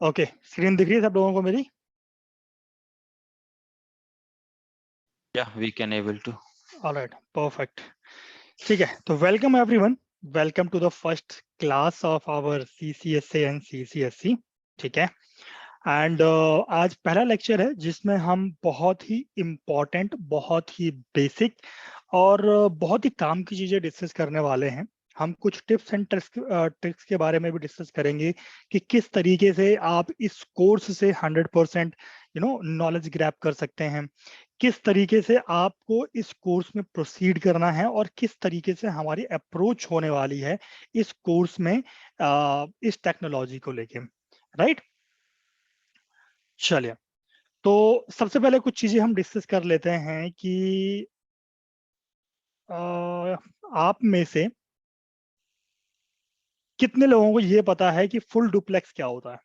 Okay, screen दिख रही है सब लोगों को मेरी? Yeah, we can able to. Alright, perfect. ठीक है, तो welcome everyone, welcome to the first class of our CCSA and CCSC. ठीक है, एंड आज पहला लेक्चर है जिसमें हम बहुत ही इम्पोर्टेंट, बहुत ही बेसिक और बहुत ही काम की चीजें डिस्कस करने वाले हैं। हम कुछ टिप्स एंड ट्रिक्स के बारे में भी डिस्कस करेंगे कि किस तरीके से आप इस कोर्स से 100% नॉलेज ग्रैब कर सकते हैं, किस तरीके से आपको इस कोर्स में प्रोसीड करना है और किस तरीके से हमारी अप्रोच होने वाली है इस कोर्स में इस टेक्नोलॉजी को लेके। राइट, चलिए, तो सबसे पहले कुछ चीजें हम डिस्कस कर लेते हैं कि आप में से कितने लोगों को ये पता है कि फुल डुप्लेक्स क्या होता है?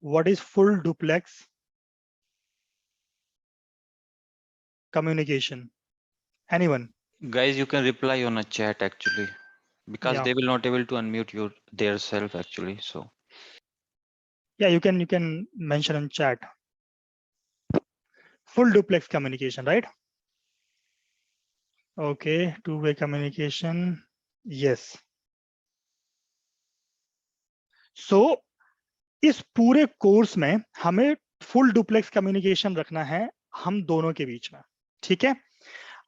What is full duplex communication? Anyone? Guys, you can reply on a chat actually, because या they will not able to unmute your their self actually. So या you can mention in chat full duplex communication, right? Okay, two way communication, yes. So इस पूरे course में हमें full duplex communication रखना है हम दोनों के बीच में। ठीक है,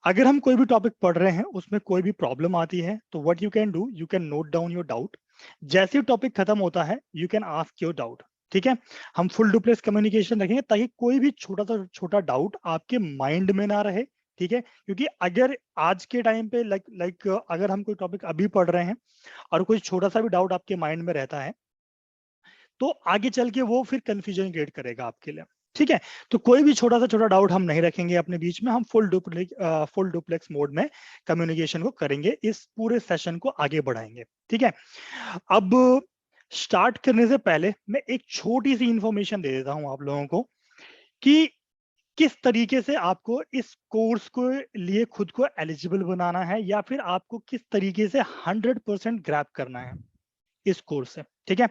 अगर हम कोई भी टॉपिक पढ़ रहे हैं उसमें कोई भी प्रॉब्लम आती है तो what you can do, you can note down your doubt. जैसे ही टॉपिक खत्म होता है you can ask your doubt. ठीक है, हम फुल डुप्लेक्स कम्युनिकेशन रखेंगे ताकि कोई भी छोटा सा छोटा डाउट आपके माइंड में ना रहे। ठीक है, क्योंकि अगर आज के टाइम पे लाइक अगर हम कोई टॉपिक अभी पढ़ रहे हैं और कोई छोटा सा भी डाउट आपके माइंड में रहता है तो आगे चल के वो फिर कंफ्यूजन क्रिएट करेगा आपके लिए। ठीक है, तो कोई भी छोटा सा छोटा डाउट हम नहीं रखेंगे अपने बीच में, हम फुल डुप्लेक्स मोड में कम्युनिकेशन को करेंगे, इस पूरे सेशन को आगे बढ़ाएंगे। ठीक है, अब स्टार्ट करने से पहले मैं एक छोटी सी इंफॉर्मेशन दे देता हूं आप लोगों को कि किस तरीके से आपको इस कोर्स को लिए खुद को एलिजिबल बनाना है या फिर आपको किस तरीके से 100% ग्रैब करना है इस कोर्स से। ठीक है,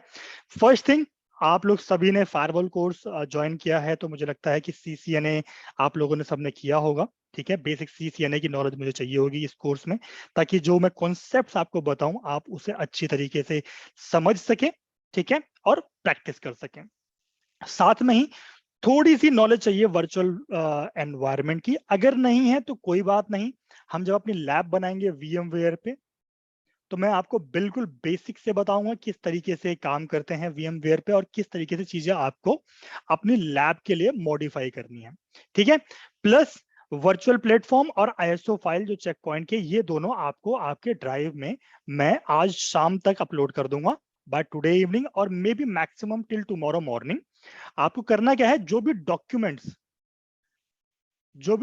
फर्स्ट थिंग, आप लोग सभी ने फायरवॉल कोर्स ज्वाइन किया है तो मुझे लगता है कि सीसीएनए आप लोगों ने सबने किया होगा। ठीक है, बेसिक सीसीएनए की नॉलेज मुझे चाहिए होगी इस कोर्स में, ताकि जो मैं कॉन्सेप्ट्स आपको बताऊं आप उसे अच्छी तरीके से समझ सके। ठीक है, और प्रैक्टिस कर सकें। साथ में ही थोड़ी सी नॉलेज चाहिए वर्चुअल एनवायरनमेंट की, अगर नहीं है तो कोई बात नहीं, हम जब अपनी लैब बनाएंगे VMware पे तो मैं आपको बिल्कुल बेसिक से बताऊंगा किस तरीके से काम करते हैं VMware पे और किस तरीके से चीजें आपको अपनी लैब के लिए मॉडिफाई करनी है। ठीक है, प्लस वर्चुअल प्लेटफॉर्म और ISO फाइल जो चेक पॉइंट के, ये दोनों आपको आपके ड्राइव में मैं आज शाम तक अपलोड कर दूंगा, बाय टुडे इवनिंग और may be maximum till tomorrow morning. आपको करना क्या है, जो भी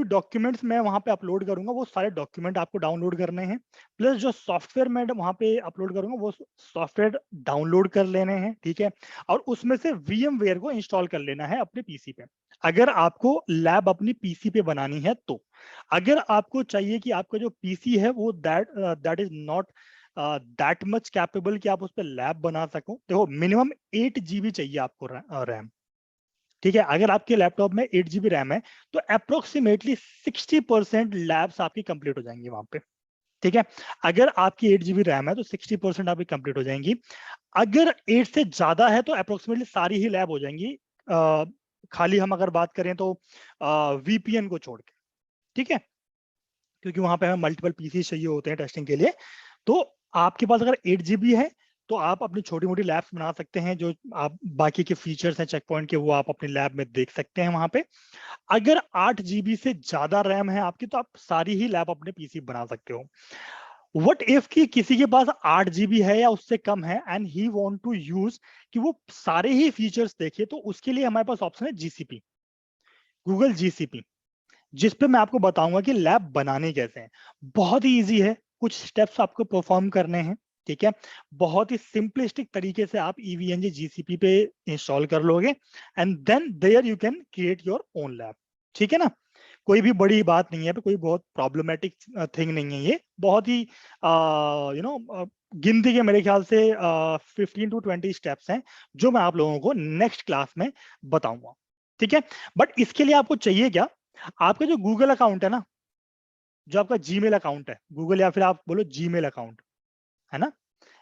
डॉक्यूमेंट्स मैं वहां पे अपलोड करूंगा वो सारे डॉक्यूमेंट आपको डाउनलोड करने हैं, प्लस जो सॉफ्टवेयर मैं वहां पे अपलोड करूंगा वो सॉफ्टवेयर डाउनलोड कर लेने हैं। ठीक है, और उसमें से VMware को इंस्टॉल कर लेना है अपने पीसी पे, अगर आपको लैब अपनी पीसी पे बनानी है तो। अगर आपको चाहिए कि आपका जो पीसी है वो that is not that much capable कि आप उस पर लैब बना सको, देखो मिनिमम 8 GB चाहिए आपको रैम। ठीक है, अगर आपके लैपटॉप में 8 GB रैम है तो अप्रोक्सीमेटली 60% लैब्स आपकी कंप्लीट हो जाएंगी वहां पे। ठीक है, अगर आपकी 8 GB रैम है तो 60% आपकी कंप्लीट हो जाएंगी। अगर 8 से ज्यादा है तो अप्रोक्सीमेटली सारी ही लैब हो जाएंगी, खाली हम अगर बात करें तो VPN को छोड़ के। ठीक है, क्योंकि वहां पे हमें मल्टीपल पीसी चाहिए होते हैं टेस्टिंग के लिए। तो आपके पास अगर 8 GB है तो आप अपनी छोटी मोटी लैब्स बना सकते हैं, जो आप बाकी के फीचर्स हैं चेक पॉइंट के वो आप अपनी लैब में देख सकते हैं वहां पे। अगर 8 GB से ज्यादा रैम है आपकी तो आप सारी ही लैब अपने पीसी बना सकते हो। वट इफ कि किसी के पास 8 GB है या उससे कम है and he want to use कि वो सारे ही फीचर्स देखे, तो उसके लिए हमारे पास ऑप्शन है GCP, गूगल GCP, जिस पे मैं आपको बताऊंगा कि लैब बनाने कैसे हैं। बहुत ही इजी है, कुछ स्टेप्स आपको परफॉर्म करने हैं। ठीक है, बहुत ही सिंपलिस्टिक तरीके से आप EVNG GCP पे इंस्टॉल कर लोगे and then there you can create your own lab. ठीक है ना, कोई भी बड़ी बात नहीं है, कोई बहुत प्रॉब्लमेटिक थिंग नहीं है, ये बहुत ही गिनती के मेरे ख्याल से 15 to 20 स्टेप्स हैं जो मैं आप लोगों को नेक्स्ट क्लास में बताऊंगा, ठीक है। बट इसके लिए आपको चाहिए क्या, आपका जो गूगल अकाउंट है ना, जो आपका जीमेल अकाउंट है, गूगल या फिर आप बोलो जीमेल अकाउंट, है ना,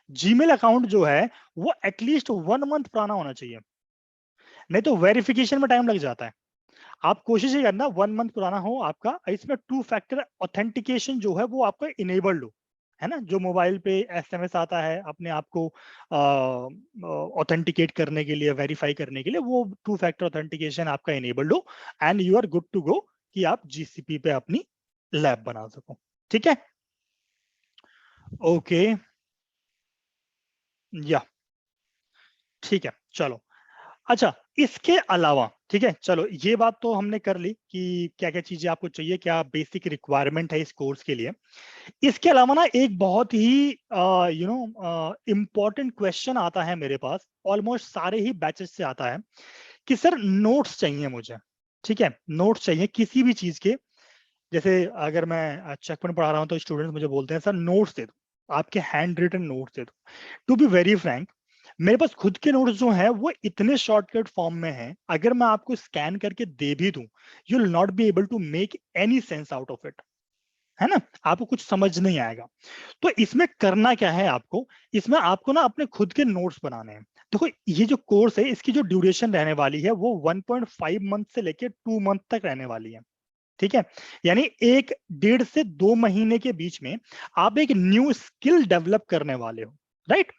जीमेल अकाउंट जो है वो एटलीस्ट 1 मंथ पुराना होना चाहिए, नहीं तो वेरिफिकेशन में टाइम लग जाता है। आप कोशिश ही करना 1 मंथ पुराना हो आपका, इसमें 2 फैक्टर ऑथेंटिकेशन जो है वो आपका इनेबल्ड हो, है ना, जो मोबाइल पे एसएमएस आता है अपने आप को ऑथेंटिकेट करने के लिए, वेरीफाई करने के लिए, वो 2 फैक्टर ऑथेंटिकेशन आपका इनेबल्ड हो, and you are good to go कि आप जीसीपी पे अपनी लैब बना सको, ठीक है। ओके, या ठीक है, चलो। अच्छा, इसके अलावा, ठीक है, चलो ये बात तो हमने कर ली कि क्या क्या चीजें आपको चाहिए, क्या बेसिक रिक्वायरमेंट है इस कोर्स के लिए। इसके अलावा ना एक बहुत ही इम्पोर्टेंट क्वेश्चन आता है मेरे पास, ऑलमोस्ट सारे ही बैचेस से आता है कि सर नोट्स चाहिए मुझे, ठीक है, नोट्स चाहिए किसी भी चीज के। जैसे अगर मैं चेक पॉइंट पढ़ा रहा हूँ तो स्टूडेंट्स मुझे बोलते हैं सर नोट्स दे दो, आपके हैंड रिटन नोट्स दे दो। टू बी वेरी फ्रैंक, मेरे पास खुद के नोट्स जो हैं वो इतने शॉर्टकट फॉर्म में हैं, अगर मैं आपको स्कैन करके दे भी दूं, you will not be able to make any sense out of it, है ना, आपको कुछ समझ नहीं आएगा। तो इसमें करना क्या है आपको, इसमें आपको ना अपने खुद के नोट्स बनाने हैं। देखो ये जो कोर्स है इसकी जो ड्यूरेशन रहने वाली है वो 1.5 मंथ से लेके 2 मंथ तक रहने वाली है, ठीक है। यानी 1.5 से 2 महीने के बीच में आप एक न्यू स्किल डेवलप करने वाले हो, राइट।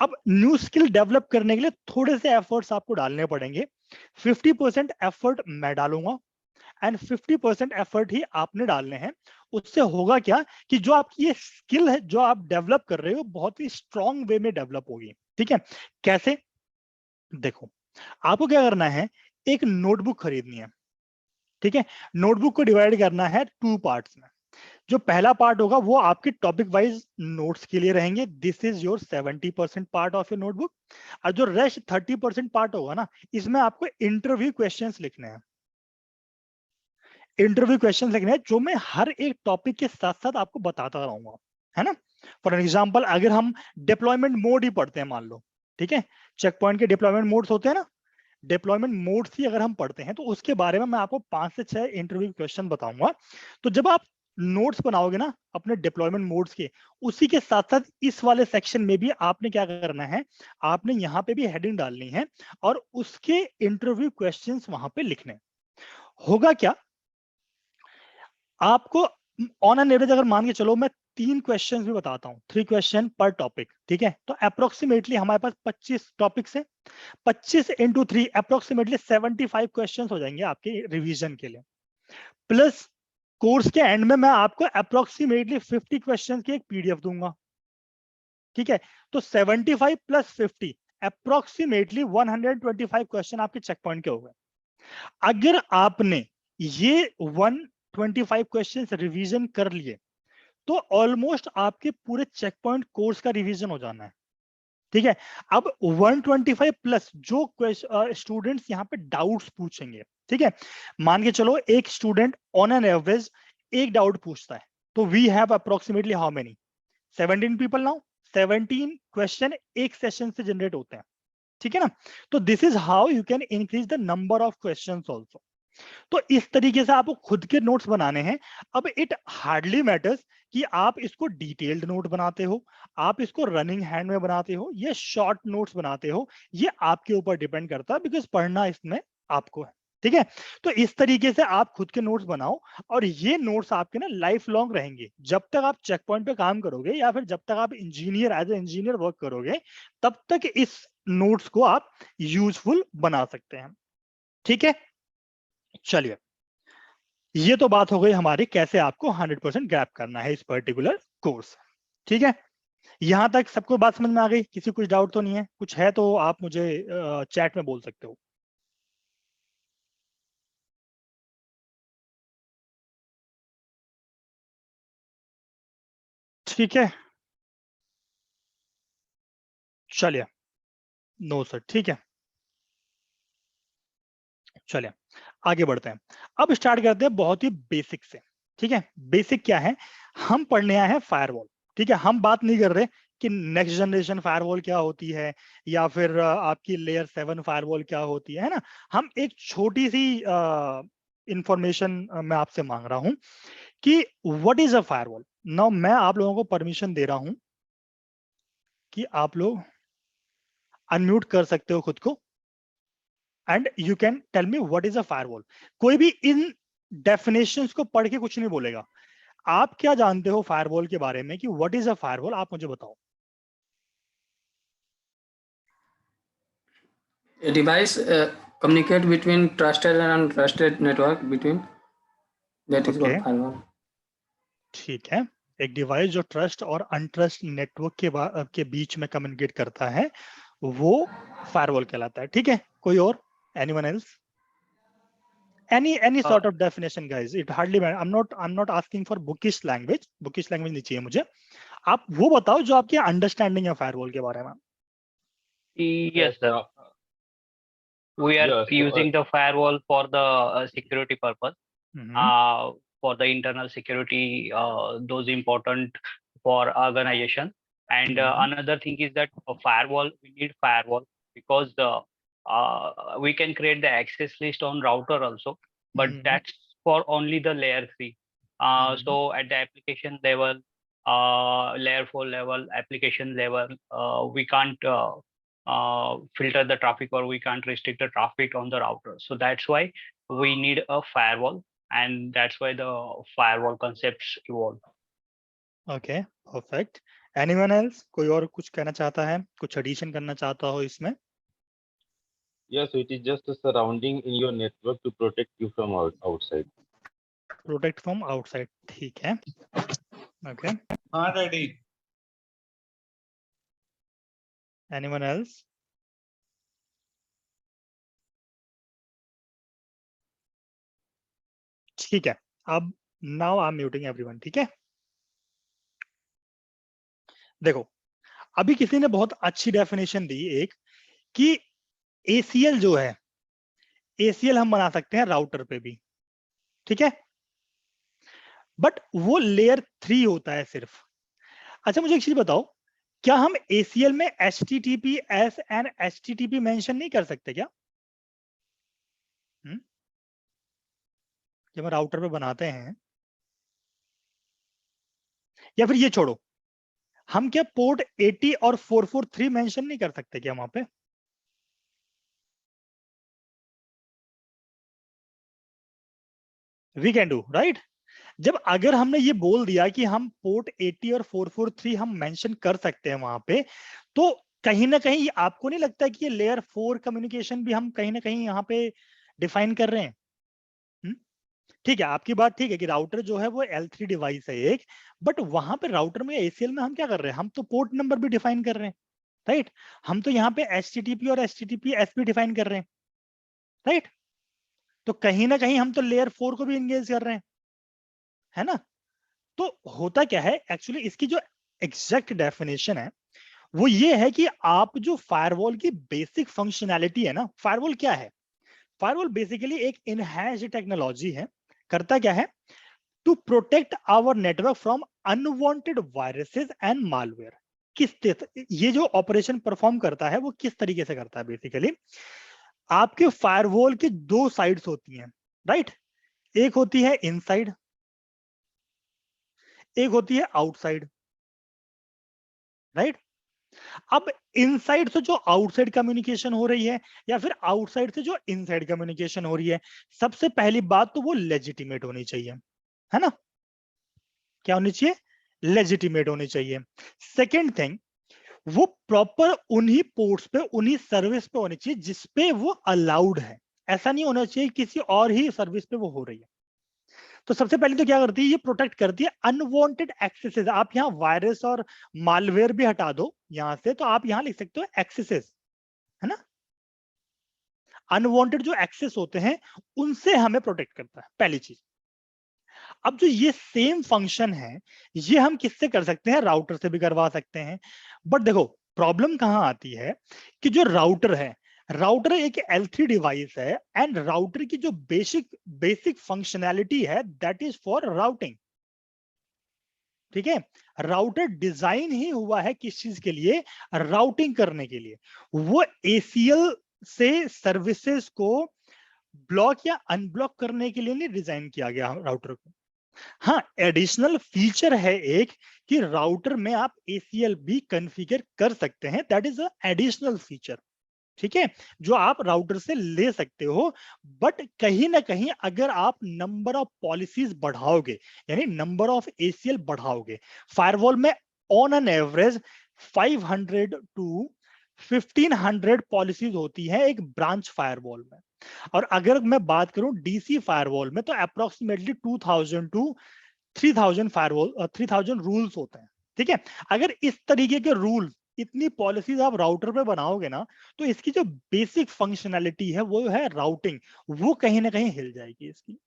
अब न्यू स्किल डेवलप करने के लिए थोड़े से एफर्ट्स आपको डालने पड़ेंगे। 50% एफर्ट मैं डालूंगा एंड 50% एफर्ट ही आपने डालने हैं। उससे होगा क्या कि जो आपकी ये स्किल है जो आप डेवलप कर रहे हो बहुत ही स्ट्रॉन्ग वे में डेवलप होगी, ठीक है। कैसे, देखो आपको क्या करना है, एक नोटबुक खरीदनी है, ठीक है। नोटबुक को डिवाइड करना है 2 पार्ट्स में। जो पहला पार्ट होगा वो आपके टॉपिक वाइज नोट्स के लिए रहेंगे, this is your 70% part of your notebook. और जो रेस्ट 30% पार्ट होगा ना, इसमें आपको इंटरव्यू क्वेश्चंस लिखने हैं, इंटरव्यू क्वेश्चन लिखने हैं जो मैं हर एक टॉपिक के साथ साथ आपको बताता रहूंगा, है ना। फॉर एग्जाम्पल अगर हम डिप्लॉयमेंट मोड ही पढ़ते हैं मान लो, ठीक है, चेक पॉइंट के डिप्लॉयमेंट मोड्स होते हैं ना, डिप्लॉयमेंट मोड्स ही अगर हम पढ़ते हैं तो उसके बारे में मैं आपको 5 से 6 इंटरव्यू क्वेश्चन बताऊंगा। तो जब आप नोट्स बनाओगे ना अपने डिप्लॉयमेंट मोड्स के, उसी के साथ साथ इस वाले सेक्शन में भी आपने क्या करना है, आपने यहाँ पे भी हेडिंग डालनी है और उसके इंटरव्यू क्वेश्चंस वहां पे लिखने हैं। होगा क्या, आपको ऑन एन एवरेज अगर मान के चलो मैं 3 क्वेश्चंस भी बताता हूँ, 3 क्वेश्चन पर टॉपिक, ठीक है, तो अप्रोक्सीमेटली हमारे पास 25 टॉपिक्स हैं, 25 इंटू 3 अप्रोक्सीमेटली 75 क्वेश्चन हो जाएंगे आपके रिवीजन के लिए। प्लस कोर्स के एंड में मैं आपको अप्रोक्सीमेटली 50 क्वेश्चन की एक पीडीएफ दूंगा, ठीक है। तो 75 प्लस 50 अप्रोक्सीमेटली 125 क्वेश्चन आपके चेक पॉइंट के हो गए। अगर आपने ये 125 क्वेश्चन रिवीजन कर लिए तो ऑलमोस्ट आपके पूरे चेक पॉइंट कोर्स का रिवीजन हो जाना है, ठीक है। अब 125 प्लस जो स्टूडेंट्स यहाँ पे डाउट्स पूछेंगे, ठीक है, मान के चलो एक स्टूडेंट ऑन एन एवरेज एक डाउट पूछता है, तो we have approximately how many, 17 people now, 17 question एक सेशन से जनरेट होते हैं, ठीक है ना। तो this is how you can increase the number of question also. तो इस तरीके से आपको खुद के नोट्स बनाने हैं। अब इट हार्डली मैटर्स कि आप इसको डिटेल्ड नोट बनाते हो, आप इसको रनिंग हैंड में बनाते हो, ये शॉर्ट नोट्स बनाते हो, ये आपके ऊपर डिपेंड करता है, बिकॉज पढ़ना इसमें आपको है, ठीक है। तो इस तरीके से आप खुद के नोट्स बनाओ और ये नोट्स आपके ना लाइफ लॉन्ग रहेंगे, जब तक आप चेक पॉइंट पे काम करोगे या फिर जब तक आप engineer as a engineer work करोगे, तब तक इस नोट्स को आप यूजफुल बना सकते हैं, ठीक है। चलिए, ये तो बात हो गई हमारी कैसे आपको 100% ग्रैब करना है इस पर्टिकुलर कोर्स, ठीक है। यहां तक सबको बात समझ में आ गई, किसी कुछ डाउट तो नहीं है, कुछ है तो आप मुझे चैट में बोल सकते हो। ठीक है, चलिए, नो सर, ठीक है, चलिए आगे बढ़ते हैं। अब स्टार्ट करते हैं बहुत ही बेसिक से, ठीक है। बेसिक क्या है, हम पढ़ने आए हैं फायरवॉल, ठीक है। हम बात नहीं कर रहे कि नेक्स्ट जनरेशन फायरवॉल क्या होती है या फिर आपकी लेयर 7 फायरवॉल क्या होती है ना। हम एक छोटी सी इंफॉर्मेशन मैं आपसे मांग रहा हूं कि what is a firewall. Now मैं आप लोगों को परमिशन दे रहा हूं कि आप लोग अनम्यूट कर सकते हो खुद को and you can tell me what is a firewall. कोई भी इन डेफिनेशंस को पढ़ के कुछ नहीं बोलेगा। आप क्या जानते हो फायरवॉल के बारे में कि व्हाट इज अ फायरवॉल, आप मुझे बताओ। A device communicate between trusted and untrusted network between, that is Okay. called firewall. ठीक है, एक डिवाइस जो ट्रस्ट और अनट्रस्ट नेटवर्क के बीच में कम्युनिकेट करता है वो फायरवॉल कहलाता है। ठीक है, कोई और? Anyone else? any sort of definition guys, it hardly matter. I'm not asking for bookish language नहीं चाहिए मुझे। आप वो बताओ जो आपकी अंडरस्टैंडिंग है फायरवॉल के बारे में। Yes, sir. We are Yeah, so, using the firewall for the security purpose, hmm, for the internal security, those important for organization. And another thing is that a firewall, we need firewall because we can create the access list on router also, but that's for only the layer 3. So at the application level, layer 4 level, application level, we can't filter the traffic or we can't restrict the traffic on the router. So that's why we need a firewall, and that's why the firewall concepts evolve. Okay, perfect. Anyone else? कोई और कुछ कहना चाहता है, कुछ addition करना चाहता हो इसमें? yeah, so it is just a surrounding in your network to protect you from outside. Protect from outside, ठीक है। ओके, हाँ डैडी। Anyone else? ठीक है, अब now I am muting everyone. ठीक है, देखो अभी किसी ने बहुत अच्छी डेफिनेशन दी एक कि ACL जो है, ACL हम बना सकते हैं राउटर पे भी, ठीक है, बट वो लेयर 3 होता है सिर्फ। अच्छा मुझे एक चीज बताओ, क्या हम ACL में HTTPS एंड HTTP मेंशन नहीं कर सकते क्या? जब हम राउटर पे बनाते हैं, या फिर ये छोड़ो, हम क्या पोर्ट 80 और 443 मेंशन नहीं कर सकते क्या वहां पे? We can do right. जब अगर हमने ये बोल दिया कि हम पोर्ट 80 और 443 हम मेंशन कर सकते हैं वहां पे, तो कहीं ना कहीं आपको नहीं लगता कि ये लेयर 4 कम्युनिकेशन भी हम कहीं ना कहीं यहाँ पे डिफाइन कर रहे हैं? ठीक है, आपकी बात ठीक है कि राउटर जो है वो L3 डिवाइस है एक, बट वहां पे राउटर में ACL में हम क्या कर रहे हैं, हम तो पोर्ट नंबर भी डिफाइन कर रहे हैं, राइट। हम तो यहाँ पे HTTP और HTTPS भी डिफाइन कर रहे हैं, राइट। तो कहीं ना कहीं हम तो लेयर 4 को भी एंगेज कर रहे हैं, है ना। तो होता क्या है एक्चुअली, इसकी जो एग्जैक्ट डेफिनेशन है वो ये है कि आप जो फायरवॉल की बेसिक फंक्शनैलिटी है ना, फायरवॉल क्या है? फायरवॉल बेसिकली एक इनहैंस्ड टेक्नोलॉजी है। करता क्या है? To protect our network from unwanted viruses and malware. ये जो ऑपरेशन परफॉर्म करता है वो किस तरीके से करता है? बेसिकली आपके फायरवॉल की दो साइड्स होती हैं, राइट। एक होती है इनसाइड, एक होती है आउटसाइड, राइट। अब इनसाइड से जो आउटसाइड कम्युनिकेशन हो रही है या फिर आउटसाइड से जो इनसाइड कम्युनिकेशन हो रही है, सबसे पहली बात तो वो लेजिटिमेट होनी चाहिए, है ना। क्या होनी चाहिए? लेजिटिमेट होनी चाहिए। सेकेंड थिंग, वो प्रॉपर उन्हीं पोर्ट्स पे, उन्हीं सर्विस पे होनी चाहिए जिसपे वो अलाउड है। ऐसा नहीं होना चाहिए किसी और ही सर्विस पे वो हो रही है। तो सबसे पहले तो क्या करती है, ये प्रोटेक्ट करती है अनवांटेड एक्सेसेस। आप यहाँ वायरस और मालवेयर भी हटा दो यहां से, तो आप यहां लिख सकते हो एक्सेसेस, है ना। अनवांटेड जो एक्सेस होते हैं उनसे हमें प्रोटेक्ट करता है, पहली चीज। अब जो ये सेम फंक्शन है ये हम किससे कर सकते हैं? राउटर से भी करवा सकते हैं। बट देखो प्रॉब्लम कहां आती है कि जो राउटर है, राउटर एक L3 डिवाइस है एंड राउटर की जो बेसिक फंक्शनैलिटी है दैट इज फॉर राउटिंग। ठीक है, राउटर डिजाइन ही हुआ है किस चीज के लिए, राउटिंग करने के लिए। वो ACL से सर्विसेज को ब्लॉक या अनब्लॉक करने के लिए नहीं डिजाइन किया गया राउटर को। हाँ, एडिशनल फीचर है एक कि राउटर में आप ACL भी कॉन्फ़िगर कर सकते हैं, that is a additional feature, ठीक है, जो आप राउटर से ले सकते हो। बट कहीं ना कहीं अगर आप नंबर ऑफ पॉलिसीज बढ़ाओगे, यानी नंबर ऑफ ACL बढ़ाओगे, फायरवॉल में on an average 500 to 1500 policies होती है एक ब्रांच फायरवॉल में। और अगर मैं बात करूं DC फायरवॉल में तो अप्रोक्सीमेटली 2000 टू 3000 फायरवॉल 3000 रूल्स होते हैं, ठीक है। अगर इस तरीके के रूल, इतनी पॉलिसीज आप राउटर पे बनाओगे ना, तो इसकी जो बेसिक फंक्शनैलिटी है वो है राउटिंग, वो कहीं ना कहीं हिल जाएगी इसकी।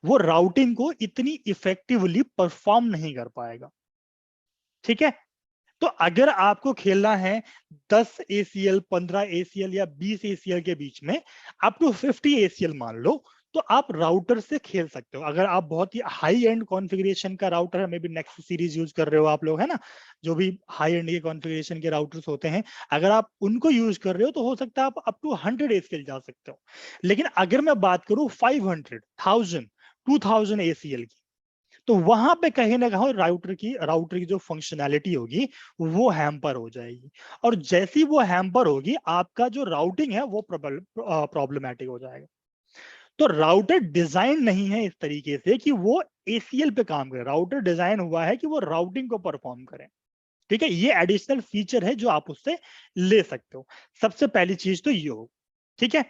वो राउटिंग को इतनी इफेक्टिवली परफॉर्म नहीं कर पाएगा, ठीक है। तो अगर आपको खेलना है 10 ACL, 15 ACL या 20 ACL के बीच में, अप टू 50 ACL मान लो, तो आप राउटर से खेल सकते हो। अगर आप बहुत ही हाई एंड कॉन्फ़िगरेशन का राउटर है, may be nexus series use कर रहे हो आप लोग, है ना, जो भी हाई एंड के कॉन्फ़िगरेशन के राउटर्स होते हैं, अगर आप उनको यूज कर रहे हो तो हो सकता है आप अप टू 100 ACL जा सकते हो। लेकिन अगर मैं बात करूं 500, 1000, 2000 ACL की, तो वहां पे कहीं ना कहीं राउटर की जो फंक्शनैलिटी होगी वो हैम्पर हो जाएगी। और जैसी वो हैम्पर होगी, आपका जो राउटिंग है वो प्रॉब्लमेटिक हो जाएगा। तो राउटर डिजाइन नहीं है इस तरीके से कि वो ACL पे काम करे, राउटर डिजाइन हुआ है कि वो राउटिंग को परफॉर्म करे, ठीक है। ये एडिशनल फीचर है जो आप उससे ले सकते हो। सबसे पहली चीज तो ये हो, ठीक है।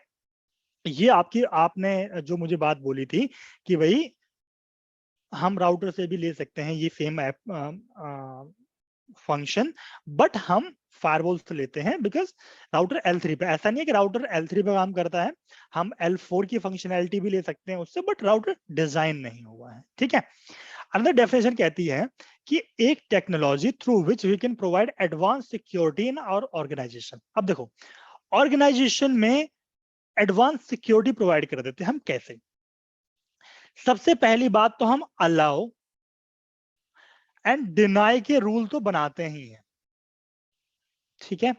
ये आपने जो मुझे बात बोली थी कि भाई हम राउटर से भी ले सकते हैं ये सेम ऐप फंक्शन, बट हम फायरवॉल से लेते हैं बिकॉज राउटर L3 पे, ऐसा नहीं है कि राउटर L3 पे काम करता है, हम L4 की फंक्शनैलिटी भी ले सकते हैं उससे, बट राउटर डिजाइन नहीं हुआ है, ठीक है। अनदर डेफिनेशन कहती है कि एक technology through which we can provide advance security in our organisation. अब देखो, ऑर्गेनाइजेशन में एडवांस सिक्योरिटी प्रोवाइड कर देते हैं हम कैसे। सबसे पहली बात तो हम अलाउ एंड डिनाई के रूल तो बनाते ही हैं, ठीक है।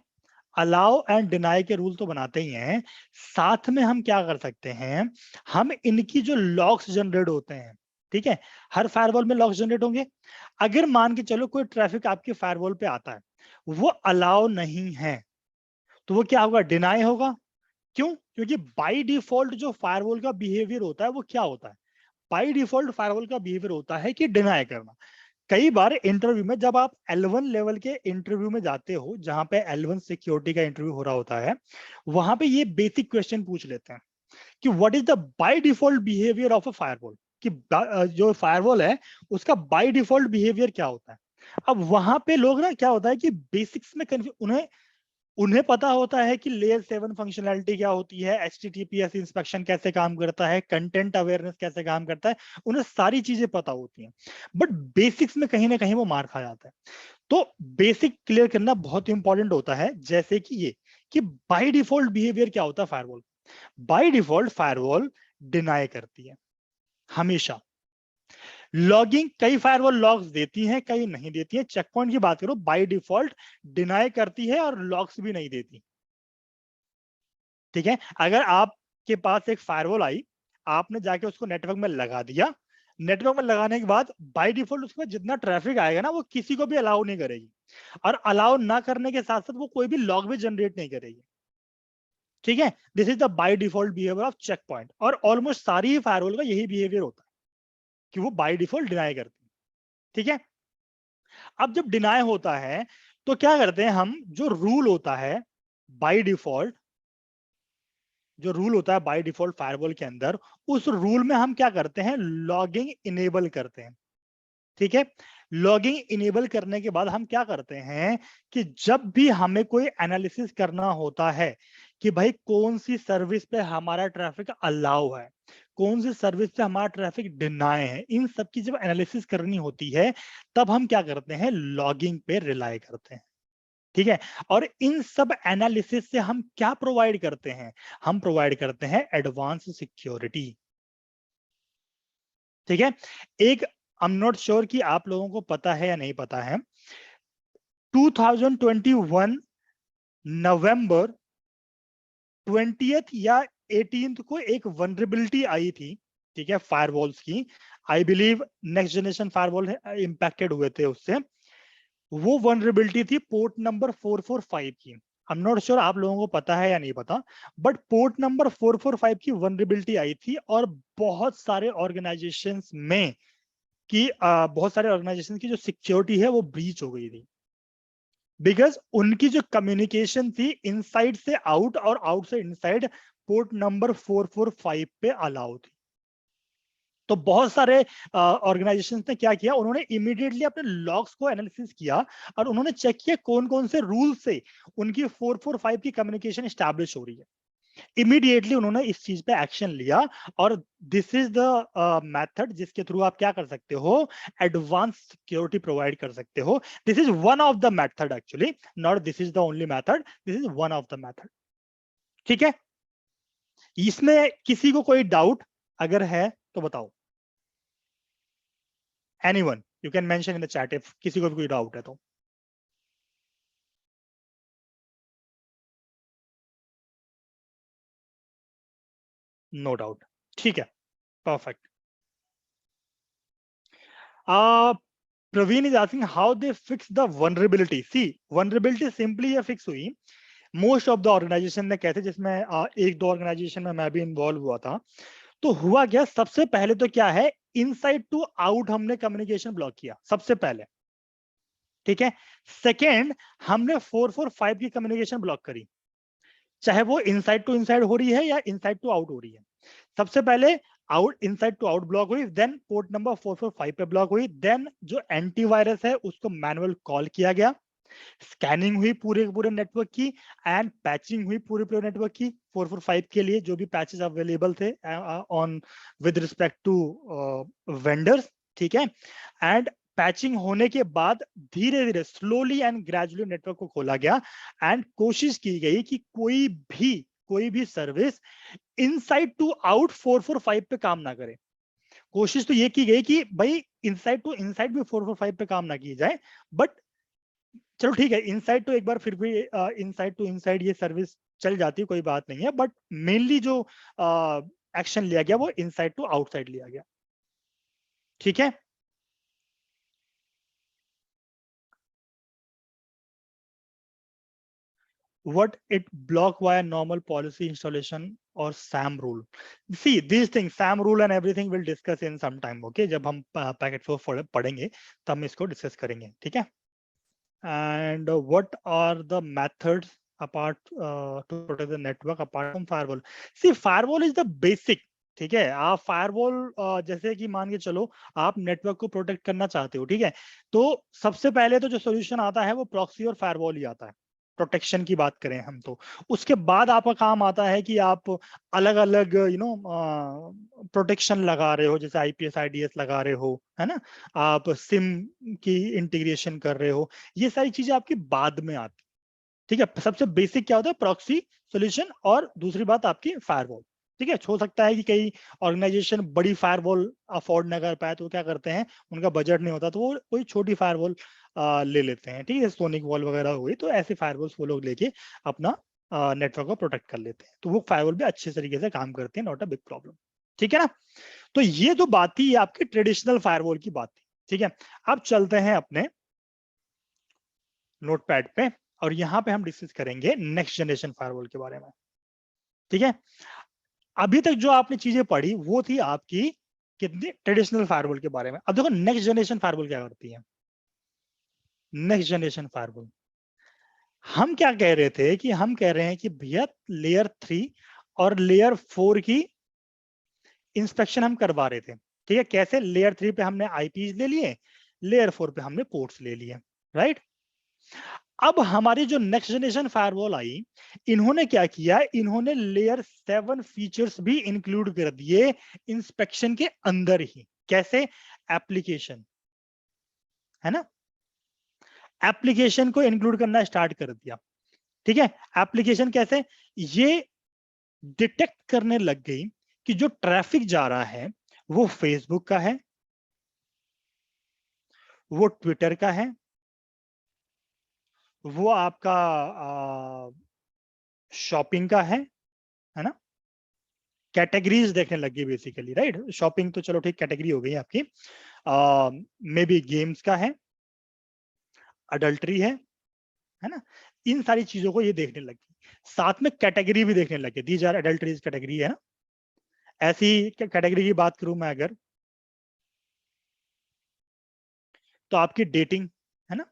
अलाउ एंड डिनाई के रूल तो बनाते ही हैं, साथ में हम क्या कर सकते हैं, हम इनकी जो लॉग्स जनरेट होते हैं, ठीक है, हर फायरवॉल में लॉग्स जनरेट होंगे। अगर मान के चलो कोई ट्रैफिक आपके फायरवॉल पे आता है, वो अलाउ नहीं है, तो वो क्या होगा, डिनाई होगा। क्यों? क्योंकि बाय डिफॉल्ट जो फायरवॉल का बिहेवियर होता है वो क्या होता है, बाय डिफॉल्ट फायरवॉल का बिहेवियर होता है कि डिनाई करना। कई बार इंटरव्यू में जब आप L1 लेवल के इंटरव्यू में जाते हो, जहां पे L1 सिक्योरिटी का इंटरव्यू हो रहा होता है, वहां पे ये बेसिक क्वेश्चन पूछ लेते हैं कि what is the by default behaviour of a firewall, कि जो फायरवॉल है उसका बाय डिफॉल्ट बिहेवियर क्या होता है। अब वहां पे लोग ना, क्या होता है कि बेसिक्स में उन्हें पता होता है कि लेयर 7 फंक्शनैलिटी क्या होती है, HTTPS इंस्पेक्शन कैसे काम करता है, कंटेंट अवेयरनेस कैसे काम करता है, उन्हें सारी चीजें पता होती हैं, बट बेसिक्स में कहीं ना कहीं वो मार खा जाता है। तो बेसिक क्लियर करना बहुत इंपॉर्टेंट होता है, जैसे कि ये कि बाय डिफॉल्ट बिहेवियर क्या होता है firewall. By default firewall deny करती है हमेशा। लॉगिंग, कई फायरवॉल लॉग्स देती हैं, कई नहीं देती हैं। चेक पॉइंट की बात करो, बाय डिफॉल्ट डिनाई करती है और लॉग्स भी नहीं देती, ठीक है। अगर आपके पास एक फायरवॉल आई, आपने जाके उसको नेटवर्क में लगा दिया, नेटवर्क में लगाने के बाद बाय डिफॉल्ट उसमें जितना ट्रैफिक आएगा ना, वो किसी को भी अलाउ नहीं करेगी, और अलाउ ना करने के साथ साथ वो कोई भी लॉग भी जनरेट नहीं करेगी, ठीक है। This is the by default behaviour of check point, और ऑलमोस्ट सारी फायरवॉल का यही बिहेवियर होता है कि वो बाय डिफॉल्ट डिनाई करती है, ठीक है। अब जब डिनाई होता है तो क्या करते हैं हम, जो रूल होता है बाय डिफॉल्ट, जो रूल होता है बाय डिफॉल्ट फायरवॉल के अंदर, उस रूल में हम क्या करते हैं, लॉगिंग इनेबल करते हैं, ठीक है। लॉगिंग इनेबल करने के बाद हम क्या करते हैं कि जब भी हमें कोई एनालिसिस करना होता है कि भाई कौन सी सर्विस पे हमारा ट्रैफिक अलाउ है, कौन सी सर्विस पे हमारा ट्रैफिक डिनाई है, इन सब की जब एनालिसिस करनी होती है, तब हम क्या करते हैं, लॉगिंग पे रिलाई करते हैं, ठीक है। और इन सब एनालिसिस से हम क्या प्रोवाइड करते हैं, हम प्रोवाइड करते हैं एडवांस सिक्योरिटी, ठीक है। एक आई एम नॉट श्योर कि आप लोगों को पता है या नहीं पता है, 2021 नवंबर 20th या 18th को एक वनरेबिलिटी आई थी, ठीक है, फायरवॉल्स की। I believe next generation firewall impacted हुए थे उससे। वो वनरेबिलिटी थी पोर्ट नंबर 445 की। आई एम नॉट श्योर आप लोगों को पता है या नहीं पता, बट पोर्ट नंबर 445 की वनरेबिलिटी आई थी और बहुत सारे ऑर्गेनाइजेशंस में बहुत सारे ऑर्गेनाइजेशन की जो सिक्योरिटी है वो ब्रीच हो गई थी, बिकॉज उनकी जो कम्युनिकेशन थी इनसाइड से आउट और आउट से इनसाइड पोर्ट नंबर 445 पे अलाउ थी। तो बहुत सारे ऑर्गेनाइजेशंस ने क्या किया, उन्होंने इमीडिएटली अपने लॉग्स को एनालिसिस किया और उन्होंने चेक किया कौन कौन से रूल से उनकी 445 की कम्युनिकेशन एस्टैब्लिश हो रही है। इमीडिएटली उन्होंने इस चीज पे एक्शन लिया और दिस इज द मेथड जिसके थ्रू आप क्या कर सकते हो, एडवांस सिक्योरिटी प्रोवाइड कर सकते हो। This is one of the method, actually not this is the only method, this is one of the method. ठीक है, इसमें किसी को कोई डाउट अगर है तो बताओ। Anyone you can mention in the chat if किसी को भी कोई डाउट है तो। नो डाउट, ठीक है, perfect. Praveen is asking how they fix the vulnerability. See, vulnerability simply ये fix हुई मोस्ट ऑफ द ऑर्गेनाइजेशन ने कहते, जिसमें एक दो ऑर्गेनाइजेशन में मैं भी इन्वॉल्व हुआ था। तो हुआ क्या, सबसे पहले तो क्या है, इनसाइड टू आउट हमने कम्युनिकेशन ब्लॉक किया सबसे पहले, ठीक है। सेकेंड, हमने 445 की कम्युनिकेशन ब्लॉक करी, चाहे वो इनसाइड टू इनसाइड हो रही है या इनसाइड टू आउट हो रही है। सबसे पहले out inside to out block हुई, देन पोर्ट नंबर 445 पे ब्लॉक हुई, देन जो एंटीवायरस है उसको मैनुअल कॉल किया गया, स्कैनिंग हुई पूरे पूरे नेटवर्क की एंड पैचिंग हुई पूरे पूरे नेटवर्क की 445 के लिए जो भी पैचेस अवेलेबल थे on with respect to vendors, ठीक है। एंड पैचिंग होने के बाद धीरे धीरे स्लोली एंड ग्रेजुअली नेटवर्क को खोला गया एंड कोशिश की गई कि कोई भी सर्विस इनसाइड टू आउट 445 पे काम ना करे। कोशिश तो ये की गई कि भाई इनसाइड टू इनसाइड भी 445 पे काम ना की जाए, बट चलो ठीक है, इनसाइड तो एक बार फिर भी इनसाइड टू इनसाइड ये सर्विस चल जाती है, कोई बात नहीं है, बट मेनली जो एक्शन लिया गया वो इनसाइड टू आउटसाइड लिया गया, ठीक है। What it block via normal policy installation or SAM rule? See these things, SAM rule and everything we'll discuss in some time, okay? जब हम पैकेट फ्लो पढ़ेंगे तब हम इसको डिस्कस करेंगे, ठीक है। And what are the methods apart to protect the network apart from firewall? See, firewall is the basic, ठीक है। आप फायरवॉल जैसे कि मान के चलो आप नेटवर्क को प्रोटेक्ट करना चाहते हो, ठीक है, तो सबसे पहले तो जो सोल्यूशन आता है वो प्रॉक्सी और फायरवॉल ही आता है, प्रोटेक्शन की बात करें हम तो। उसके बाद आपका काम आता है कि आप अलग अलग प्रोटेक्शन लगा रहे हो, जैसे आईपीएस आईडीएस लगा रहे हो, है ना, आप सिम की इंटीग्रेशन कर रहे हो, ये सारी चीजें आपकी बाद में आती, ठीक है। सबसे बेसिक क्या होता है, प्रॉक्सी सोल्यूशन, और दूसरी बात आपकी फायरवॉल, ठीक है। हो सकता है कि कई ऑर्गेनाइजेशन बड़ी फायरवॉल अफोर्ड ना कर पाए तो क्या करते हैं, उनका बजट नहीं होता तो वो कोई छोटी फायरवॉल ले लेते हैं, ठीक है, सोनिक वॉल वगैरह हुई, तो ऐसे फायरवॉल्स वो लोग लेके अपना नेटवर्क को प्रोटेक्ट कर लेते हैं, तो वो फायरवॉल भी अच्छे तरीके से काम करते हैं, नॉट अ बिग प्रॉब्लम, ठीक है ना। तो ये तो बात थी आपकी ट्रेडिशनल फायरवॉल की बात थी, ठीक है। अब चलते हैं अपने नोटपैड पे और यहाँ पे हम डिस्कस करेंगे नेक्स्ट जनरेशन फायरवॉल के बारे में, ठीक है। अभी तक जो आपने चीजें पढ़ी वो थी आपकी कितनी ट्रेडिशनल फायरवॉल के बारे में। अब देखो नेक्स्ट जनरेशन फायरवॉल क्या करती है। नेक्स्ट जनरेशन फायरवॉल हम क्या कह रहे थे कि हम कह रहे हैं कि भैया लेयर 3 और लेयर 4 की इंस्पेक्शन हम करवा रहे थे, ठीक है। कैसे, लेयर 3 पे हमने आईपीज ले लिए, लेयर 4 पे हमने पोर्ट्स ले लिए, राइट। अब हमारी जो नेक्स्ट जनरेशन फायरवॉल आई, इन्होंने क्या किया, इन्होंने लेयर 7 फीचर्स भी इंक्लूड कर दिए इंस्पेक्शन के अंदर ही। कैसे, एप्लीकेशन, है ना, एप्लीकेशन को इंक्लूड करना स्टार्ट कर दिया, ठीक है। एप्लीकेशन कैसे, ये डिटेक्ट करने लग गई कि जो ट्रैफिक जा रहा है वो फेसबुक का है, वो ट्विटर का है, वो आपका शॉपिंग का है ना। कैटेगरीज देखने लगी बेसिकली, राइट। शॉपिंग तो चलो ठीक कैटेगरी हो गई आपकी। मे बी गेम्स का है, अडल्ट्री है ना। इन सारी चीजों को ये देखने लगी, साथ में कैटेगरी भी देखने लगे। दीज आर अडल्ट्रीज कैटेगरी है ना। ऐसी कैटेगरी की बात करूं मैं अगर, तो आपकी डेटिंग है ना,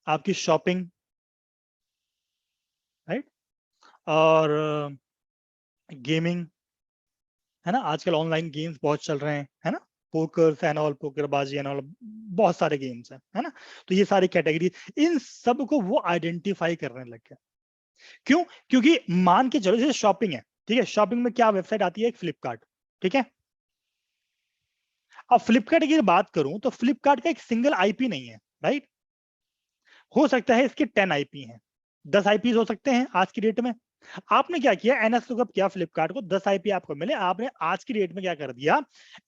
आपकी शॉपिंग, राइट, और गेमिंग है ना। आजकल ऑनलाइन गेम्स बहुत चल रहे हैं है ना, पोकर्स एंड ऑल, पोकरबाजी एंड ऑल, बहुत सारे गेम्स हैं है ना। तो ये सारी कैटेगरी, इन सब को वो आइडेंटिफाई करने लग गया। क्यों? क्योंकि मान के चलो जैसे शॉपिंग है, ठीक है, शॉपिंग में क्या वेबसाइट आती है, एक फ्लिपकार्ट, ठीक है। अब फ्लिपकार्ट की बात करूं तो फ्लिपकार्ट का एक सिंगल आईपी नहीं है, राइट। हो सकता है इसके 10 आईपी हैं, 10 आईपी हो सकते हैं आज की डेट में। आपने क्या किया, एनएस लुकअप किया फ्लिपकार्ट को, 10 आईपी आपको मिले, आपने आज की डेट में क्या कर दिया,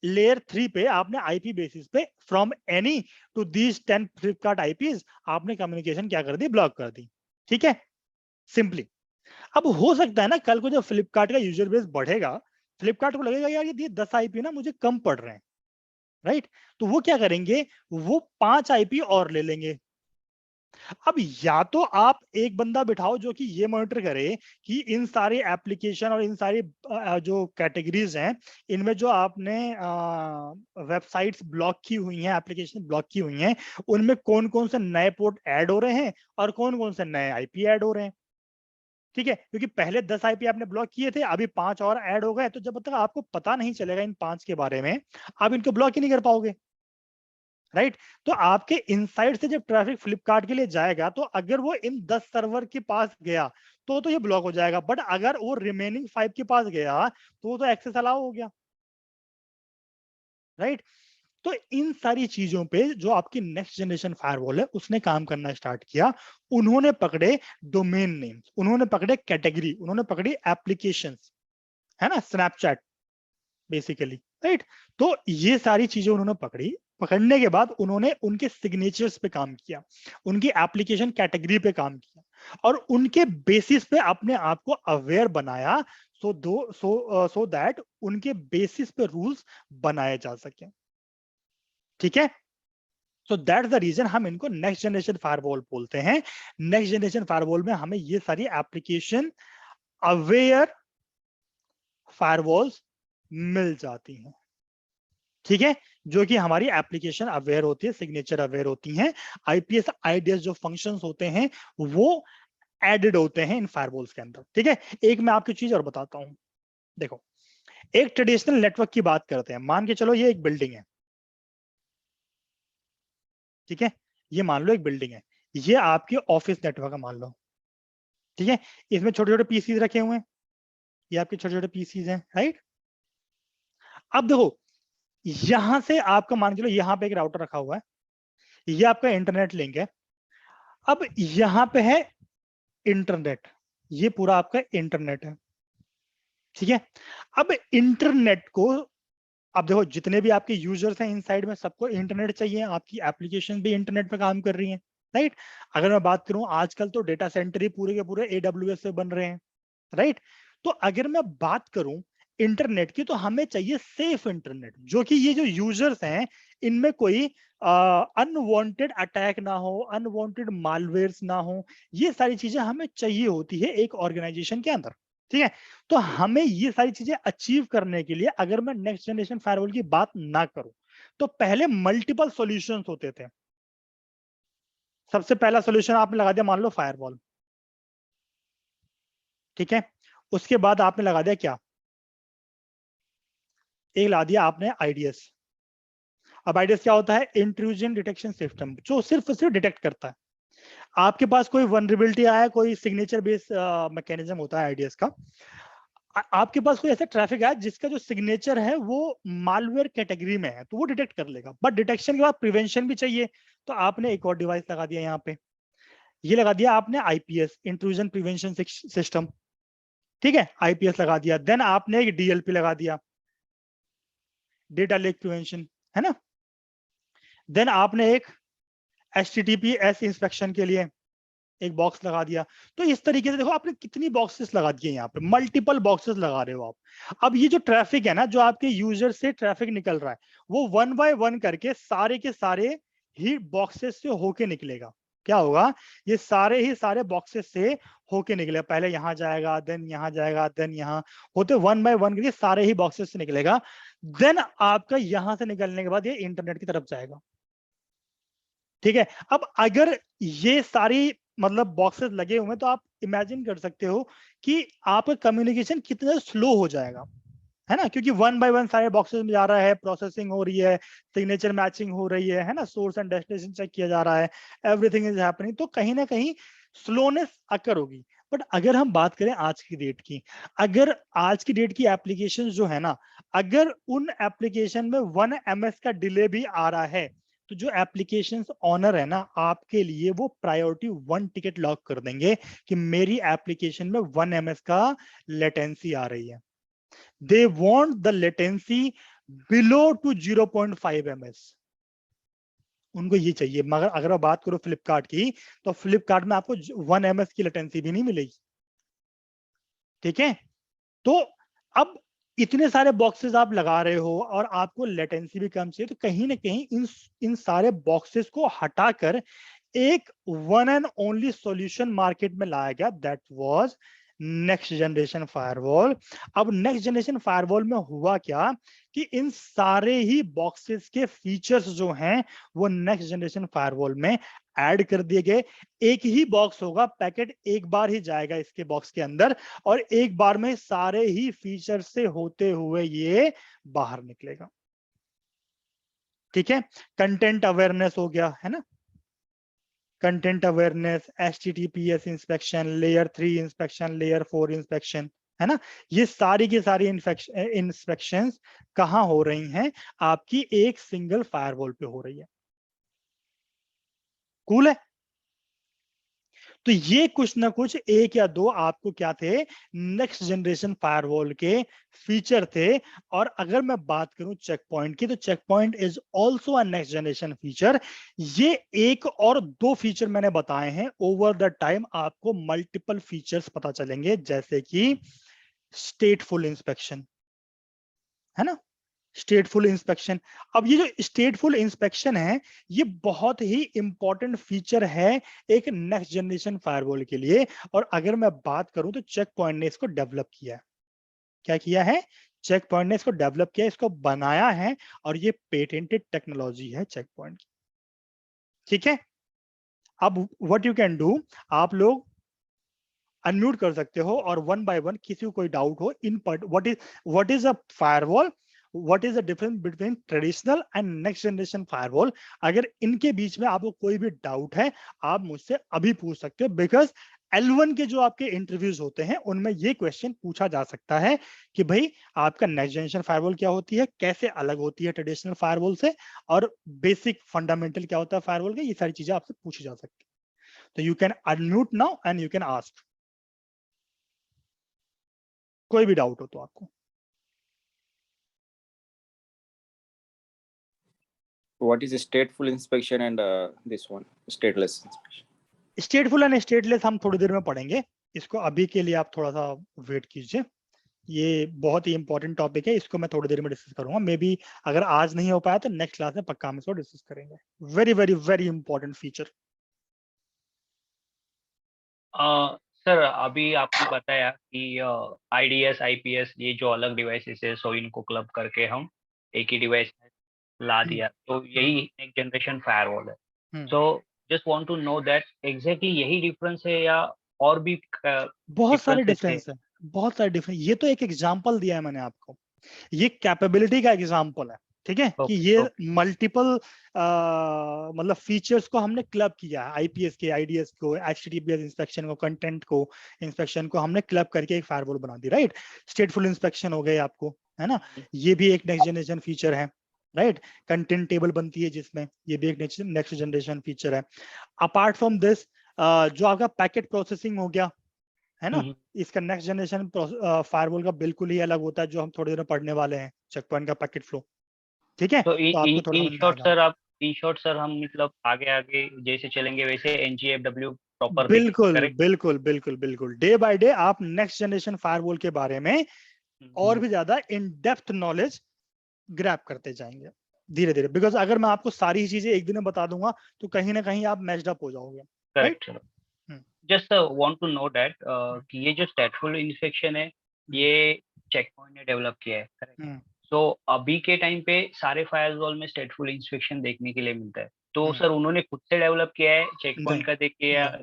लेयर 3 पे आपने आईपी बेसिस पे from any two these 10 Flipkart IPs आपने कम्युनिकेशन क्या कर दी, ब्लॉक कर दी, ठीक है, सिंपली। अब हो सकता है ना कल को जब फ्लिपकार्ट का यूजर बेस बढ़ेगा, फ्लिपकार्ट को लगेगा यार ये 10 आईपी ना मुझे कम पड़ रहे हैं, राइट। तो वो क्या करेंगे, वो 5 आईपी और ले लेंगे। अब या तो आप एक बंदा बिठाओ जो कि ये मॉनिटर करे कि इन सारे एप्लीकेशन और इन सारी जो कैटेगरीज हैं, इनमें जो आपने वेबसाइट्स ब्लॉक की हुई हैं, एप्लीकेशन ब्लॉक की हुई हैं, उनमें कौन कौन से नए पोर्ट ऐड हो रहे हैं और कौन कौन से नए आईपी ऐड हो रहे हैं, ठीक है। क्योंकि पहले 10 आईपी आपने ब्लॉक किए थे, अभी 5 और ऐड हो गए, तो जब तक आपको पता नहीं चलेगा इन 5 के बारे में, आप इनको ब्लॉक ही नहीं कर पाओगे, राइट। तो आपके इनसाइड से जब ट्रैफिक फ्लिपकार्ट के लिए जाएगा, तो अगर वो इन 10 सर्वर के पास गया तो ये ब्लॉक हो जाएगा, बट अगर वो रिमेनिंग 5 के पास गया तो एक्सेस अलाउ हो गया, राइट। तो इन सारी चीजों पे जो आपकी नेक्स्ट जनरेशन फायरवॉल है उसने काम करना स्टार्ट किया। उन्होंने पकड़े डोमेन नेम्स, उन्होंने पकड़े कैटेगरी, उन्होंने पकड़ी एप्लीकेशंस, है ना, स्नैपचैट बेसिकली, राइट। तो ये सारी चीजें उन्होंने पकड़ी, पकड़ने के बाद उन्होंने उनके सिग्नेचर्स पे काम किया, उनकी एप्लीकेशन कैटेगरी पे काम किया, और उनके बेसिस पे अपने आप को अवेयर बनाया, सो दैट उनके बेसिस पे रूल्स बनाए जा सके, ठीक है। सो दैट्स द रीजन हम इनको नेक्स्ट जनरेशन फायरवॉल बोलते हैं। नेक्स्ट जनरेशन फायरवॉल में हमें ये सारी एप्लीकेशन अवेयर फायरवॉल्स मिल जाती हैं, ठीक है, जो कि हमारी एप्लीकेशन अवेयर होती है, सिग्नेचर अवेयर होती हैं, आईपीएस आईडीएस जो फंक्शंस होते हैं वो एडेड होते हैं इन फायरवॉल्स के अंदर, ठीक है। एक मैं आपकी चीज और बताता हूं, देखो, एक ट्रेडिशनल नेटवर्क की बात करते हैं। मान के चलो ये एक बिल्डिंग है, ठीक है, ये मान लो एक बिल्डिंग है, ये आपके ऑफिस नेटवर्क है मान लो, ठीक है। इसमें छोटे छोटे पीसीज रखे हुए हैं, ये आपके छोटे छोटे पीसीज हैं, राइट। अब देखो, यहां से आपका मान के चलो यहां पे एक राउटर रखा हुआ है, ये आपका इंटरनेट लिंक है। अब यहां पे है इंटरनेट, ये पूरा आपका इंटरनेट है, ठीक है। अब इंटरनेट को, अब देखो जितने भी आपके यूजर्स हैं इन साइड में, सबको इंटरनेट चाहिए, आपकी एप्लीकेशन भी इंटरनेट पे काम कर रही है, राइट। अगर मैं बात करूं आजकल तो डेटा सेंटर ही पूरे के पूरे AWS से बन रहे हैं, राइट। तो अगर मैं बात करूं इंटरनेट की, तो हमें चाहिए सेफ इंटरनेट, जो कि ये जो यूजर्स हैं इनमें कोई अनवांटेड अटैक ना हो, अनवांटेड मालवेयर्स ना हो, ये सारी चीजें हमें चाहिए होती है एक ऑर्गेनाइजेशन के अंदर, ठीक है। तो हमें ये सारी चीजें अचीव करने के लिए, अगर मैं नेक्स्ट जनरेशन फायरवॉल की बात ना करूं, तो पहले मल्टीपल सॉल्यूशंस होते थे। सबसे पहला सॉल्यूशन आपने लगा दिया मान लो फायरवॉल, ठीक है। उसके बाद आपने लगा दिया क्या, एक ला दिया आपने आईडीएस। अब आईडीएस क्या होता है, इंट्रूजन डिटेक्शन सिस्टम, जो सिर्फ डिटेक्ट करता है आपके पास कोई वनरेबिलिटी आया, कोई सिग्नेचर बेस्ड मैकेनिज्म होता है आईडीएस का। आपके पास कोई ऐसा ट्रैफिक आया जिसका जो सिग्नेचर है वो मालवेयर कैटेगरी में है, तो वो डिटेक्ट कर लेगा। बट डिटेक्शन के बाद प्रिवेंशन भी चाहिए, तो आपने एक और डिवाइस लगा दिया यहाँ पे, ये लगा दिया आपने आईपीएस, इंट्रूजन प्रिवेंशन सिस्टम, ठीक है, आईपीएस लगा दिया। देन आपने एक डीएलपी लगा दिया, डेटा लीक प्रिवेंशन, है ना। देन आपने एक HTTPS इंस्पेक्शन के लिए एक बॉक्स लगा दिया। तो इस तरीके से देखो आपने कितनी बॉक्सेस लगा दिए, यहाँ पे मल्टीपल बॉक्सेस लगा रहे हो आप। अब ये जो ट्रैफिक है ना, जो आपके यूजर से ट्रैफिक निकल रहा है, वो 1 बाय 1 करके सारे के सारे ही बॉक्सेस से होके निकलेगा। क्या होगा, ये सारे ही सारे बॉक्सेस से होके निकलेगा। पहले यहाँ जाएगा, देन यहाँ जाएगा, देन यहाँ होते 1 बाय 1 करके सारे ही बॉक्सेस से निकलेगा। देन आपका यहां से निकलने के बाद ये इंटरनेट की तरफ जाएगा। ठीक है, अब अगर ये सारी मतलब बॉक्सेस लगे हुए हैं, तो आप इमेजिन कर सकते हो कि आपका कम्युनिकेशन कितना स्लो हो जाएगा, है ना, क्योंकि 1 बाय 1 सारे बॉक्सेस में जा रहा है, प्रोसेसिंग हो रही है, सिग्नेचर मैचिंग हो रही है ना, सोर्स एंड डेस्टिनेशन चेक किया जा रहा है, एवरीथिंग इज हैपनिंग। तो कहीं ना कहीं स्लोनेस अकर होगी। बट अगर हम बात करें आज की डेट की, अगर आज की डेट की एप्लीकेशन जो है ना, अगर उन एप्लीकेशन में 1 ms का डिले भी आ रहा है, तो जो एप्लीकेशन ऑनर है ना, आपके लिए वो प्रायोरिटी 1 टिकट लॉक कर देंगे कि मेरी एप्लीकेशन में 1 ms का लेटेंसी आ रही है। They want the latency below to 0.5 ms. उनको ये चाहिए। मगर अगर आप बात करो फ्लिपकार्ट की, तो फ्लिपकार्ट में आपको 1 ms की लेटेंसी भी नहीं मिलेगी। ठीक है, तो अब इतने सारे बॉक्सेस आप लगा रहे हो और आपको लेटेंसी भी कम चाहिए, तो कहीं ना कहीं इन सारे बॉक्सेस को हटाकर एक one and only solution market में लाया गया, that was next generation firewall. अब नेक्स्ट जनरेशन फायरवॉल में हुआ क्या कि इन सारे ही बॉक्सेस के फीचर्स जो हैं वो नेक्स्ट जनरेशन फायरवॉल में ऐड कर दिए गए। एक ही बॉक्स होगा, पैकेट एक बार ही जाएगा इसके बॉक्स के अंदर, और एक बार में सारे ही फीचर से होते हुए ये बाहर निकलेगा। ठीक है, कंटेंट अवेयरनेस हो गया, है ना, content awareness, HTTPS inspection, layer 3 inspection, layer 4 inspection, है ना, ये सारी की सारी इंस्पेक्शंस कहां हो रही हैं, आपकी एक सिंगल फायरवॉल पे हो रही है। कूल है। तो ये कुछ ना कुछ एक या दो आपको क्या थे, नेक्स्ट जनरेशन फायरवॉल के फीचर थे। और अगर मैं बात करूं चेक पॉइंट की, तो check point is also a next generation feature. ये एक और दो फीचर मैंने बताए हैं, ओवर द टाइम आपको मल्टीपल फीचर्स पता चलेंगे, जैसे कि स्टेटफुल इंस्पेक्शन, है ना, स्टेटफुल इंस्पेक्शन। अब ये जो स्टेटफुल इंस्पेक्शन है, ये बहुत ही इंपॉर्टेंट फीचर है एक नेक्स्ट जनरेशन फायरवॉल के लिए। और अगर मैं बात करूं तो चेक पॉइंट ने इसको डेवलप किया है। क्या किया है, चेक पॉइंट ने इसको डेवलप किया, इसको बनाया है, और ये पेटेंटेड टेक्नोलॉजी है चेक पॉइंट की। ठीक है, अब व्हाट यू कैन डू, आप लोग अनम्यूट कर सकते हो और 1 बाय 1 किसी को कोई डाउट हो in what is a firewall, what is the difference between traditional and next generation firewall, अगर इनके बीच में आपको कोई भी डाउट है, आप मुझसे अभी पूछ सकते हो। बिकॉज L1 के जो आपके इंटरव्यूज होते हैं, उनमें ये क्वेश्चन पूछा जा सकता है कि भाई आपका नेक्स्ट जनरेशन फायरवॉल क्या होती है, कैसे अलग होती है ट्रेडिशनल फायरवॉल से, और बेसिक फंडामेंटल क्या होता है फायरवॉल का, ये सारी चीजें आपसे पूछी जा सकती है। तो you can unmute now and you can ask, कोई भी डाउट हो तो आपको। What is a stateful inspection and this one stateless inspection? स्टेटफुल and stateless हम थोड़ी देर में पढ़ेंगे, इसको अभी के लिए आप थोड़ा सा वेट कीजिए। ये बहुत ही इंपॉर्टेंट टॉपिक है, इसको मैं थोड़ी देर में डिस्कस करूंगा। मे बी अगर आज नहीं हो पाया तो नेक्स्ट क्लास में पक्का हम इसको डिस्कस करेंगे। Very very very important feature. Sir अभी आपने बताया कि IDS IPS ये जो अलग डिवाइसेस है, सो इनको क्लब करके हम एक ही डिवाइस ला दिया, तो यही एक जनरेशन फायरवॉल है। So just want to know that exactly यही डिफरेंस है या और भी बहुत सारे differences डिफरेंस है, बहुत सारे डिफरेंस। ये तो एक एग्जांपल दिया है मैंने आपको, ये कैपेबिलिटी का एग्जांपल है। ठीक है, कि ये मल्टीपल मतलब फीचर्स को हमने क्लब किया है, आईपीएस के, आईडीएस को, HTTPS इंस्पेक्शन को, कंटेंट को, इंस्पेक्शन को हमने क्लब करके एक फायरवॉल बना दी। राइट, स्टेटफुल इंस्पेक्शन हो गए आपको, है ना, ये भी एक नेक्स्ट जनरेशन फीचर है। राइट, कंटेंट टेबल बनती है जिसमें, ये भी एक नेक्स्ट जनरेशन फीचर है। अपार्ट फ्रॉम दिस, जो आपका पैकेट प्रोसेसिंग हो गया, है ना, इसका नेक्स्ट जनरेशन फायरवॉल का बिल्कुल ही अलग होता है, जो हम थोड़ी देर में पढ़ने वाले हैं, चेक पॉइंट का पैकेट फ्लो। ठीक है, तो तो आपको थोड़ा इन समझ में शॉर्ट आएगा। सर आप इन शॉर्ट सर हम मतलब आगे आगे जैसे चलेंगे वैसे NGFW प्रॉपर बिल्कुल करेक्ट। बिल्कुल बिल्कुल बिल्कुल, डे बाय डे आप नेक्स्ट जनरेशन फायरवॉल के बारे में और भी ज्यादा इन डेप्थ नॉलेज ग्रैब करते जाएंगे धीरे धीरे, बिकॉज अगर मैं आपको सारी चीजें एक दिन में बता दूंगा तो कहीं ना कहीं आप मैच्ड अप हो जाओगे। Correct sir. Just want to know that कि ये जो स्टेटफुल इंस्पेक्शन है ये चेक पॉइंट ने डेवलप किया है करेक्ट। सो अभी के टाइम पे सारे फायरवॉल में स्टेटफुल इंस्पेक्शन देखने के लिए मिलता है, तो सर उन्होंने खुद से डेवलप किया है चेक पॉइंट का देख के, या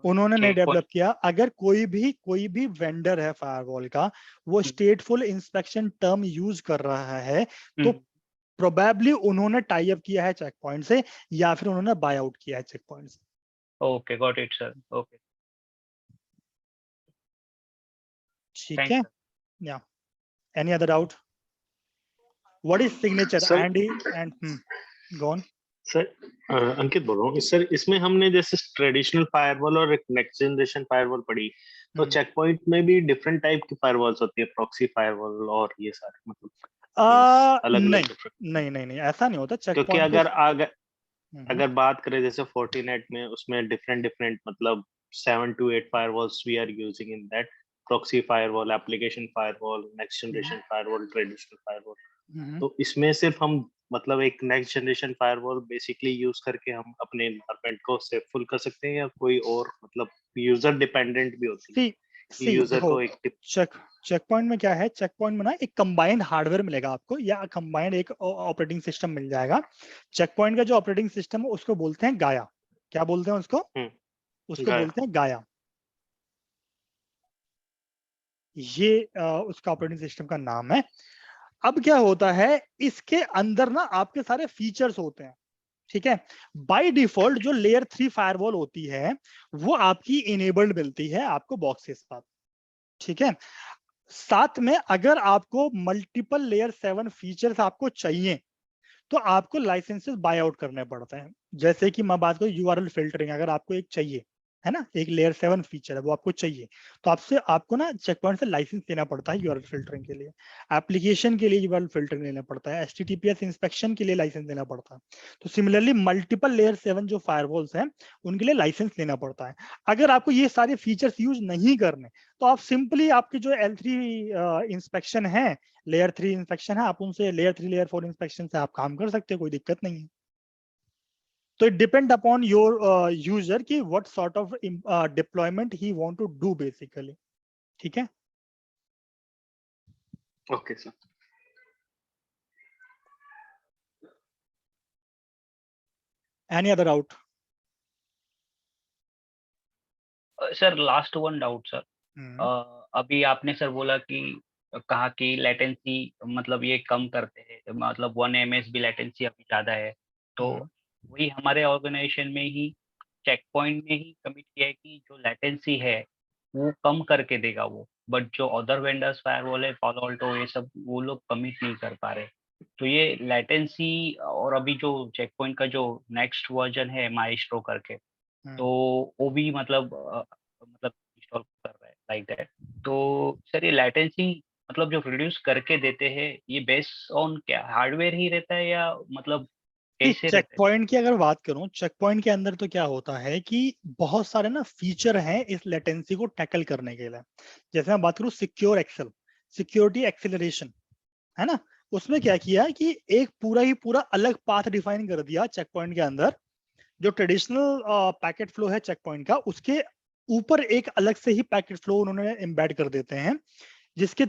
उन्होंने नहीं डेवलप किया। अगर कोई भी वेंडर है फायरवॉल का वो स्टेटफुल इंस्पेक्शन टर्म यूज कर रहा है तो प्रोबेबली उन्होंने टाई अप किया है चेक पॉइंट से या फिर उन्होंने बाय आउट किया है चेक पॉइंट से। Okay got it sir. Okay ठीक है। या any other doubt? What is signature एंडी and go on sir. Ankit बोल रहा हूँ सर, इसमें हमने जैसे ट्रेडिशनल फायरवॉल और एक नेक्स्ट जनरेशन फायरवॉल पढ़ी, तो चेक पॉइंट में भी डिफरेंट टाइप की फायरवॉल्स होती है, प्रॉक्सी फायरवॉल और ये सारे, मतलब अलग नहीं, अलग नहीं नहीं नहीं ऐसा नहीं होता। चेक क्योंकि पॉइंट अगर बात करें जैसे फोर्टिनेट में, उसमें डिफरेंट मतलब 7 to 8 firewalls we are using in that, proxy firewall, application firewall, next generation firewall, traditional firewall. तो इसमें सिर्फ हम मतलब एक next generation firewall basically use करके हम अपने एनवायरनमेंट को सेफुल कर सकते हैं, या कोई और मतलब यूजर डिपेंडेंट भी होती है? यूजर को एक चेक पॉइंट में क्या है, चेक पॉइंट में ना एक कंबाइंड हार्डवेयर मिलेगा आपको या कंबाइंड एक ऑपरेटिंग सिस्टम मिल जाएगा। चेक पॉइंट का जो ऑपरेटिंग सिस्टम है उसको बोलते हैं गाया। क्या बोलते हैं उसको? उसको बोलते हैं गाया। ये उसका ऑपरेटिंग सिस्टम का नाम है। अब क्या होता है, इसके अंदर ना आपके सारे फीचर्स होते हैं, ठीक है। बाय डिफॉल्ट जो लेयर 3 फायरवॉल होती है वो आपकी इनेबल्ड मिलती है आपको बॉक्स के साथ, ठीक है। साथ में अगर आपको मल्टीपल लेयर 7 फीचर्स आपको चाहिए तो आपको लाइसेंसेस बाय आउट करने पड़ते हैं। जैसे कि मैं बात करूं यूआरएल फिल्टरिंग, अगर आपको एक चाहिए है ना, एक लेयर 7 फीचर है वो आपको चाहिए, तो आपको ना चेक पॉइंट से लाइसेंस लेना पड़ता है यूआरएल फिल्टरिंग के लिए। एप्लीकेशन के लिए यूआरएल फिल्टरिंग लेना पड़ता है, एचटीटीपीएस इंस्पेक्शन के लिए लाइसेंस लेना पड़ता है। तो सिमिलरली मल्टीपल लेयर 7 जो फायरवॉल्स हैं उनके लिए लाइसेंस लेना पड़ता है। अगर आपको ये सारे फीचर्स यूज नहीं करने तो आप सिंपली आपके जो L3 इंस्पेक्शन है, लेयर 3 इंस्पेक्शन है, आप उनसे लेयर 3 लेयर 4 इंस्पेक्शन से आप काम कर सकते हो, कोई दिक्कत नहीं है। तो it depend upon your user कि what sort of deployment he want to do basically, ठीक है। Okay sir. Any other doubt? Sir last one doubt sir. अभी आपने सर बोला कि कहा कि लेटेंसी मतलब ये कम करते हैं, मतलब 1 ms भी लेटेंसी अभी ज्यादा है, तो वही हमारे ऑर्गेनाइजेशन में ही चेक पॉइंट में ही कमिट किया है कि जो लेटेंसी है वो कम करके देगा वो, बट जो अदर वेंडर्स फायरवॉल है, पालो अल्टो, ये सब वो लोग कमिट नहीं कर पा रहे। तो ये लेटेंसी और अभी जो चेक पॉइंट का जो नेक्स्ट वर्जन है माइस्ट्रो करके, तो वो भी मतलब इंस्टॉल कर रहा है लाइक दैट। तो सर ये लेटेंसी मतलब जो प्रोड्यूस करके देते हैं ये बेस्ड ऑन क्या हार्डवेयर ही रहता है, या मतलब कैसे? चेक पॉइंट की अगर बात करूं, चेक पॉइंट के अंदर तो क्या होता है कि बहुत सारे ना फीचर हैं इस लेटेंसी को टैकल करने के लिए। जैसे मैं बात करूं सिक्योर एक्सेल, सिक्योरिटी एक्सेलरेशन, है ना, उसमें क्या किया कि एक पूरा अलग पाथ डिफाइन कर दिया चेक पॉइंट के अंदर। जो ट्रेडिशनल पैकेट फ्लो है चेक पॉइंट का, उसके ऊपर एक अलग से ही पैकेट फ्लो उन्होंने एम्बेड कर देते हैं, जिसके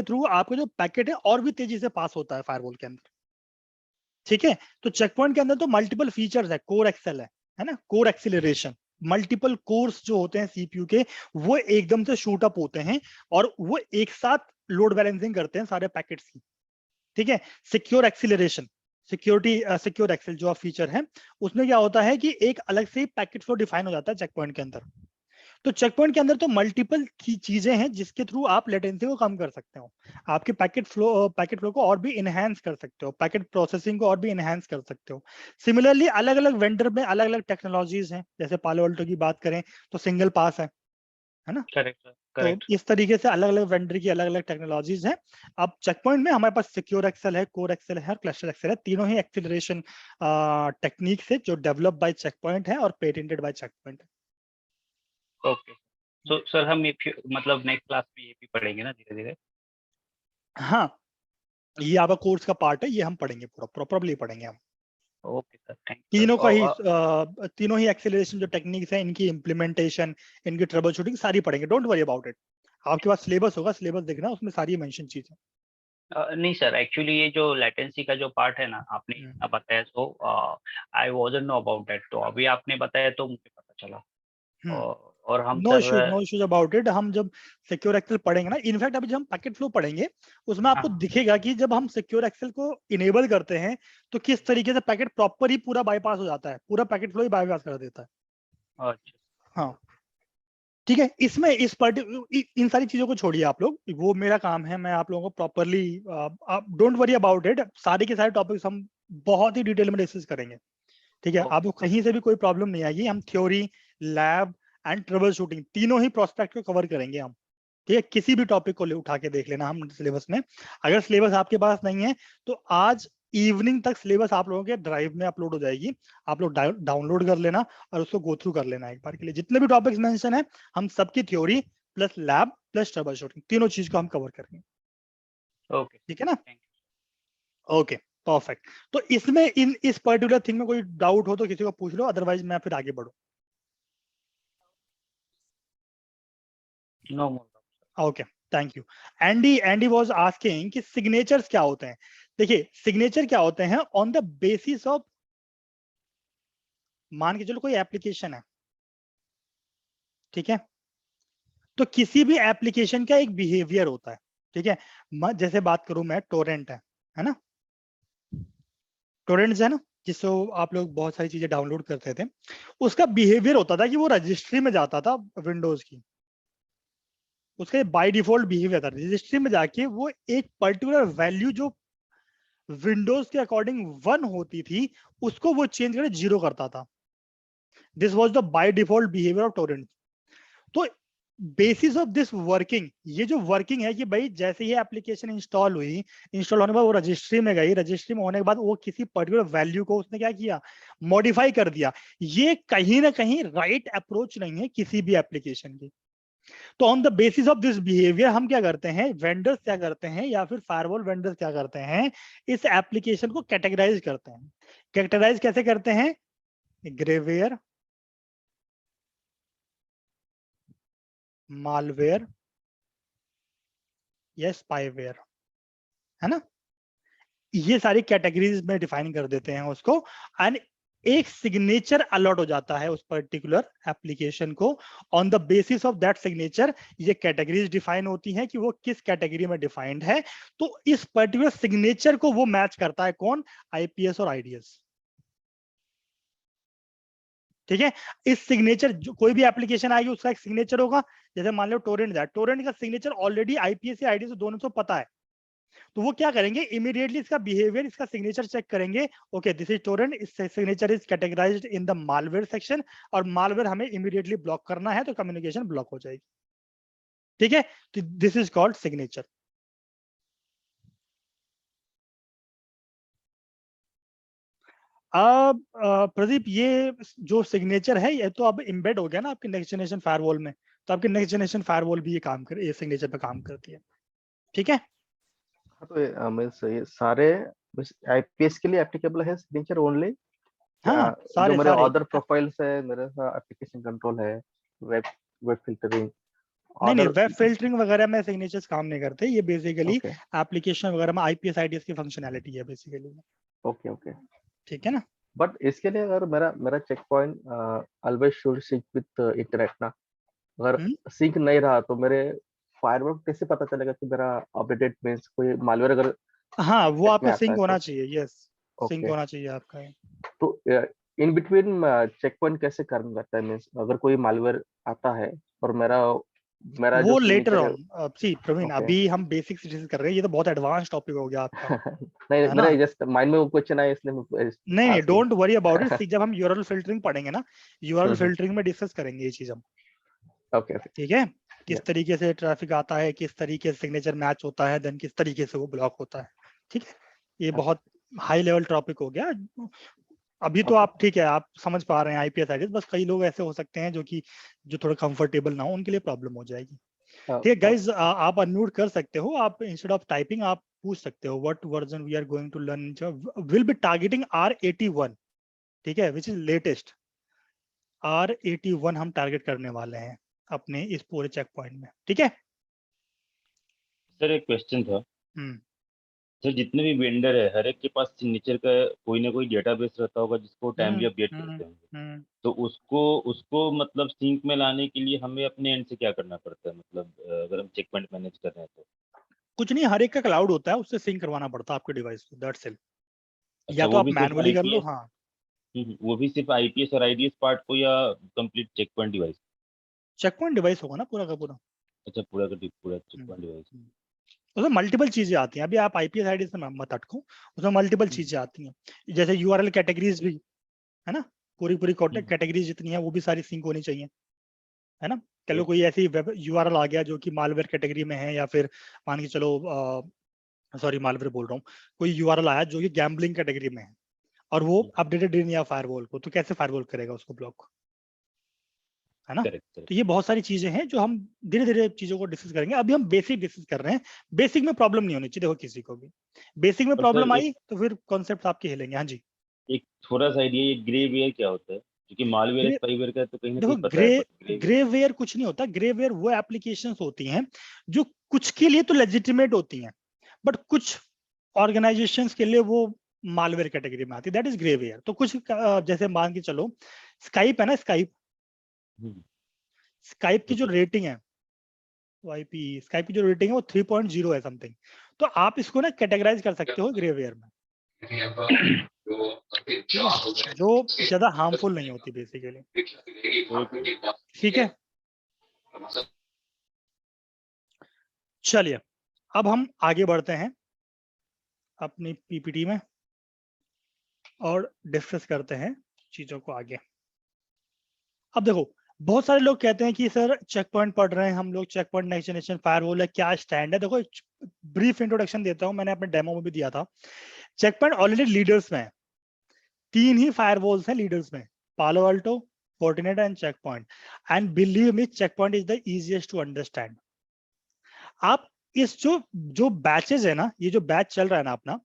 थ्रू आपका जो पैकेट है और भी तेजी से पास होता है फायरवॉल के अंदर, ठीक है। तो चेक पॉइंट के अंदर तो मल्टीपल फीचर्स है, कोर एक्सेल है ना, कोर एक्सीलरेशन, मल्टीपल कोर्स जो होते हैं सीपीयू के वो एकदम से शूट अप होते हैं और वो एक साथ लोड बैलेंसिंग करते हैं सारे पैकेट्स की, ठीक है। सिक्योर एक्सीलरेशन, सिक्योर एक्सेल जो फीचर है उसमें क्या होता है कि एक अलग से पैकेट फ्लो डिफाइन हो जाता है चेक पॉइंट के अंदर। तो चेक पॉइंट के अंदर तो मल्टीपल चीजें हैं जिसके थ्रू आप लेटेंसी को कम कर सकते हो, आपके पैकेट फ्लो को और भी इनहेंस कर सकते हो, पैकेट प्रोसेसिंग को और भी इनहेंस कर सकते हो। सिमिलरली अलग अलग वेंडर में अलग अलग टेक्नोलॉजीज हैं, जैसे पालो अल्टो की बात करें तो सिंगल पास है ना, करेक्ट सर। Correct. तो इस तरीके से अलग अलग वेंडर की अलग अलग टेक्नोलॉजीज हैं। अब चेकपॉइंट में हमारे पास सिक्योर एक्सेल है, कोर एक्सेल है और क्लस्टर एक्सेल है। तीनों ही एक्सेलरेशन टेक्निक्स है जो डेवलप बाय चेकपॉइंट है और पेटेंटेड बाय चेकपॉइंट है। ओके, सो सर हम मतलब नेक्स्ट क्लास में ये भी पढ़ेंगे ना धीरे धीरे? हाँ, ये आपका कोर्स का पार्ट है, ये हम पढ़ेंगे, पूरा प्रॉपरली पढ़ेंगे हम। Okay sir, thank you. तीनों का ही तीनों ही एक्सेलरेशन जो टेक्निक्स हैं, इनकी इम्प्लीमेंटेशन, इनकी ट्रबल शूटिंग सारी पढ़ेंगे। Don't worry about it. आपके पास सिलेबस होगा, सिलेबस देखना, उसमें सारी मेंशन चीजें। नहीं सर, एक्चुअली ये जो लेटेंसी का जो पार्ट है ना, आपने इतना बताया, so I wasn't know about that, तो अभी आपने बताया तो मुझे पता चला। और हम नो इश्यूज अबाउट इट। हम जब सिक्योर एक्सेल पढ़ेंगे ना, इनफैक्ट अभी जब हम पैकेट फ्लो पढ़ेंगे उसमें आपको हाँ। दिखेगा कि जब हम सिक्योर एक्सेल को इनेबल करते हैं तो किस तरीके से पैकेट प्रॉपर ही पूरा बाईपास हो जाता है, पूरा पैकेट फ्लो ही बाईपास कर देता है। अच्छा, हाँ ठीक है। इसमें इस इन सारी चीजों को छोड़िए आप लोग, वो मेरा काम है, मैं आप लोगों को properly, don't worry about it. सारे के सारे टॉपिक्स हम बहुत ही डिटेल में डिस्कस करेंगे, ठीक है। आपको कहीं से भी कोई प्रॉब्लम नहीं आएगी। हम theory, lab and trouble shooting तीनों ही प्रोस्पेक्ट को कवर करेंगे हम, ठीक है। किसी भी टॉपिक को उठा के देख लेना हम सिलेबस में। अगर सिलेबस आपके पास नहीं है तो आज इवनिंग तक सिलेबस आप लोगों के ड्राइव में अपलोड हो जाएगी, आप लोग डाउनलोड कर लेना और उसको गो थ्रू कर लेना एक बार के लिए। जितने भी टॉपिक्स मेंशन है, हम सबकी theory plus lab plus trouble shooting तीनों चीज को हम कवर करेंगे, ओके, ठीक है ना। Okay perfect. तो इसमें इस पर्टिकुलर थिंग में कोई डाउट हो तो किसी को पूछ लो, अदरवाइज मैं फिर आगे बढ़ू। No more. Okay thank you. Andy was asking कि सिग्नेचर्स क्या होते हैं। देखिए सिग्नेचर क्या होते हैं, ऑन द बेसिस ऑफ, मान के चलो कोई एप्लीकेशन है, ठीक है। तो किसी भी एप्लीकेशन का एक बिहेवियर होता है, ठीक है। जैसे बात करूं मैं, टोरेंट है ना, टोरेंट्स है ना, जिससे आप लोग बहुत सारी चीजें डाउनलोड करते थे। उसका बिहेवियर होता था कि वो रजिस्ट्री में जाता था विंडोज की, उसका बाय डिफॉल्ट बिहेवियर था रजिस्ट्री में जाके वो एक पर्टिकुलर वैल्यू जो विंडोज के अकॉर्डिंग 1 होती थी उसको वो चेंज कर 0 करता था। This was the by default behaviour of Torrent. तो बेसिस ऑफ दिस वर्किंग, ये जो वर्किंग है कि भाई जैसे ही एप्लीकेशन इंस्टॉल हुई, इंस्टॉल होने के बाद वो रजिस्ट्री में गई, रजिस्ट्री में होने के बाद वो किसी पर्टिकुलर वैल्यू को उसने क्या किया, मॉडिफाई कर दिया। ये कहीं ना कहीं राइट अप्रोच नहीं है किसी भी एप्लीकेशन की। तो on the basis of this behaviour हम क्या करते हैं, वेंडर्स क्या करते हैं या फिर फायरवॉल वेंडर्स क्या करते हैं, इस एप्लीकेशन को कैटेगराइज करते हैं। कैटेगराइज कैसे करते हैं, ग्रेवेयर, मालवेयर या स्पाईवेयर, है ना। ये सारी कैटेगरीज में डिफाइन कर देते हैं उसको, एंड एक सिग्नेचर अलॉट हो जाता है उस पर्टिकुलर एप्लीकेशन को। On the basis of that signature ये कैटेगरीज डिफाइन होती हैं कि वो किस कैटेगरी में डिफाइंड है। तो इस पर्टिकुलर सिग्नेचर को वो मैच करता है कौन, आईपीएस और आईडीएस, ठीक है। इस सिग्नेचर कोई भी एप्लीकेशन आएगी उसका एक सिग्नेचर होगा। जैसे मान लो टोरेंट है, टोरेंट का सिग्नेचर ऑलरेडी आईपीएस या आईडीएस दोनों को पता है। तो वो क्या करेंगे, इमीडिएटली इसका बिहेवियर, इसका सिग्नेचर चेक करेंगे। ओके दिस इज टोरेंट, इस signature is categorised in the malware section, और मालवेयर हमें इमीडिएटली ब्लॉक करना है तो कम्युनिकेशन ब्लॉक हो जाएगी, ठीक है। तो दिस इज कॉल्ड सिग्नेचर। अब प्रदीप, ये जो सिग्नेचर है ये तो अब एम्बेड हो गया ना आपके नेक्स्ट जनरेशन फायरवॉल में, तो आपके नेक्स्ट जनरेशन फायरवॉल भी ये काम करे, ये सिग्नेचर पे काम करती है, ठीक है। तो मीन्स ये सारे आईपीएस के लिए एप्लीकेबल है सिग्नेचर ओनली, हाँ जो सारे मेरे सारे अदर प्रोफाइल्स है, मेरे एप्लीकेशन कंट्रोल है, वेब वेब फिल्टरिंग, नहीं, अदर। वेब फिल्टरिंग वगैरह में सिग्नेचर्स काम नहीं करते। ये बेसिकली ओके एप्लीकेशन वगैरह में आईपीएस आईडीएस की फंक्शनैलिटी है बेसिकली, ओके ओके। ठीक है ना। बट इसके लिए अगर मेरा मेरा check point always should sync with internet ना, अगर सिंक नहीं रहा तो मेरे फायरवॉल कैसे पता चलेगा कि मेरा अपडेटेड मींस कोई मालवेयर अगर हाँ वो में आपका आता सिंक है होना तो। चाहिए, यस सिंक ओके, होना चाहिए आपका। तो इन बिटवीन चेक पॉइंट कैसे काम करता है, मींस अगर कोई मालवेयर आता है और मेरा मेरा जो वो लेटर सिग्नेचर है। ऑन, सी प्रवीण ओके अभी हम बेसिक्स डिस्कस कर रहे हैं, ये तो बहुत एडवांस टॉपिक हो गया आपका, नहीं, है मेरा ना। जस्ट माइंड में वो क्वेश्चन आया इसलिए मैं नहीं नहीं asking. Don't worry about it, जब हम यूआरएल फिल्टरिंग पढ़ेंगे ना, यूआरएल ओके फिल्टरिंग में डिस्कस करेंगे ये चीज हम, ओके ठीक है। किस तरीके से ट्रैफिक आता है, किस तरीके से सिग्नेचर मैच होता है, देन किस तरीके से वो ब्लॉक होता है। ठीक है, ये बहुत हाई लेवल टॉपिक हो गया। अभी तो आप ठीक है, आप समझ पा रहे हैं आईपीएस आईडीएस, बस कई लोग ऐसे हो सकते हैं जो थोड़ा कंफर्टेबल ना हो, उनके लिए प्रॉब्लम हो जाएगी। ठीक है गाइज, आप अनम्यूट कर सकते हो, आप इंस्टेड ऑफ टाइपिंग आप पूछ सकते हो what version we are going to learn, will be targeting R81, ठीक है, विच इज लेटेस्ट। R81 हम टारगेट करने वाले हैं अपने इस पूरे चेक पॉइंट में। ठीक है सर एक क्वेश्चन था हम्म सर, जितने भी वेंडर है हर एक के पास सिग्नेचर का कोई ना कोई डेटाबेस रहता होगा जिसको टाइमली अपडेट करते होंगे, हम्म। तो उसको मतलब सिंक में लाने के लिए हमें अपने एंड से क्या करना पड़ता है, मतलब अगर हम चेक पॉइंट मैनेज कर रहे हैं तो? कुछ नहीं, हर एक का क्लाउड होता है, उससे सिंक करवाना पड़ता है आपके डिवाइस को, दैट्स इट। अच्छा, या तो वो आप भी सिर्फ मैनुअली कर लो। आईपीएस? हाँ, वो भी सिर्फ आईपीएस और आईडीएस पार्ट को या complete check point device? Check point device होगा ना पूरा का पूरा। अच्छा, पूरा का पूरा चेक पॉइंट डिवाइस। उसमें मल्टीपल चीजें आती हैं, अभी आप आईपीएस आईडी से मत अटको, उसमें मल्टीपल चीजें आती हैं, जैसे यूआरएल कैटेगरीज भी है ना, पूरी कैटेगरीज जितनी है वो भी सारी सिंक होनी चाहिए, है ना। चलो कोई ऐसी वेब यूआरएल आ गया जो कि मालवेयर कैटेगरी में है, या फिर मान के चलो सॉरी मालवेयर बोल रहा हूँ, कोई यूआरएल आया जो कि गैम्बलिंग कैटेगरी में है और वो अपडेटेड नहीं है फायरवॉल को, तो कैसे फायरवॉल करेगा उसको ब्लॉक, है ना। तो ये बहुत सारी चीजें हैं जो हम धीरे धीरे चीजों को डिस्कस करेंगे, अभी हम बेसिक डिस्कस कर रहे हैं। बेसिक में प्रॉब्लम नहीं होनी चाहिए, देखो किसी को भी बेसिक में और प्रॉब्लम सर आई तो फिर कॉन्सेप्ट आपके हिलेंगे। हाँ जी, एक थोड़ा सा आइडिया, ये ग्रे वेयर क्या होता है? क्योंकि मालवेयर ग्रे, स्पाईवेयर का तो कहीं ना देखो कहीं पता है, बट ग्रेवेयर कुछ नहीं होता। ग्रेवेयर वो एप्लीकेशंस होती हैं जो कुछ के लिए तो लेजिटिमेट होती हैं, बट कुछ ऑर्गेनाइजेशंस के लिए वो मालवेयर कैटेगरी में आती है, दैट इज ग्रेवेयर। तो कुछ जैसे मान के चलो स्काइप है ना, स्काइप की जो रेटिंग है आईपी, स्काइप की जो रेटिंग है वो 3.0 है समथिंग, तो आप इसको ना कैटेगराइज कर सकते हो ग्रेवेयर में, ठीक है, जो ज्यादा हार्मफुल नहीं होती बेसिकली। ठीक है, चलिए अब हम आगे बढ़ते हैं अपनी पीपीटी में और डिस्कस करते हैं चीजों को आगे। अब देखो, बहुत सारे लोग कहते हैं कि सर चेक पॉइंट पढ़ रहे हैं हम लोग, check point next generation firewall है, क्या स्टैंड है। देखो ब्रीफ इंट्रोडक्शन देता हूं, मैंने अपने डेमो में भी दिया था। चेक पॉइंट ऑलरेडी लीडर्स में है, 3 ही फायरवॉल्स हैं लीडर्स में, Palo Alto, Fortinet and check point. And believe me, check point is the easiest to understand. आप इस जो बैचेज है ना, ये जो बैच चल रहा है ना अपना,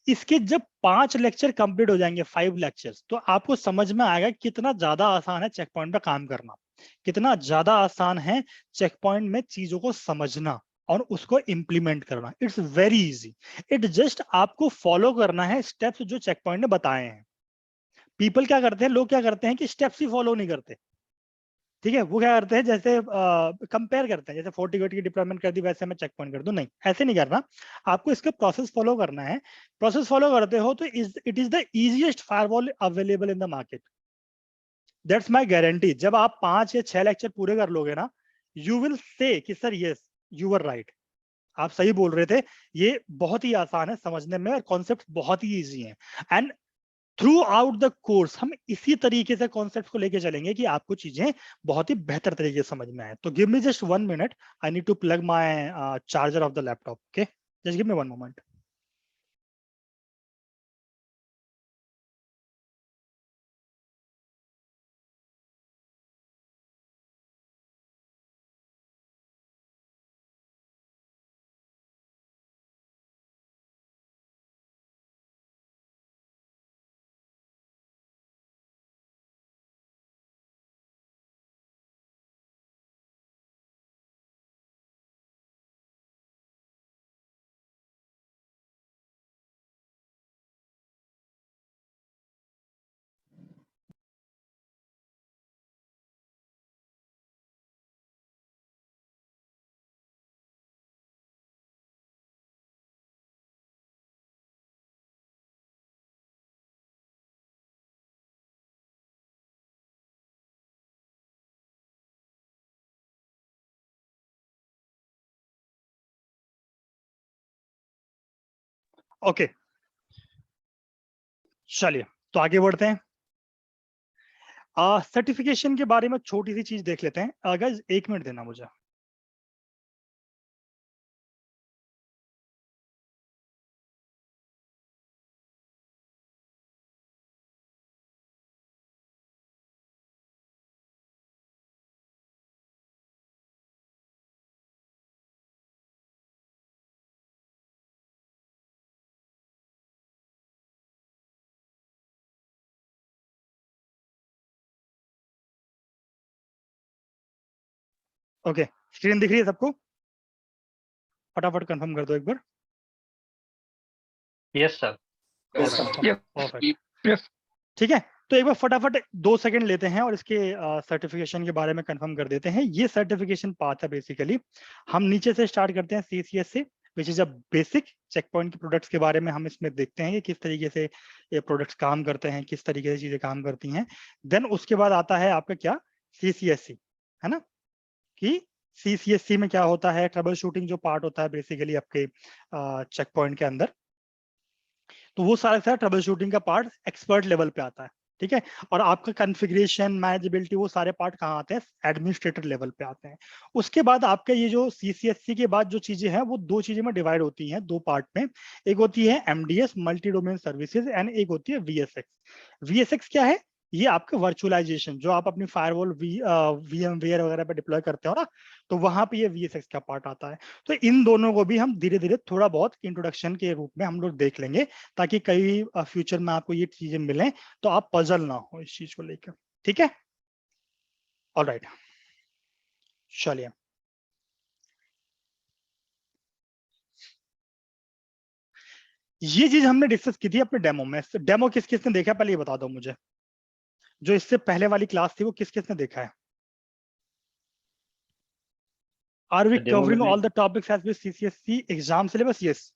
इसके जब 5 लेक्चर कंप्लीट हो जाएंगे, 5 लेक्चर्स, तो आपको समझ में आएगा कितना ज्यादा आसान है चेक पॉइंट पे काम करना, कितना ज्यादा आसान है चेक पॉइंट में चीजों को समझना और उसको इंप्लीमेंट करना। It's very easy, it just आपको फॉलो करना है स्टेप्स जो चेक पॉइंट ने बताए हैं। पीपल क्या करते हैं, लोग क्या करते हैं कि स्टेप्स ही फॉलो नहीं करते, ठीक है, वो क्या करते हैं जैसे कंपेयर करते हैं, जैसे 40 की डिप्लॉयमेंट कर दी वैसे मैं चेक पॉइंट कर दूं, नहीं ऐसे नहीं करना, आपको इसका प्रोसेस फॉलो करना है। प्रोसेस फॉलो करते हो तो it is the easiest firewall available in the market, that's my guarantee. जब आप 5 या 6 लेक्चर पूरे कर लोगे ना, यू विल से कि sir yes you were right, आप सही बोल रहे थे, ये बहुत ही आसान है समझने में और कॉन्सेप्ट बहुत ही इजी है। And through out the course हम इसी तरीके से कॉन्सेप्ट को लेके चलेंगे कि आपको चीजें बहुत ही बेहतर तरीके से समझ में आए। तो give me just 1 minute, I need to plug my charger of the laptop, okay, just give me 1 moment. Okay चलिए तो आगे बढ़ते हैं। सर्टिफिकेशन के बारे में छोटी सी चीज देख लेते हैं। गाइस 1 मिनट देना मुझे। ओके, स्क्रीन दिख रही है सबको? फटाफट कंफर्म कर दो एक बार। Yes, sir. परफेक्ट, ठीक है। तो एक बार फटाफट 2 सेकंड लेते हैं और इसके सर्टिफिकेशन के बारे में कंफर्म कर देते हैं। ये सर्टिफिकेशन पाथ है बेसिकली। हम नीचे से स्टार्ट करते हैं CCS से, which is a basic. Check point के प्रोडक्ट्स के बारे में हम इसमें देखते हैं कि किस तरीके से ये प्रोडक्ट्स काम करते हैं, किस तरीके से चीजें काम करती हैं। देन उसके बाद आता है आपका क्या, CCSC, है ना, कि CCSC में क्या होता है, ट्रबल शूटिंग जो पार्ट होता है बेसिकली आपके चेक पॉइंट के अंदर। तो वो सारा ट्रबल शूटिंग का पार्ट एक्सपर्ट लेवल पे आता है, ठीक है। और आपका कॉन्फ़िगरेशन, मैनेजेबिलिटी, वो सारे पार्ट कहाँ आते हैं, एडमिनिस्ट्रेटर लेवल पे आते हैं। उसके बाद आपका ये जो CCSC के बाद जो चीजें हैं वो 2 चीजें में डिवाइड होती हैं, 2 पार्ट में। एक होती है MDS, multi domain services, and एक होती है VSX। VSX क्या है, ये आपका वर्चुअलाइजेशन, जो आप अपनी फायरवॉल VMware वगैरह पे डिप्लॉय करते हो ना, तो वहां पे ये VSX का पार्ट आता है। तो इन दोनों को भी हम धीरे धीरे थोड़ा बहुत इंट्रोडक्शन के रूप में हम लोग देख लेंगे, ताकि कई फ्यूचर में आपको ये चीजें मिलें तो आप पजल ना हो इस चीज को लेकर, ठीक है। ऑलराइट, चलिए। ये चीज हमने डिस्कस की थी अपने डेमो में। डेमो किस किसने देखा है, पहले ये बता दो मुझे। जो इससे पहले वाली क्लास थी वो किस किसने देखा है? Are we डेमो covering में all the topics as with CCSC exam syllabus? Yes.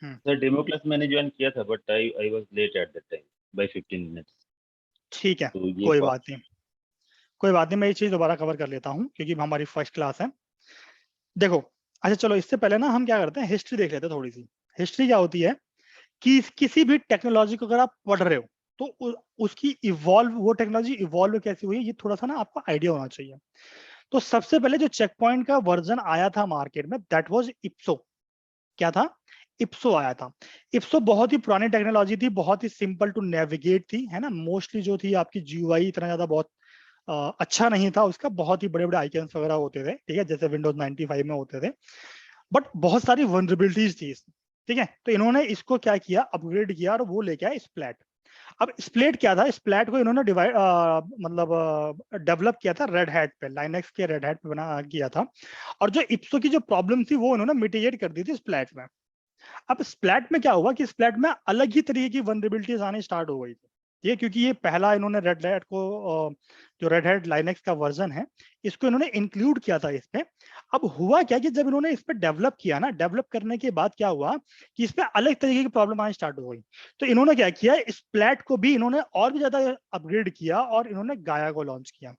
Sir demo class मैंने ज्वाइन किया था, but I was late at that time by 15 minutes. ठीक है, तो ये कोई बात नहीं, कोई बात नहीं, मैं ये चीज दोबारा कवर कर लेता हूँ क्योंकि हमारी फर्स्ट क्लास है। देखो, अच्छा चलो, इससे पहले ना हम क्या करते हैं, हिस्ट्री देख लेते हैं थोड़ी सी। हिस्ट्री क्या होती है कि किसी भी टेक्नोलॉजी को अगर आप पढ़ रहे हो तो उसकी इवॉल्व, वो टेक्नोलॉजी इवॉल्व कैसी हुई है, ये थोड़ा सा ना आपको आइडिया होना चाहिए। तो सबसे पहले जो चेक पॉइंट का वर्जन आया था मार्केट में, दैट वाज इप्सो। क्या था? इप्सो आया था। इप्सो बहुत ही पुरानी टेक्नोलॉजी थी, बहुत ही सिंपल टू नेविगेट थी, है ना। मोस्टली जो थी आपकी GUI इतना ज्यादा बहुत अच्छा नहीं था उसका, बहुत ही बड़े बड़े आइकन्स वगैरह होते थे, ठीक है, जैसे विंडोज 95 में होते थे। बट बहुत सारी वनरेबिलिटीज थी इसमें, ठीक है। तो इन्होंने इसको क्या किया, अपग्रेड किया और वो लेके आए स्प्लैट। अब स्प्लेट क्या था, स्प्लैट को इन्होंने डिवाइड मतलब डेवलप किया था रेड हैट पे, लाइनक्स के रेड हैट पे बना किया था। और जो इप्सो की जो प्रॉब्लम थी वो इन्होंने मिटिगेट कर दी थी स्प्लैट में। अब स्प्लैट में क्या हुआ कि स्प्लैट में अलग ही तरीके की वनरेबिलिटीज आनी स्टार्ट हो गई थी, ये क्योंकि ये पहला इन्होंने रेड हैट को जो रेड हैट लाइनक्स का वर्जन है इसको इन्होंने इंक्लूड किया था इसमें। अब हुआ क्या कि जब इन्होंने इस पे डेवलप किया ना, डेवलप करने के बाद क्या हुआ कि इसमें अलग तरीके की प्रॉब्लम आनी स्टार्ट हो गई। तो इन्होंने क्या किया, स्प्लैट को भी इन्होंने और भी ज्यादा अपग्रेड किया और इन्होंने गाया को लॉन्च किया।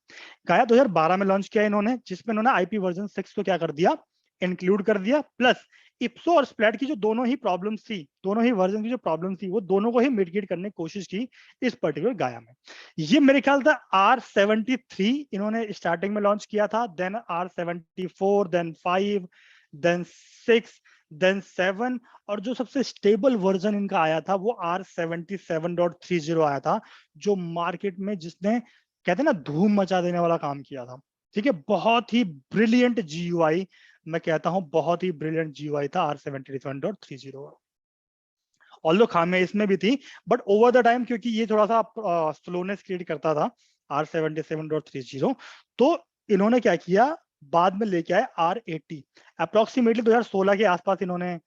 गाया 2012 में लॉन्च किया इन्होंने, जिसमें इन्होंने IP वर्जन 6 को क्या कर दिया, इंक्लूड कर दिया। प्लस इप्सो और स्प्लैट की जो दोनों ही प्रॉब्लम्स थी, दोनों ही वर्जन की जो प्रॉब्लम थी, वो दोनों को ही मिटिगेट करने की कोशिश की इस पर्टिकुलर गाया में। ये मेरे ख्याल था R73 इन्होंने स्टार्टिंग में लॉन्च किया था, then R74, then 5, then 6, then 7, और जो सबसे स्टेबल वर्जन इनका आया था वो R77.30 आया था, जो मार्केट में जिसने कहते हैं ना धूम मचा देने वाला काम किया था, ठीक है। बहुत ही ब्रिलियंट GUI, मैं कहता हूं बहुत ही ब्रिलियंट GUI था R77.30। ऑल्दो खामियां इसमें भी थी, बट ओवर द टाइम क्योंकि ये थोड़ा सा स्लोनेस क्रिएट करता था R77.30, तो इन्होंने क्या किया, बाद में लेके आए R80। अप्रोक्सीमेटली 2016 के आसपास इन्होंने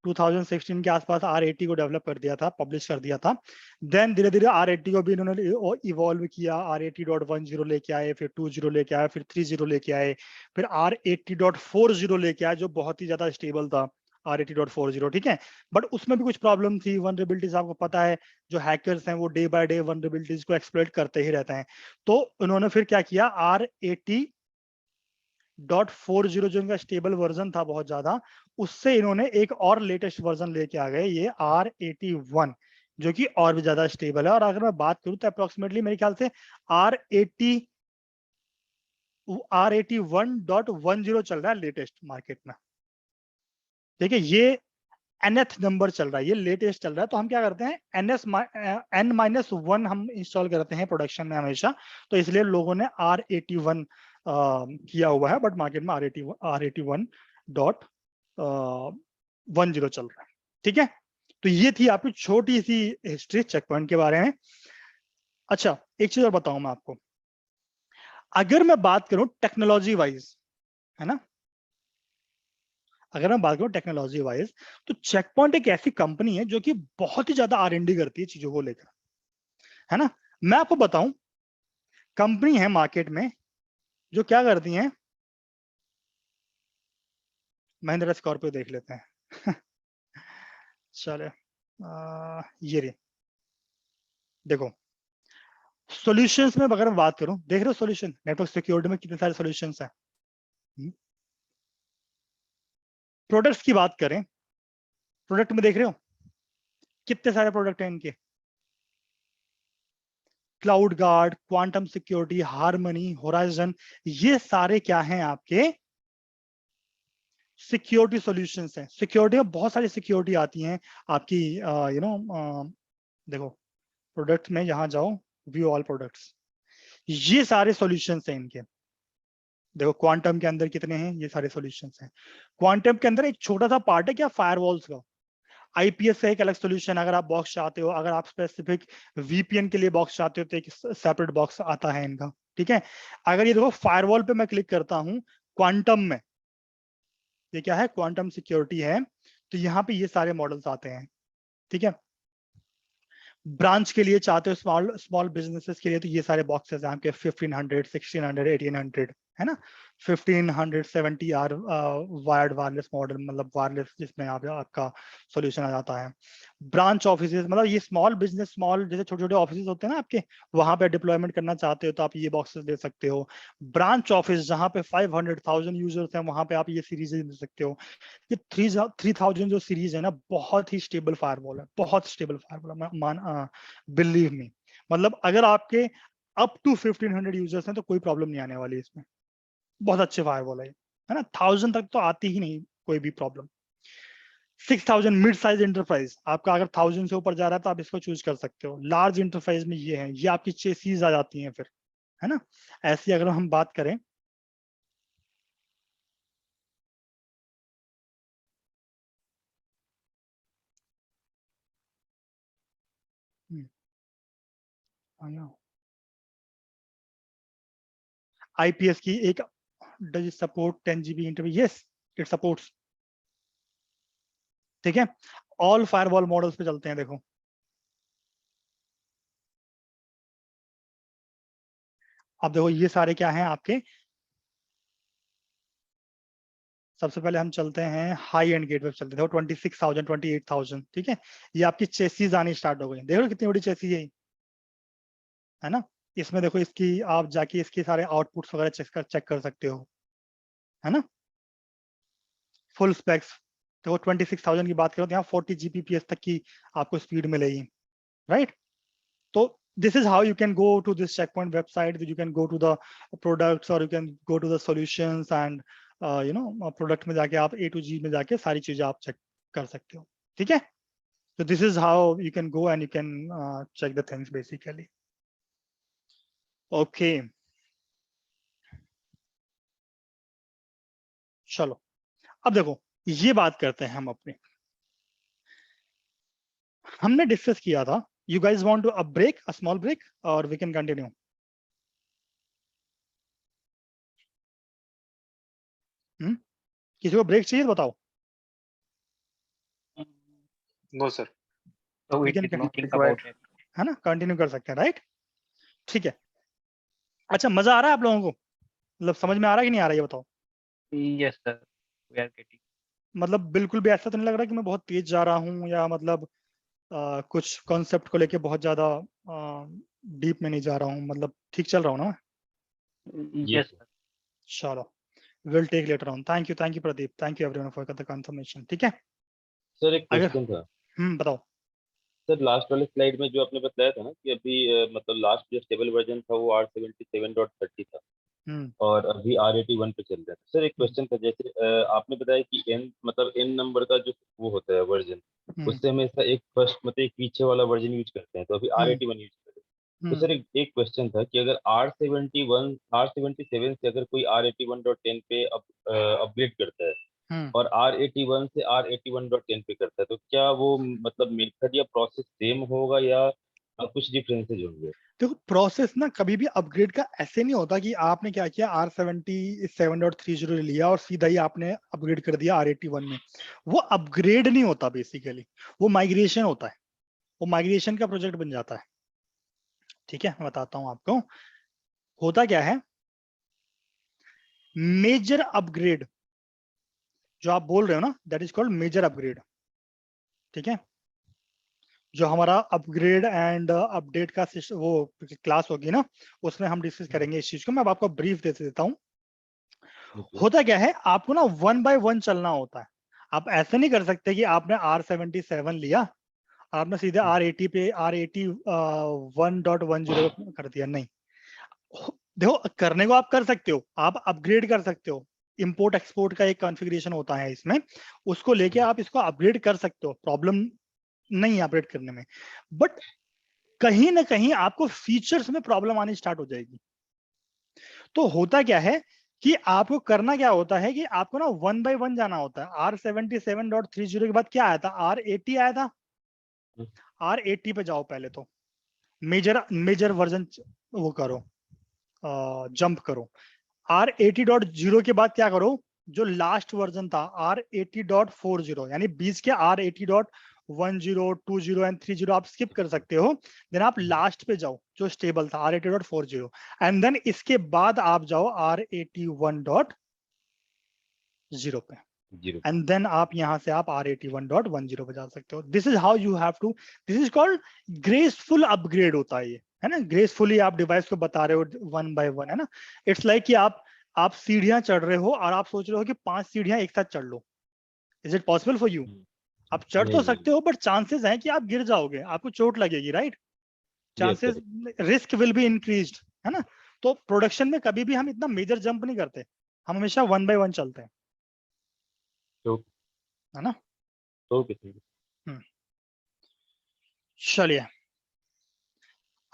2016 के आसपास R80 को डेवलप कर दिया था, पब्लिश कर दिया था। देन धीरे धीरे R80 को भी इन्होंने इवॉल्व किया, R80.10 लेके आए, फिर 20 लेके आए, फिर 30 लेके आए, फिर R80.40 लेके आए, जो बहुत ही ज्यादा स्टेबल था R80.40, ठीक है। बट उसमें भी कुछ प्रॉब्लम थी, वनरेबिलिटीज आपको पता है, जो हैकर्स हैं वो डे बाय डे वनरेबिलिटीज को एक्सप्लॉइट करते ही रहते हैं। तो उन्होंने फिर क्या किया, R80.40 जो इनका स्टेबल वर्जन था बहुत ज्यादा, उससे इन्होंने एक और लेटेस्ट वर्जन लेके आ गए, ये R81, जो कि और भी ज्यादा स्टेबल है। और अगर मैं बात करूं तो अप्रोक्सीमेटली मेरे ख्याल से R81.10 चल रहा है लेटेस्ट मार्केट में, ठीक है। ये nth नंबर चल रहा है, ये लेटेस्ट चल रहा है। तो हम क्या करते हैं, N-1 हम इंस्टॉल करते हैं प्रोडक्शन में हमेशा, तो इसलिए लोगों ने R81 किया हुआ है, बट मार्केट में R81.10 चल रहा है, ठीक है। तो ये थी आपकी छोटी सी हिस्ट्री चेक पॉइंट के बारे में। अच्छा, एक चीज और बताऊं मैं आपको, अगर मैं बात करूं टेक्नोलॉजी वाइज, है ना, अगर मैं बात करूं टेक्नोलॉजी वाइज, तो चेक पॉइंट एक ऐसी कंपनी है जो कि बहुत ही ज्यादा R&D करती है चीजों को लेकर, है ना। मैं आपको बताऊं, कंपनी है मार्केट में जो क्या करती हैं, महिंद्रा स्कॉर्पियो देख लेते हैं चले ये रही, देखो सॉल्यूशंस में अगर मैं बात करूं, देख रहे हो सॉल्यूशन नेटवर्क सिक्योरिटी में कितने सारे सॉल्यूशंस हैं। प्रोडक्ट्स की बात करें, प्रोडक्ट में देख रहे हो कितने सारे प्रोडक्ट हैं इनके, cloud guard, quantum security, harmony, horizon, ये सारे क्या हैं आपके सिक्योरिटी सॉल्यूशंस हैं। सिक्योरिटी में बहुत सारी सिक्योरिटी आती हैं आपकी, देखो प्रोडक्ट में यहां जाओ, व्यू ऑल प्रोडक्ट्स, ये सारे सॉल्यूशंस हैं इनके। देखो क्वांटम के अंदर कितने हैं, ये सारे सॉल्यूशंस हैं। क्वांटम के अंदर एक छोटा सा पार्ट है क्या, फायरवॉल्स का। आईपीएस का एक अलग सॉल्यूशन, अगर आप बॉक्स चाहते हो, अगर आप स्पेसिफिक वीपीएन के लिए बॉक्स चाहते हो तो एक सेपरेट बॉक्स आता है इनका, ठीक है। अगर ये देखो फायरवॉल पे मैं क्लिक करता हूं, क्वांटम में ये क्या है, क्वांटम सिक्योरिटी है, तो यहाँ पे ये सारे मॉडल्स आते हैं, ठीक है। ब्रांच के लिए चाहते हो, स्मॉल स्मॉल बिजनेसेस के लिए, तो ये सारे बॉक्सेस हैं आपके 1500, 1600, 1800, है ना। 1570 आर वायर्ड वायरलेस मॉडल, मतलब वायरलेस, जिसमें आप आपका सॉल्यूशन आ जाता है। ब्रांच ऑफिसेस, मतलब ये स्मॉल बिजनेस, स्मॉल जैसे छोटे छोटे ऑफिस होते हैं ना आपके, वहां पे डिप्लॉयमेंट करना चाहते हो तो आप ये बॉक्सेस दे सकते हो। ब्रांच ऑफिस जहां पे 500,000 यूजर्स हैं, वहां पे आप ये सीरीज दे सकते हो। ये 3000 जो सीरीज है ना, बहुत ही स्टेबल फायरवॉल है, बहुत स्टेबल फायरवॉल है, बिलीव मी। मतलब अगर आपके अप टू 1500 यूजर्स हैं तो कोई प्रॉब्लम नहीं आने वाली इसमें, बहुत अच्छे फायरवॉल है ना। 1000 तक तो आती ही नहीं कोई भी प्रॉब्लम। 6000 मिड साइज इंटरप्राइज, आपका अगर 1000 से ऊपर जा रहा है तो आप इसको चूज कर सकते हो। लार्ज इंटरप्राइज में ये है, ये आपकी चेसीज आ जाती हैं फिर, है ना। ऐसी अगर हम बात करें, आईपीएस की एक, does support 10 GB interview, yes it supports, ठीक है। ऑल फायरवॉल मॉडल्स पे चलते हैं, देखो अब देखो ये सारे क्या हैं आपके। सबसे पहले हम चलते हैं हाई एंड गेटवे पे, चलते हैं, देखो 26,000, 28,000, ठीक है। ये आपकी चेसीज आनी स्टार्ट हो गई, देख लो कितनी बड़ी चेसी है ना। इसमें देखो इसकी, आप जाके इसके सारे आउटपुट्स वगैरह चेक कर सकते हो, है ना। फुल स्पेक्स, देखो 26,000 की बात करो तो यहाँ 40 Gbps तक की आपको स्पीड मिलेगी, राइट। तो this is how you can go to this checkpoint website, you can go to the products or you can go to the solutions and product में जाके आप A to G में जाके सारी चीजें आप चेक कर सकते हो, ठीक है। So this is how you can go and you can check the things basically. Okay. चलो अब देखो ये बात करते हैं हम अपने, हमने डिस्कस किया था, you guys want to a break, a small break, or we can continue? किसी को ब्रेक चाहिए तो बताओ। No sir. So We we can can think required. about it. है ना, कंटिन्यू कर सकते हैं, राइट, ठीक है। अच्छा मजा आ रहा है आप लोगों को, मतलब समझ में आ रहा है कि नहीं आ रहा है, ये बताओ। Yes, sir. We are getting. मतलब बिल्कुल भी ऐसा तो नहीं लग रहा कि मैं बहुत तेज जा रहा हूँ, या मतलब कुछ कॉन्सेप्ट को लेके बहुत ज्यादा डीप में नहीं जा रहा हूँ, मतलब ठीक चल रहा हूँ ना मैं। Yes, sir. चलो will take later on. Thank you Pradeep, thank you everyone for the confirmation, ठीक है। सर एक अगर क्वेश्चन था बताओ। सर, लास्ट वाले स्लाइड में जो आपने बताया था ना कि अभी मतलब लास्ट जो स्टेबल वर्जन था वो R77.30 था और अभी R81 पे चल रहा है। सर एक क्वेश्चन था, जैसे आपने बताया कि n मतलब n नंबर का जो वो होता है वर्जन, उससे हमेशा एक फर्स्ट मतलब एक पीछे वाला वर्जन यूज करते हैं, तो अभी R81 यूज कर रहे हैं। तो सर एक क्वेश्चन था कि अगर R77 से अगर कोई R81.10 पे अपग्रेड करता है और R81 से R81.10 पे करता है, तो क्या वो मतलब मेथड या प्रोसेस सेम होगा या कुछ डिफरेंसेस होंगे? देखो प्रोसेस ना कभी भी अपग्रेड का ऐसे नहीं होता कि आपने क्या किया R70 7.30 लिया और सीधा ही आपने अपग्रेड कर दिया R81 में। वो अपग्रेड नहीं होता बेसिकली, वो माइग्रेशन होता है, वो माइग्रेशन का प्रोजेक्ट बन जाता है। ठीक है, मैं बताता हूं आपको होता क्या है। मेजर अपग्रेड जो आप बोल रहे हो ना, that is called major upgrade. ठीक है, जो हमारा अपग्रेड एंड अपडेट का वो क्लास होगी ना, उसमें हम डिस्कस करेंगे इस चीज को। मैं अब आपको ब्रीफ दे देता हूँ। होता क्या है, आपको ना 1 बाय 1 चलना होता है। आप ऐसे नहीं कर सकते कि आपने R77 लिया, आपने सीधे R80 पे R81.10 पे कर दिया। नहीं, देखो करने को आप कर सकते हो, आप अपग्रेड कर सकते हो। इंपोर्ट एक्सपोर्ट का एक कॉन्फ़िगरेशन होता है इसमें, उसको लेके आप इसको अपग्रेड कर सकते हो, प्रॉब्लम नहीं है अपग्रेड करने में। बट कहीं ना कहीं आपको फीचर्स में प्रॉब्लम आनी स्टार्ट हो जाएगी। तो होता क्या है कि आपको करना क्या होता है कि आपको ना 1 बाय 1 जाना होता है। R77.30 के बाद क्या आया था, R80 आया था। R80 पे जाओ पहले, तो मेजर वर्जन वो करो, जंप करो। R80.0 के बाद क्या करो, जो लास्ट वर्जन था R80.40, यानी बीच के R80.10, 20 एंड 30 आप स्किप कर सकते हो। देन आप लास्ट पे जाओ जो स्टेबल था R80.40, एंड देन इसके बाद आप जाओ R81.0 पे, एंड देन आप यहां से आप R81.10 पे जा सकते हो। This is how you have to, this is called graceful upgrade होता है ये, है ना। ग्रेसफुली आप डिवाइस को बता रहे हो 1 बाय 1, है ना। इट्स लाइक कि आप सीढ़ियां चढ़ रहे हो और आप सोच रहे हो कि 5 सीढ़ियां एक साथ चढ़ लो। Is it possible for you? आप चढ़ तो सकते हो, बट चांसेस है कि आप गिर जाओगे, आपको चोट लगेगी, right. Chances, risk will be increased, है ना। तो प्रोडक्शन में कभी भी हम इतना मेजर जंप नहीं करते, हम हमेशा 1 बाय 1 चलते हैं, है ना। चलिए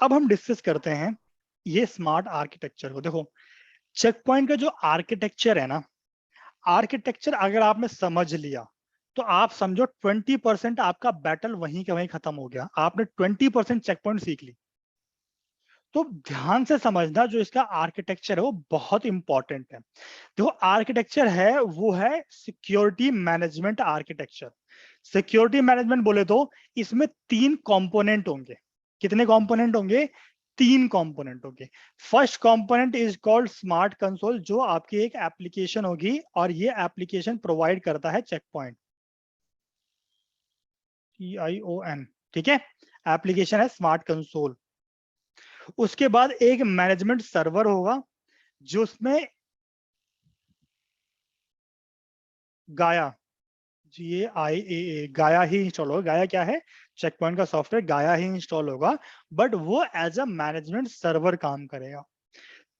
अब हम डिस्कस करते हैं ये स्मार्ट आर्किटेक्चर को। देखो चेक पॉइंट का जो आर्किटेक्चर है ना, आर्किटेक्चर अगर आपने समझ लिया तो आप समझो 20% आपका बैटल वहीं का वहीं खत्म हो गया। आपने 20% चेक पॉइंट सीख ली। तो ध्यान से समझना, जो इसका आर्किटेक्चर है वो बहुत इंपॉर्टेंट है। देखो आर्किटेक्चर है वो है security management architecture. Security management बोले तो इसमें 3 कंपोनेंट होंगे। कितने कंपोनेंट होंगे? 3 कंपोनेंट होंगे। First component is called smart console, जो आपकी एक एप्लीकेशन होगी और ये एप्लीकेशन प्रोवाइड करता है चेक पॉइंट, TION। ठीक है, एप्लीकेशन है स्मार्ट कंसोल। उसके बाद एक मैनेजमेंट सर्वर होगा जो उसमें गाया, GAIA गाया ही इंस्टॉल होगा। गाया क्या है? चेक पॉइंट का सॉफ्टवेयर, गाया ही इंस्टॉल होगा, बट वो एज अ मैनेजमेंट सर्वर काम करेगा।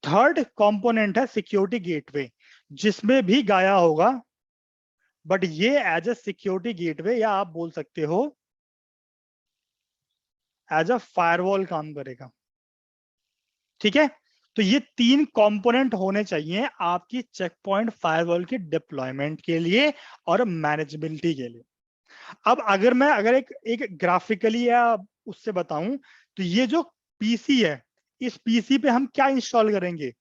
थर्ड कंपोनेंट है सिक्योरिटी गेटवे, जिसमें भी गाया होगा, बट ये एज अ सिक्योरिटी गेटवे, या आप बोल सकते हो एज अ फायरवॉल काम करेगा। ठीक है, तो ये 3 कंपोनेंट होने चाहिए आपकी चेक पॉइंट फायरवॉल की डिप्लॉयमेंट के लिए और मैनेजेबिलिटी के लिए। अब अगर एक ग्राफिकली या उससे बताऊं, तो ये जो पीसी है, इस पीसी पे हम क्या इंस्टॉल करेंगे?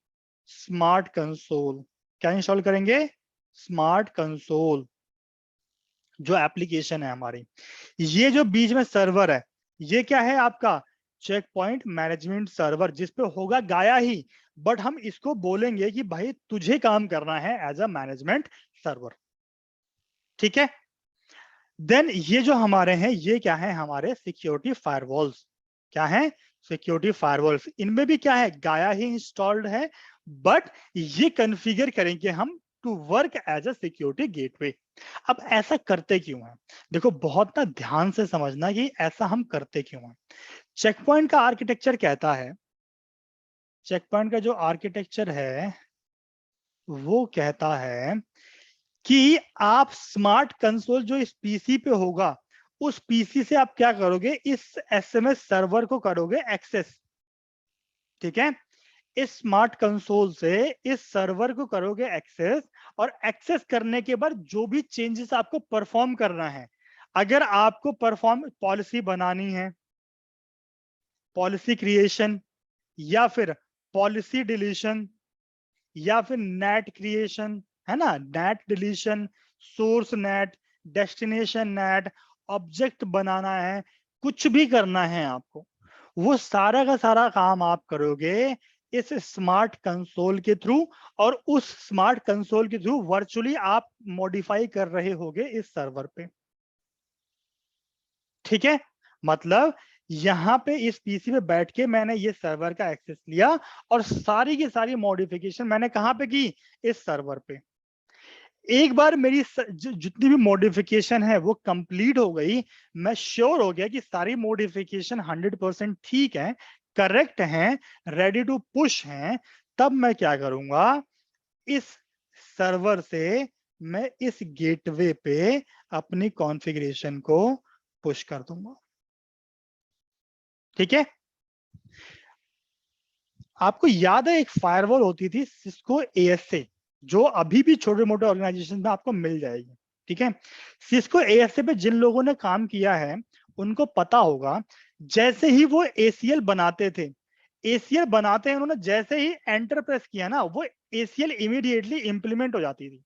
Smart console. क्या इंस्टॉल करेंगे? स्मार्ट कंसोल, जो एप्लीकेशन है हमारी। ये जो बीच में सर्वर है, ये क्या है? आपका चेक पॉइंट मैनेजमेंट सर्वर, जिसपे होगा गाया ही, बट हम इसको बोलेंगे कि भाई तुझे काम करना है एज अ मैनेजमेंट सर्वर। ठीक है, देन ये जो हमारे हैं, ये क्या है? हमारे सिक्योरिटी फायरवॉल्स। क्या है? Security firewalls. इनमें भी क्या है? गाया ही इंस्टॉल्ड है, बट ये कॉन्फ़िगर करेंगे हम to work as a security gateway. अब ऐसा करते क्यों है? देखो बहुत ना ध्यान से समझना कि ऐसा हम करते क्यों है। चेक पॉइंट का आर्किटेक्चर कहता है, चेक पॉइंट का जो आर्किटेक्चर है वो कहता है कि आप स्मार्ट कंसोल जो इस पीसी पे होगा, उस पीसी से आप क्या करोगे? इस एसएमएस सर्वर को करोगे एक्सेस। ठीक है, इस स्मार्ट कंसोल से इस सर्वर को करोगे एक्सेस, और एक्सेस करने के बाद जो भी चेंजेस आपको परफॉर्म करना है, अगर आपको परफॉर्म पॉलिसी बनानी है, पॉलिसी क्रिएशन, या फिर पॉलिसी डिलीशन, या फिर नेट क्रिएशन, है ना, NAT deletion, source NAT, destination NAT, object बनाना है, कुछ भी करना है आपको, वो सारा का सारा काम आप करोगे इस स्मार्ट कंसोल के थ्रू, और उस स्मार्ट कंसोल के थ्रू वर्चुअली आप मॉडिफाई कर रहे होगे इस सर्वर पे। ठीक है, मतलब यहाँ पे इस पीसी पे बैठ के मैंने ये सर्वर का एक्सेस लिया और सारी की सारी मॉडिफिकेशन मैंने कहाँ पे की, इस सर्वर पे। एक बार मेरी जितनी भी मॉडिफिकेशन है वो कंप्लीट हो गई, मैं श्योर हो गया कि सारी मॉडिफिकेशन 100% ठीक है, करेक्ट हैं, रेडी टू पुश हैं, तब मैं क्या करूंगा, इस सर्वर से मैं इस गेटवे पे अपनी कॉन्फ़िगरेशन को पुश कर दूंगा। ठीक है, आपको याद है एक फायरवॉल होती थी सिस्को ASA, जो अभी भी छोटे मोटे ऑर्गेनाइजेशन में आपको मिल जाएगी। ठीक है, सिस्को ASA पे जिन लोगों ने काम किया है उनको पता होगा, जैसे ही वो ACL बनाते थे, ACL बनाते हैं उन्होंने जैसे ही एंटर प्रेस किया ना, वो ACL इमीडिएटली इंप्लीमेंट हो जाती थी।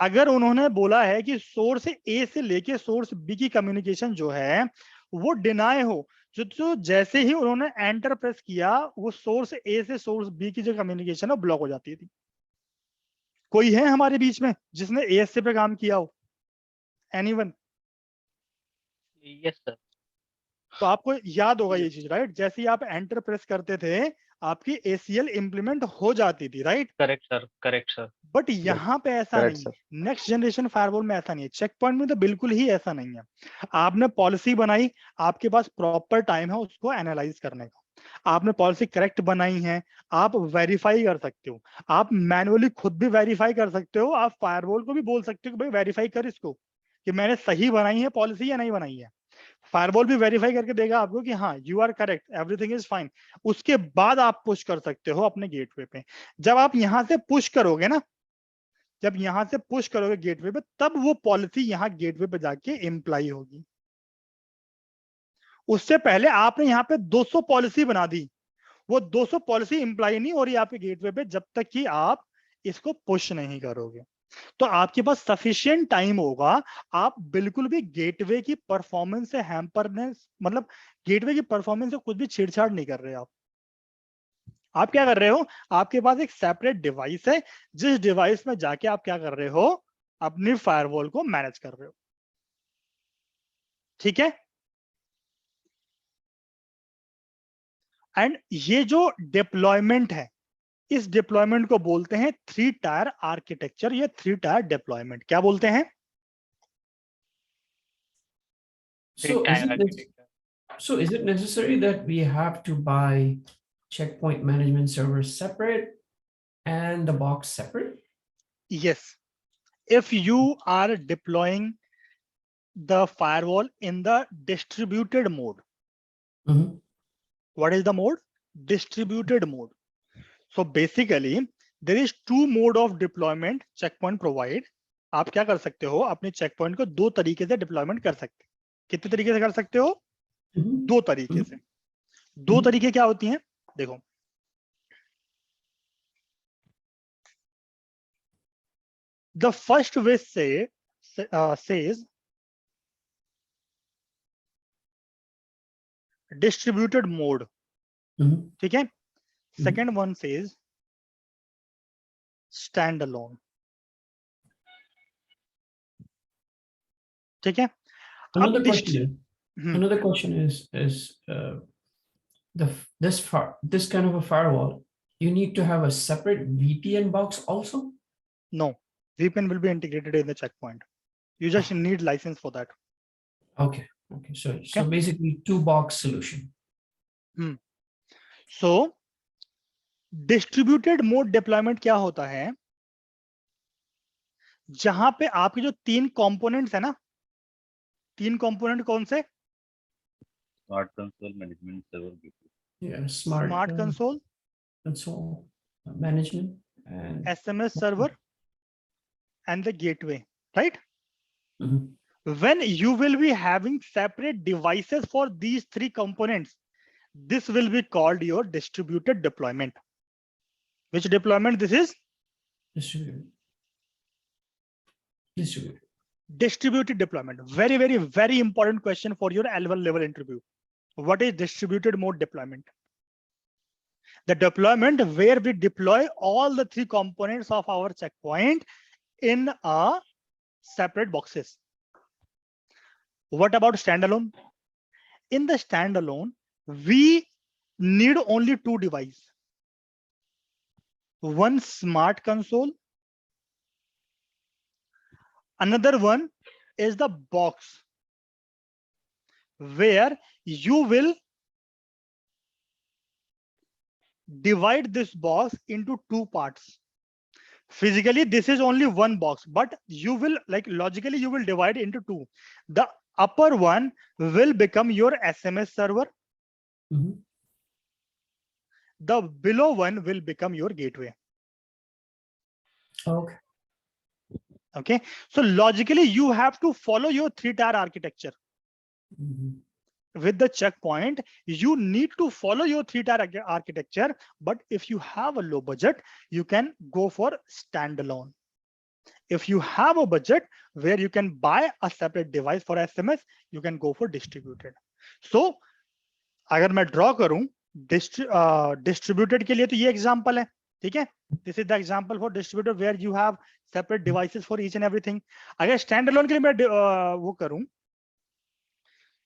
अगर उन्होंने बोला है कि सोर्स A से लेके सोर्स B की कम्युनिकेशन जो है वो डिनाई हो, जो जैसे ही उन्होंने एंटर प्रेस किया, वो सोर्स A से सोर्स B की जो कम्युनिकेशन है वो ब्लॉक हो जाती थी। कोई है हमारे बीच में जिसने ASA पे काम किया हो? एनीवन? Yes, sir. तो आपको याद होगा ये चीज, राइट? जैसे ही आप एंटर प्रेस करते थे आपकी ACL इंप्लीमेंट हो जाती थी, right? Correct, sir. Correct, sir. But यहाँ पे ऐसा Correct, नहीं sir. है, नेक्स्ट जनरेशन फायरवॉल में ऐसा नहीं है, चेक पॉइंट में तो बिल्कुल ही ऐसा नहीं है। आपने पॉलिसी बनाई, आपके पास प्रॉपर टाइम है उसको एनालाइज करने का, आपने पॉलिसी करेक्ट बनाई है, आप वेरीफाई कर सकते हो, आप मैनुअली खुद भी वेरीफाई कर सकते हो, आप फायरवॉल को भी बोल सकते हो कि भाई वेरीफाई कर इसको कि मैंने सही बनाई है पॉलिसी या नहीं बनाई है। फायरवॉल भी वेरीफाई करके देगा आपको कि हाँ you are correct, everything is fine. उसके बाद आप पुश कर सकते हो अपने गेटवे पे। जब आप यहां से पुश करोगे ना, जब यहां से पुश करोगे गेटवे पे, तब वो पॉलिसी यहां गेटवे पे जाके इम्प्लाई होगी। उससे पहले आपने यहाँ पे 200 पॉलिसी बना दी, वो 200 पॉलिसी इम्प्लाई नहीं हो रही आपके गेटवे पे जब तक कि आप इसको पुश नहीं करोगे। तो आपके पास सफिशिएंट टाइम होगा, आप बिल्कुल भी गेटवे की परफॉर्मेंस से हैम्परनेस, मतलब गेटवे की परफॉर्मेंस से कुछ भी छेड़छाड़ नहीं कर रहे आप क्या कर रहे हो, आपके पास एक सेपरेट डिवाइस है, जिस डिवाइस में जाके आप क्या कर रहे हो, अपनी फायरवॉल को मैनेज कर रहे हो। ठीक है, एंड ये जो डिप्लॉयमेंट है, इस डिप्लॉयमेंट को बोलते हैं 3 टायर आर्किटेक्चर या 3 टायर डिप्लॉयमेंट। क्या बोलते हैं? So is it necessary that we have to buy checkpoint management servers separate and the box separate? Yes, if you are deploying the firewall in the distributed mode. What is the mode? Distributed mode. So basically there is 2 mode of deployment checkpoint provide. आप क्या कर सकते हो, अपने checkpoint को 2 तरीके से deployment कर सकते हैं। कितने तरीके से कर सकते हो? 2 तरीके से। 2 तरीके क्या होती हैं? देखो, the first way says distributed mode. ठीक है, second one says standalone. ठीक है, Another question is this kind of a firewall, you need to have a separate VPN box also? No, VPN will be integrated in the checkpoint. You just need license for that. Okay. So basically 2 box solution. So distributed mode deployment क्या होता है, जहां पे आपके जो 3 components है ना, 3 component कौन से? Smart console management server Yeah, smart console management and SMS server and the gateway, right? When you will be having separate devices for these 3 components, This will be called your distributed deployment. Which deployment this is? Distributed. Distributed. Distributed deployment. Very, very, very important question for your L1 level interview. What is distributed mode deployment? The deployment where we deploy all the three components of our checkpoint in a separate boxes. What about standalone? In the standalone, we need only two devices. One smart console. Another one is the box where you will divide this box into two parts. Physically, this is only one box, but you will, like, logically, you will divide into two. The upper one will become your SMS server. Mhm. The below one will become your gateway. Okay. Okay, so logically, you have to follow your 3-tier architecture. Mhm. With the checkpoint, you need to follow your 3-tier architecture. But if you have a low budget, you can go for standalone. If you have a budget where you can buy a separate device for SMS, you can go for distributed. So अगर मैं draw करूं distributed के लिए तो ये example है, ठीक है. This is the example for distributed where you have separate devices for each and everything. अगर स्टैंड अलोन के लिए मैं वो करूं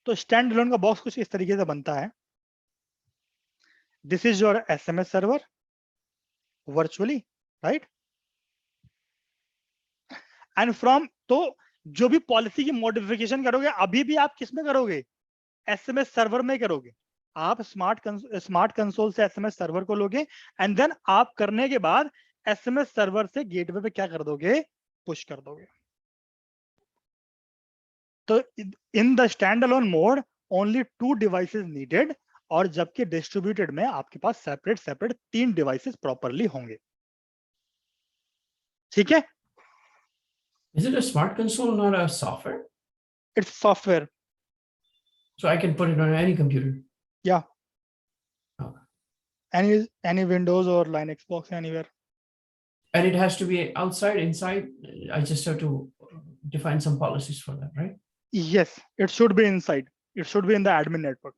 तो स्टैंड अलोन का बॉक्स कुछ इस तरीके से बनता है. This is your SMS server virtually, right. And from, तो जो भी पॉलिसी की मॉडिफिकेशन करोगे अभी भी आप किस में करोगे? SMS सर्वर में करोगे. आप स्मार्ट कंसोल से SMS सर्वर को लोगे एंड देन आप करने के बाद SMS सर्वर से गेटवे पे क्या कर दोगे? पुश कर दोगे. तो in the stand alone mode only 2 devices needed, और जबकि डिस्ट्रीब्यूटेड में आपके पास सेपरेट 3 डिवाइसेस प्रॉपरली होंगे. ठीक है. Is it a smart console, not a software? It's software. So I can put it on any computer. Yeah. Okay. Any Windows or Linux box anywhere. And it has to be outside, inside. I just have to define some policies for that, right? Yes, it should be inside. It should be in the admin network.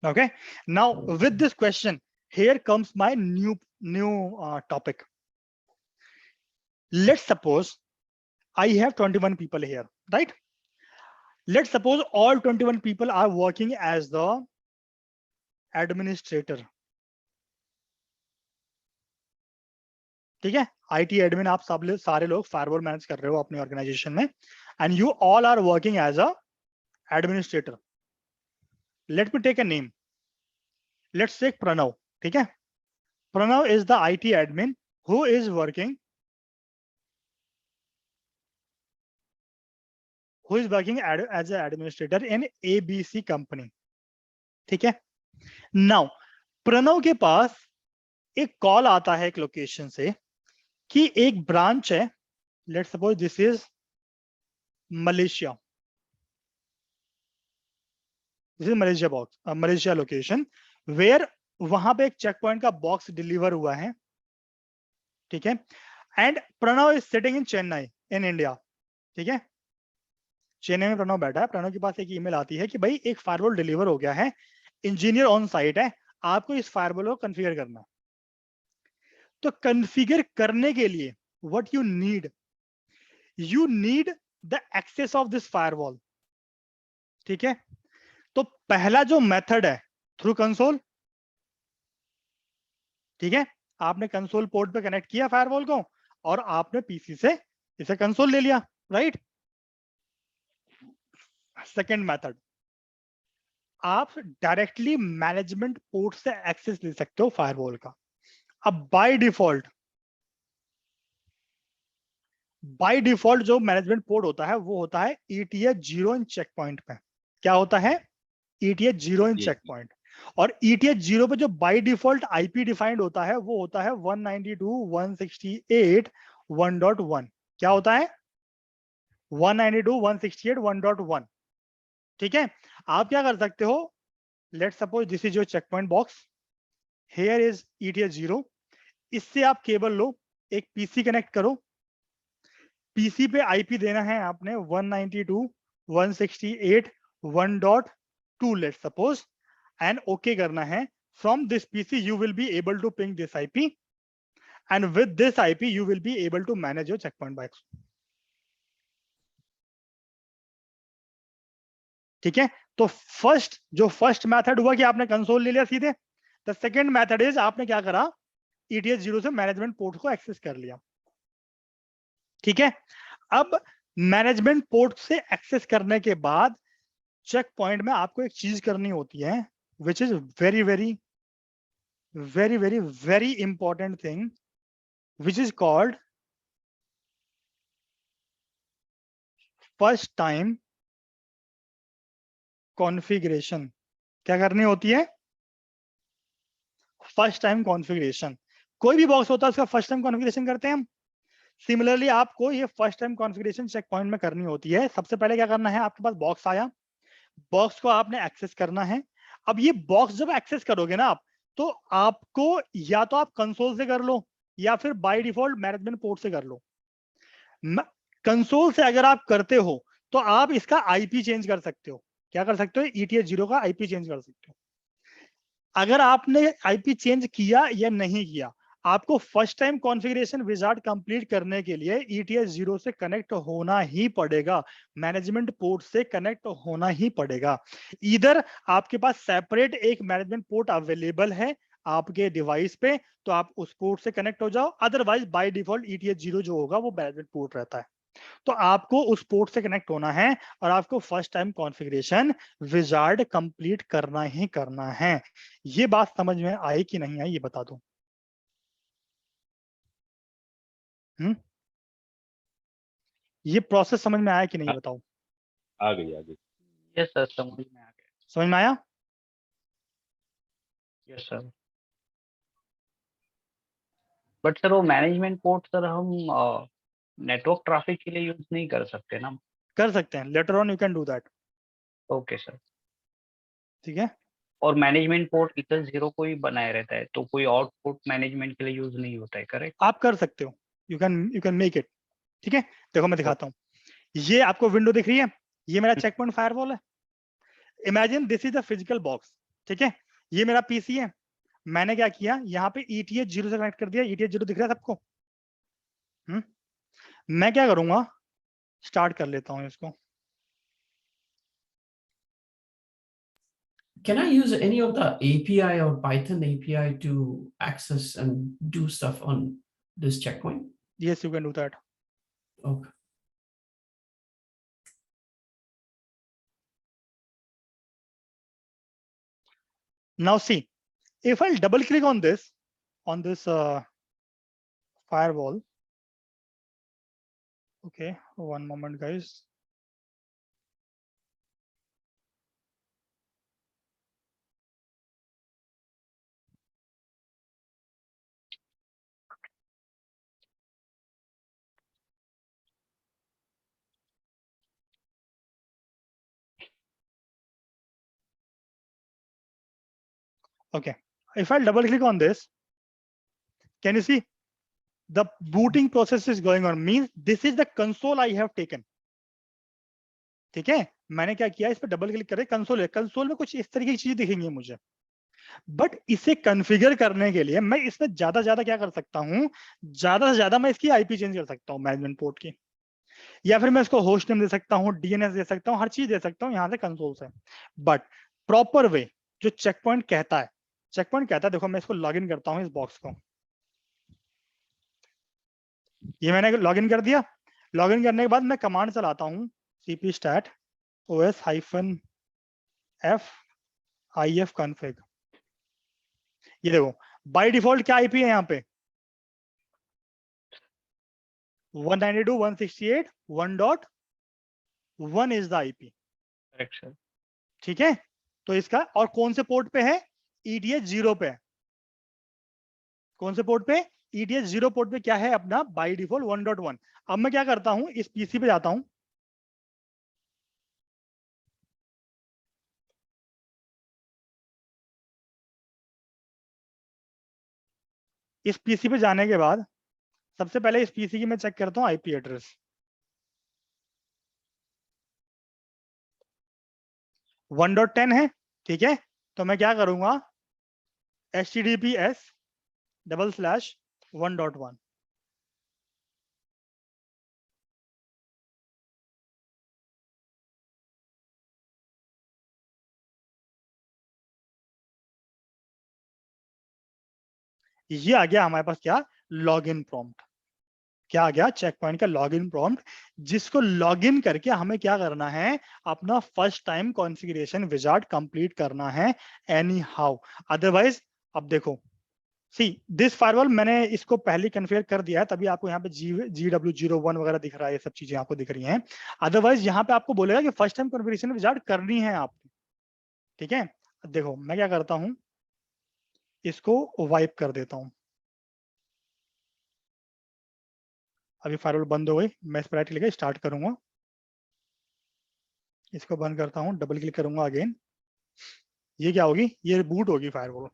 Okay. Now with this question, here comes my new topic. Let's suppose I have 21 people here, right? Let's suppose all 21 people are working as the administrator. ठीक है. IT admin आप सारे लोग firewall manage कर रहे हो अपनी organisation में, and you all are working as a administrator. Let me take a name. Let's take Pranav. ठीक है. Pranav is the IT admin who is working as an administrator in ABC company. ठीक है. Now Pranav के पास एक call आता है एक location से कि एक ब्रांच है, let's suppose this is Malaysia. This is Malaysia box, Malaysia location where वहां पे एक चेक पॉइंट का बॉक्स डिलीवर हुआ है. ठीक है. And Pranav is sitting in Chennai in India. ठीक है. चेन्नई में प्रणव बैठा है. प्रणव के पास एक ईमेल आती है कि भाई एक फायरवॉल डिलीवर हो गया है, इंजीनियर ऑन साइट है, आपको इस फायरवॉल को कॉन्फ़िगर करना है. तो कॉन्फ़िगर करने के लिए what you need the access of this firewall. ठीक है. तो पहला जो मेथड है थ्रू कंसोल. ठीक है. आपने कंसोल पोर्ट पे कनेक्ट किया फायरवॉल को और आपने पीसी से इसे कंसोल ले लिया, राइट. सेकेंड मेथड, आप डायरेक्टली मैनेजमेंट पोर्ट से एक्सेस ले सकते हो फायरवॉल का. अब बाय डिफॉल्ट जो मैनेजमेंट पोर्ट होता है वो होता है ETH 0 इन चेक पॉइंट पे. क्या होता है? ETH 0 इन चेक पॉइंट. और ETH 0 पे जो बाय डिफॉल्ट IP डिफाइंड होता है वो होता है 192.168.1.1. क्या होता है? 192.168.1.1. ठीक है. आप क्या कर सकते हो? Let's suppose this is your check point box, here is ETH 0। इससे आप केबल लो, एक पीसी कनेक्ट करो, पीसी पे आईपी देना है आपने 192.168.1.2 लेट्स सपोज, एंड ओके करना है। From this PC you will be able to ping this IP, and with this IP you will be able to manage your checkpoint box। ठीक है, तो फर्स्ट मेथड हुआ कि आपने कंसोल ले लिया सीधे। द सेकंड मेथड इज आपने क्या करा, ETH 0 से मैनेजमेंट पोर्ट को एक्सेस कर लिया। ठीक है, अब मैनेजमेंट पोर्ट से एक्सेस करने के बाद चेक पॉइंट में आपको एक चीज करनी होती है, which is very very very very very important thing, which is called first time configuration। क्या करनी होती है, फर्स्ट टाइम कॉन्फ़िगरेशन। कोई भी बॉक्स होता है उसका फर्स्ट टाइम कॉन्फ़िगरेशन करते हैं हम। सिमिलरली आपको ये first time configuration check point में करनी होती है। सबसे पहले क्या करना है, आपके पास बॉक्स आया, बॉक्स को आपने एक्सेस करना है। अब ये बॉक्स जब एक्सेस करोगे ना आप, तो आपको या तो आप कंसोल से कर लो या फिर बाय डिफॉल्ट मैनेजमेंट पोर्ट से कर लो। कंसोल से अगर आप करते हो तो आप इसका आईपी चेंज कर सकते हो। क्या कर सकते हो, ETH 0 का आईपी चेंज कर सकते हो। अगर आपने आईपी चेंज किया या नहीं किया, आपको first time configuration wizard complete करने के लिए ETH 0 से कनेक्ट होना ही पड़ेगा, मैनेजमेंट पोर्ट से कनेक्ट होना ही पड़ेगा। इधर आपके पास सेपरेट एक मैनेजमेंट पोर्ट अवेलेबल है आपके डिवाइस पे, तो आप उस पोर्ट से कनेक्ट हो जाओ। अदरवाइज बाय डिफॉल्ट ETH 0 जो होगा वो मैनेजमेंट पोर्ट रहता है, तो आपको उस पोर्ट से कनेक्ट होना है और आपको first time configuration wizard complete करना ही करना है। ये बात समझ में आई कि नहीं आई, ये बता दो। ये प्रोसेस समझ में आया कि नहीं, बताओ। आ गई। यस सर, समझ में आ गया। समझ में आया? Yes sir. बट सर वो मैनेजमेंट पोर्ट सर हम नेटवर्क ट्रैफिक के लिए यूज नहीं कर सकते ना? कर सकते हैं, later on you can do that. Okay sir. ठीक है, और मैनेजमेंट पोर्ट ETH 0 को ही बनाए रहता है, तो कोई और पोर्ट मैनेजमेंट के लिए यूज नहीं होता है, करेक्ट? आप कर सकते हो, यू कैन मेक इट। ठीक है, देखो मैं दिखाता हूँ। ये आपको विंडो दिख रही है, ये मेरा चेक पॉइंट फायरवॉल है। Imagine this is the physical box. ठीक है, ये मेरा पीसी है। मैंने क्या किया, यहाँ पे ETH 0 से कनेक्ट कर दिया। ETH 0 दिख रहा है सबको? मैं क्या करूंगा, स्टार्ट कर लेता हूँ इसको। Can I use any of the API or Python API to access and do stuff on this checkpoint? Yes, you can do that. Okay. Now see, if I'll double click on this firewall. Okay, one moment guys. Okay, if I'll double click on this, can you see the booting process is going on? Means this is the console I have taken. ठीक है, मैंने क्या किया, इस पर double click करें, console है। Console में कुछ इस तरीके की चीजें दिखेंगी मुझे, बट इसे कॉन्फ़िगर करने के लिए मैं इसमें ज्यादा क्या कर सकता हूँ, ज्यादा से ज्यादा मैं इसकी आईपी चेंज कर सकता हूँ मैनेजमेंट पोर्ट की, या फिर मैं इसको होस्ट नेम दे सकता हूँ, DNS दे सकता हूँ, हर चीज दे सकता हूँ यहाँ से कंसोल से। बट प्रॉपर वे जो चेक पॉइंट कहता है, देखो मैं इसको लॉग इन करता हूँ इस बॉक्स को। ये मैंने लॉग इन कर दिया। लॉग इन करने के बाद मैं कमांड चलाता हूँ cpstat os-f ifconfig। ये देखो बाय डिफॉल्ट क्या आईपी है यहाँ पे, 192.168.1.1 is the IP. Correct sir. ठीक है, तो इसका और कौन से पोर्ट पे है, ETH 0 पे। कौन से पोर्ट पे, ETH 0 पोर्ट पे क्या है अपना बाय डिफॉल्ट 1.1। अब मैं क्या करता हूं, इस पीसी पे जाता हूं, इस पीसी पे जाने के बाद सबसे पहले इस पीसी की मैं चेक करता हूँ आईपी एड्रेस। 1.10 है, ठीक है, तो मैं क्या करूंगा, https://1.1। ये आ गया हमारे पास क्या, लॉगिन प्रॉम्प्ट। क्या आ गया, चेक पॉइंट का लॉगिन प्रॉम्प्ट, जिसको लॉगिन करके हमें क्या करना है, अपना first time configuration wizard complete करना है एनी हाउ। अदरवाइज अब देखो, सी दिस फायरवॉल मैंने इसको पहले कन्फिगर कर दिया है, तभी आपको यहाँ पे GW01 वगैरह दिख रहा है, ये सब चीजें आपको दिख रही हैं। अदरवाइज यहाँ पे आपको बोलेगा कि फर्स्ट टाइम कॉन्फ़िगरेशन विजार्ड करनी है आपको, ठीक है। देखो मैं क्या करता हूँ, इसको वाइप कर देता हूँ। अभी फायरवॉल बंद हो गई, मैं इस पर राइट क्लिक स्टार्ट करूंगा, इसको बंद करता हूँ, डबल क्लिक करूंगा अगेन, ये क्या होगी, ये बूट होगी फायरवॉल,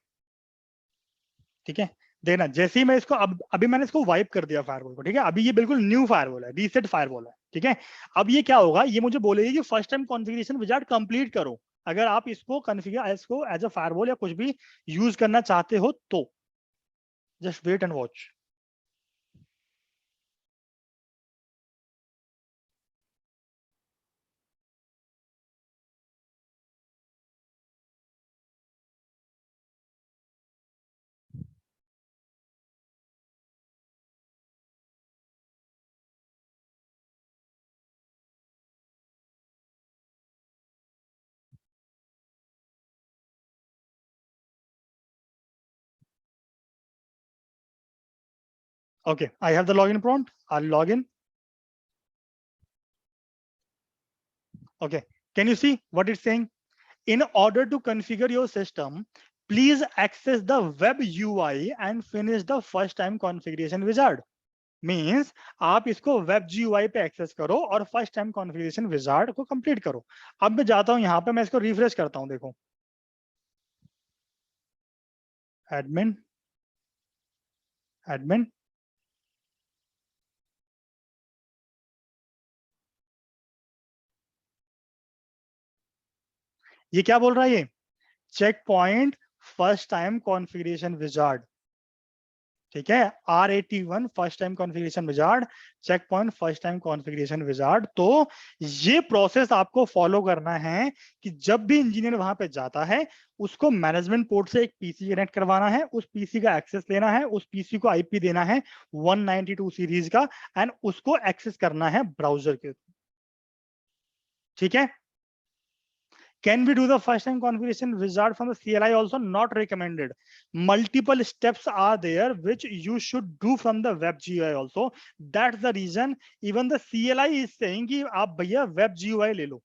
ठीक है। देखना जैसे ही मैं इसको अभी मैंने इसको वाइप कर दिया फायरवॉल को, ठीक है, अभी ये बिल्कुल न्यू फायरवॉल है, रीसेट फायरवॉल है, ठीक है। अब ये क्या होगा, ये मुझे बोलेगी कि first time configuration wizard complete करो, अगर आप इसको कॉन्फ़िगर इसको एज अ फायरवॉल या कुछ भी यूज करना चाहते हो तो। Just wait and watch. Okay, I have the login prompt. I'll log in. Okay, can you see what it's saying? In order to configure your system, please access the web UI and finish the first time configuration wizard. Means आप इसको web GUI पे access करो और first time configuration wizard को complete करो। अब मैं जाता हूं यहाँ पे, मैं इसको रिफ्रेश करता हूं, देखो एडमिन एडमिन, ये क्या बोल रहा है, ये check point first time configuration wizard, ठीक है, R81 first time configuration wizard, check point first time configuration wizard. तो ये प्रोसेस आपको फॉलो करना है कि जब भी इंजीनियर वहां पे जाता है, उसको मैनेजमेंट पोर्ट से एक पीसी कनेक्ट करवाना है, उस पीसी का एक्सेस लेना है, उस पीसी को आईपी देना है 192 सीरीज का, एंड उसको एक्सेस करना है ब्राउजर के, ठीक है। Can we do the first time configuration wizard from the CLI also? Not recommended. Multiple steps are there which you should do from the web GUI also. That's the reason even the CLI is saying कि आप भैया web GUI ले लो।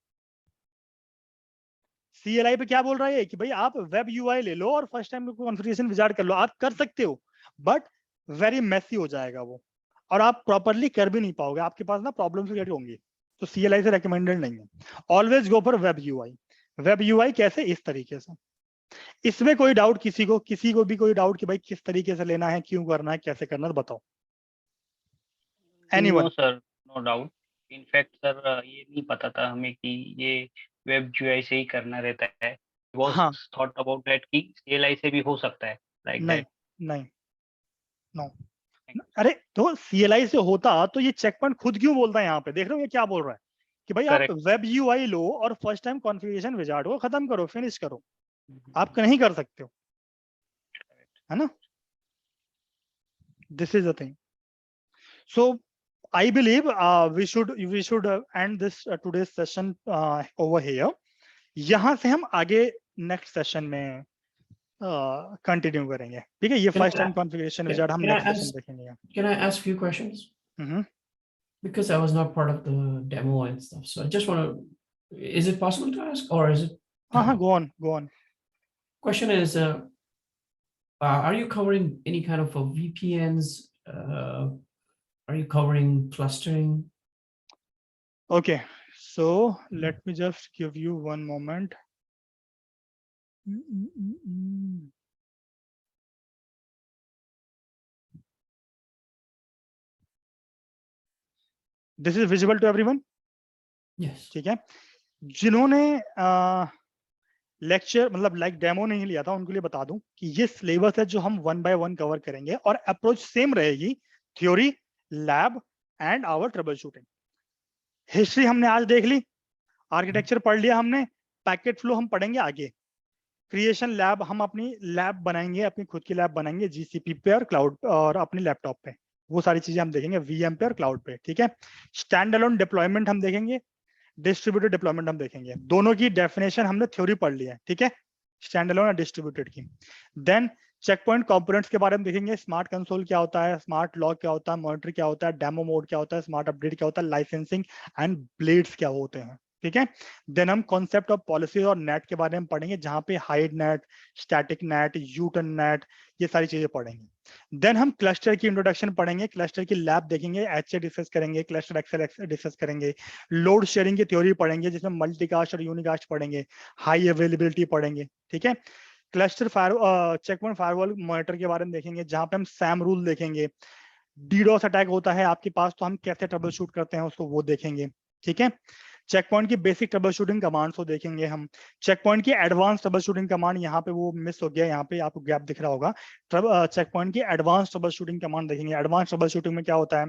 CLI पे क्या बोल रहा है कि भाई आप web UI ले लो और फर्स्ट टाइम कॉन्फ़िगरेशन विजार्ड कर लो। आप कर सकते हो, बट वेरी मेसी हो जाएगा वो, और आप प्रॉपरली कर भी नहीं पाओगे, आपके पास ना प्रॉब्लम्स क्रिएट होंगी। तो CLI से रेकमेंडेड नहीं है। Always go for web UI। Web UI कैसे, इस तरीके से। इसमें कोई डाउट किसी को भी कोई डाउट कि भाई किस तरीके से लेना है, क्यों करना है, कैसे करना है, तो बताओ। Anyone? No sir, no doubt. In fact sir ये नहीं पता था हमें कि ये वेब GUI से ही करना रहता है। वाज हाँ, थॉट अबाउट दैट कि CLI से भी हो सकता है लाइक नहीं दैट। नहीं नो, अरे तो CLI से होता तो ये चेक पॉइंट खुद क्यों बोलता है यहाँ पे, देख रहे हो ये क्या बोल रहा है कि भाई आप करेक्ट। वेब UI लो और फर्स्ट टाइम कॉन्फ़िगरेशन विजार्ड को खत्म करो, फिनिश करो। आप नहीं कर सकते हो, है ना। This is the thing. So I believe we should end this today's session over here. यहाँ से हम आगे नेक्स्ट सेशन में कंटिन्यू करेंगे, ठीक है। ये फर्स्ट टाइम कॉन्फ़िगरेशन विजार्ड हम नेक्स्ट सेशन देखेंगे। Can I ask few questions? Because I was not part of the demo and stuff, so I just want to. Is it possible to ask, or is it? Go on. Question is, are you covering any kind of VPNs? Are you covering clustering? Okay, so let me just give you one moment. This is visible to everyone? Yes. ठीक है, जिन्होंने lecture मतलब like demo नहीं लिया था उनके लिए बता दूं कि ये सिलेबस है जो हम 1 बाय 1 कवर करेंगे और अप्रोच सेम रहेगी, theory, lab and our troubleshooting. History हमने आज देख ली, आर्किटेक्चर पढ़ लिया हमने, पैकेट फ्लो हम पढ़ेंगे आगे, क्रिएशन लैब हम अपनी लैब बनाएंगे, अपनी खुद की लैब बनाएंगे जीसीपी पे और क्लाउड और अपने लैपटॉप पे, वो सारी चीजें हम देखेंगे वीएम पे और क्लाउड पे। ठीक है, स्टैंड अलोन डिप्लॉयमेंट हम देखेंगे, डिस्ट्रीब्यूटेड डिप्लॉयमेंट हम देखेंगे, दोनों की डेफिनेशन हमने थ्योरी पढ़ ली है। ठीक है, स्टैंड अलोन और डिस्ट्रीब्यूटेड की। देन चेक पॉइंट कंपोनेंट्स के बारे में देखेंगे, स्मार्ट कंसोल क्या होता है, स्मार्ट लॉग क्या होता है, मॉनिटर क्या होता है, डेमो मोड क्या होता है, स्मार्ट अपडेट क्या होता है, लाइसेंसिंग एंड ब्लेड्स क्या होते हैं। ठीक है, देन हम कॉन्सेप्ट ऑफ पॉलिसी और नेट के बारे में पढ़ेंगे, जहां पे hide net, static net, U turn net, ये सारी चीजें पढ़ेंगे। देन हम क्लस्टर की इंट्रोडक्शन पढ़ेंगे, क्लस्टर की लैब देखेंगे, एचए डिस्कस करेंगे, क्लस्टर एक्सेल डिस्कस करेंगे, लोड शेयरिंग की थ्योरी पढ़ेंगे जिसमें मल्टीकास्ट और यूनिकास्ट पढ़ेंगे, हाई अवेलेबिलिटी पढ़ेंगे। ठीक है, cluster fire check point firewall monitor के बारे में देखेंगे, जहां पे हम सैम रूल देखेंगे, डीडोस अटैक होता है आपके पास तो हम कैसे ट्रबल शूट करते हैं उसको वो देखेंगे। ठीक है, चेक पॉइंट की बेसिक ट्रबल शूटिंग कमांड्स को देखेंगे हम, चेक पॉइंट की एडवांस ट्रबल शूटिंग कमांड, यहाँ पे वो मिस हो गया, यहाँ पे आपको गैप दिख रहा होगा, चेक पॉइंट की एडवांस ट्रबल शूटिंग कमांड देखेंगे। एडवांस ट्रबल शूटिंग में क्या होता है,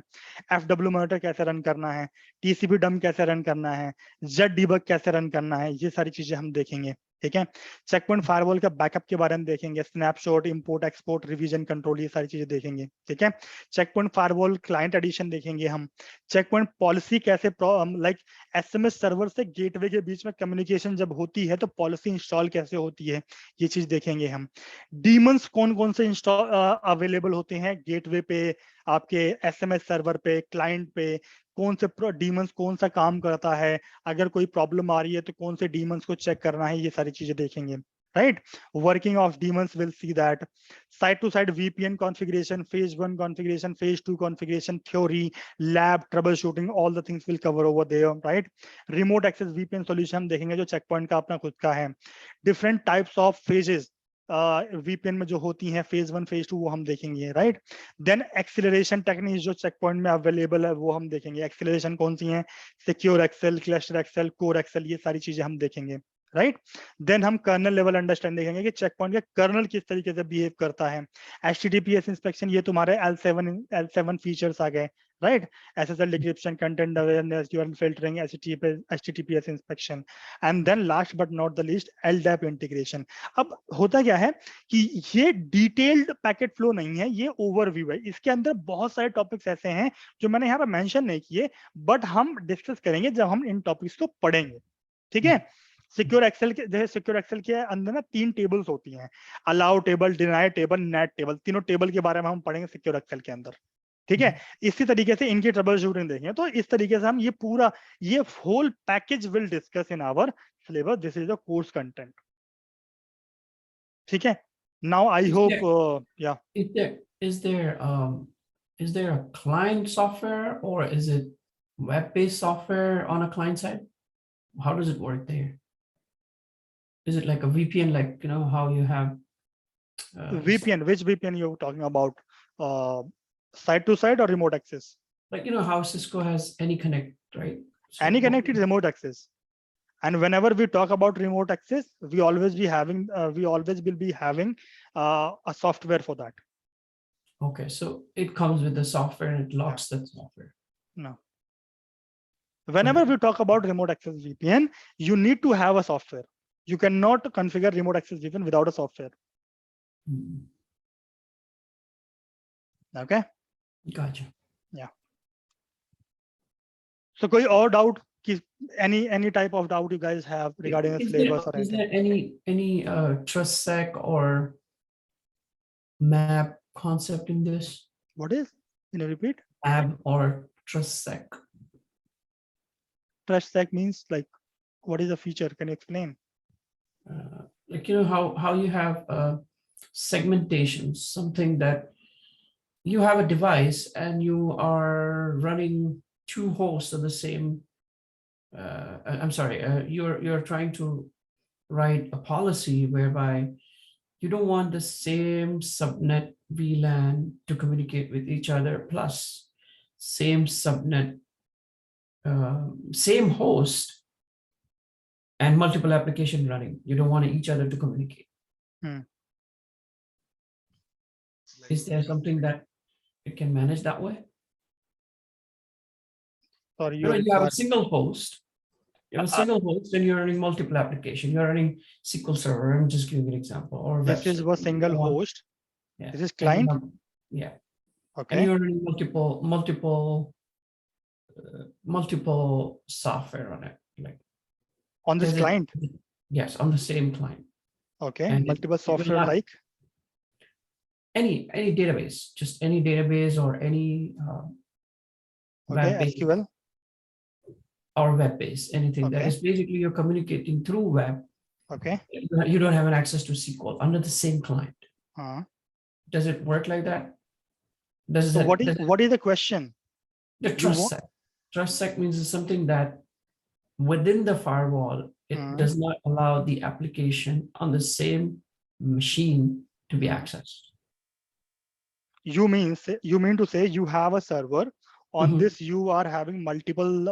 एफडब्ल्यू मॉनिटर कैसे रन करना है, टीसीपी डम कैसे रन करना है, जेड डीबग कैसे रन करना है, ये सारी चीजें हम देखेंगे। ठीक है, चेक पॉइंट फायरवॉल का बैकअप के बारे में देखेंगे, snapshot, import export, revision control, ये सारी चीजें देखेंगे। ठीक है, check point firewall client edition देखेंगे हम, चेक पॉइंट पॉलिसी कैसे लाइक एसएमएस सर्वर से गेटवे के बीच में कम्युनिकेशन जब होती है तो पॉलिसी इंस्टॉल कैसे होती है, ये चीज देखेंगे हम। डीमंस कौन कौन से इंस्टॉल अवेलेबल होते हैं गेटवे पे, आपके एसएमएस सर्वर पे, क्लाइंट पे, कौन से डीमंस कौन सा काम करता है, अगर कोई प्रॉब्लम आ रही है तो कौन से डीमंस को चेक करना है, ये सारी चीजें देखेंगे। Right, working of daemons will see that, side to side VPN configuration, phase 1 configuration, phase 2 configuration, theory, lab, troubleshooting, all the things will cover over there, right? Remote access VPN solution हम देखेंगे जो checkpoint का अपना खुद का है। Different types of phases VPN में जो होती हैं, phase 1, phase 2 वो हम देखेंगे, right? Then acceleration techniques जो checkpoint में available है वो हम देखेंगे। Acceleration कौन सी हैं? Secure Accel, Cluster Accel, Core Accel, ये सारी चीजें हम देखेंगे। राइट, देन हम कर्नल लेवल अंडरस्टैंड देखेंगे कि चेक पॉइंट का कर्नल किस तरीके से बिहेव करता है। HTTPS इंस्पेक्शन, ये तुम्हारे L7 फीचर्स आ गए, right, SSL decryption, content awareness, URL filtering, HTTPS inspection, and then last but not the least LDAP integration. अब होता क्या है कि ये डिटेल्ड पैकेट फ्लो नहीं है, ये ओवरव्यू है, इसके अंदर बहुत सारे टॉपिक्स ऐसे हैं जो मैंने यहाँ पे मेंशन नहीं किए, बट हम डिस्कस करेंगे जब हम इन टॉपिक्स को पढ़ेंगे। ठीक है, सिक्योर एक्सेल के जैसे सिक्योर एक्सेल के अंदर ना 3 टेबल्स होती हैं, allow table, deny table, NAT table, तीनों टेबल के बारे में हम पढ़ेंगे सिक्योर एक्सेल के अंदर। ठीक है, इसी तरीके से इनकी ट्रबल शूटिंग देखेंगे, तो इस तरीके से हम ये पूरा ये whole package will discuss in our syllabus, this is the course content. ठीक है, नाउ आई होप या is there a client software or is it web-based software on a client side? How does it work there? Is it like a VPN, like, you know, how you have VPN? Which VPN you're talking about? Side to side or remote access? Like, you know, how Cisco has AnyConnect, right? So AnyConnect is remote access. And whenever we talk about remote access, we always will be having a software for that. Okay, so it comes with the software and it locks that software. No. Whenever we talk about remote access VPN, you need to have a software. You cannot configure remote access VPN without a software. Okay. Gotcha. Yeah. So koi aur doubt? Any type of doubt you guys have regarding the syllabus or anything? Is there any TrustSec or MAP concept in this? What is? Can you repeat? MAP or TrustSec? TrustSec means like, what is the feature? Can you explain? Like, you know, how you have segmentation, something that you have a device and you are running 2 hosts of the same. I'm sorry. You're trying to write a policy whereby you don't want the same subnet VLAN to communicate with each other, plus same subnet same host and multiple application running. You don't want each other to communicate. Is there something that it can manage that way? Sorry, You have a single host. You have a single host and you're running multiple applications. You're running SQL Server. I'm just giving an example. Or this is a single host. Yeah. This is client. Yeah. Okay. And you're running multiple software on it. Like on this client. Yes, on the same client. Okay. And multiple software like any database, just any database or any web-based SQL or web-based, anything that Okay. is basically you're communicating through web. Okay. You don't have an access to SQL under the same client. Does it work like that? So what is the question? The TrustSec. TrustSec means it's something that within the firewall, it does not allow the application on the same machine to be accessed. You mean to say you have a server on this, you are having multiple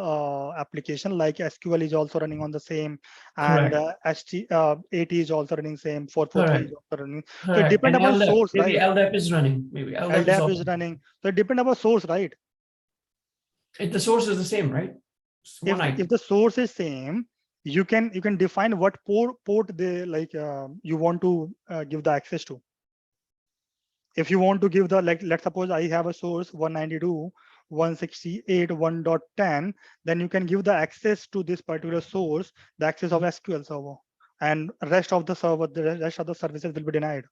application like SQL is also running on the same, and AT is also running same, 443 is also running. So it depends upon source, maybe right? LDAP is running. Maybe LDAP is running. So it depends upon source, right? If the source is the same, right? If the source is same, you can define what port they like you want to give the access to. If you want to give the let's suppose I have a source 192.168.1.10, then you can give the access to this particular source, the access of SQL server, and the rest of the services will be denied.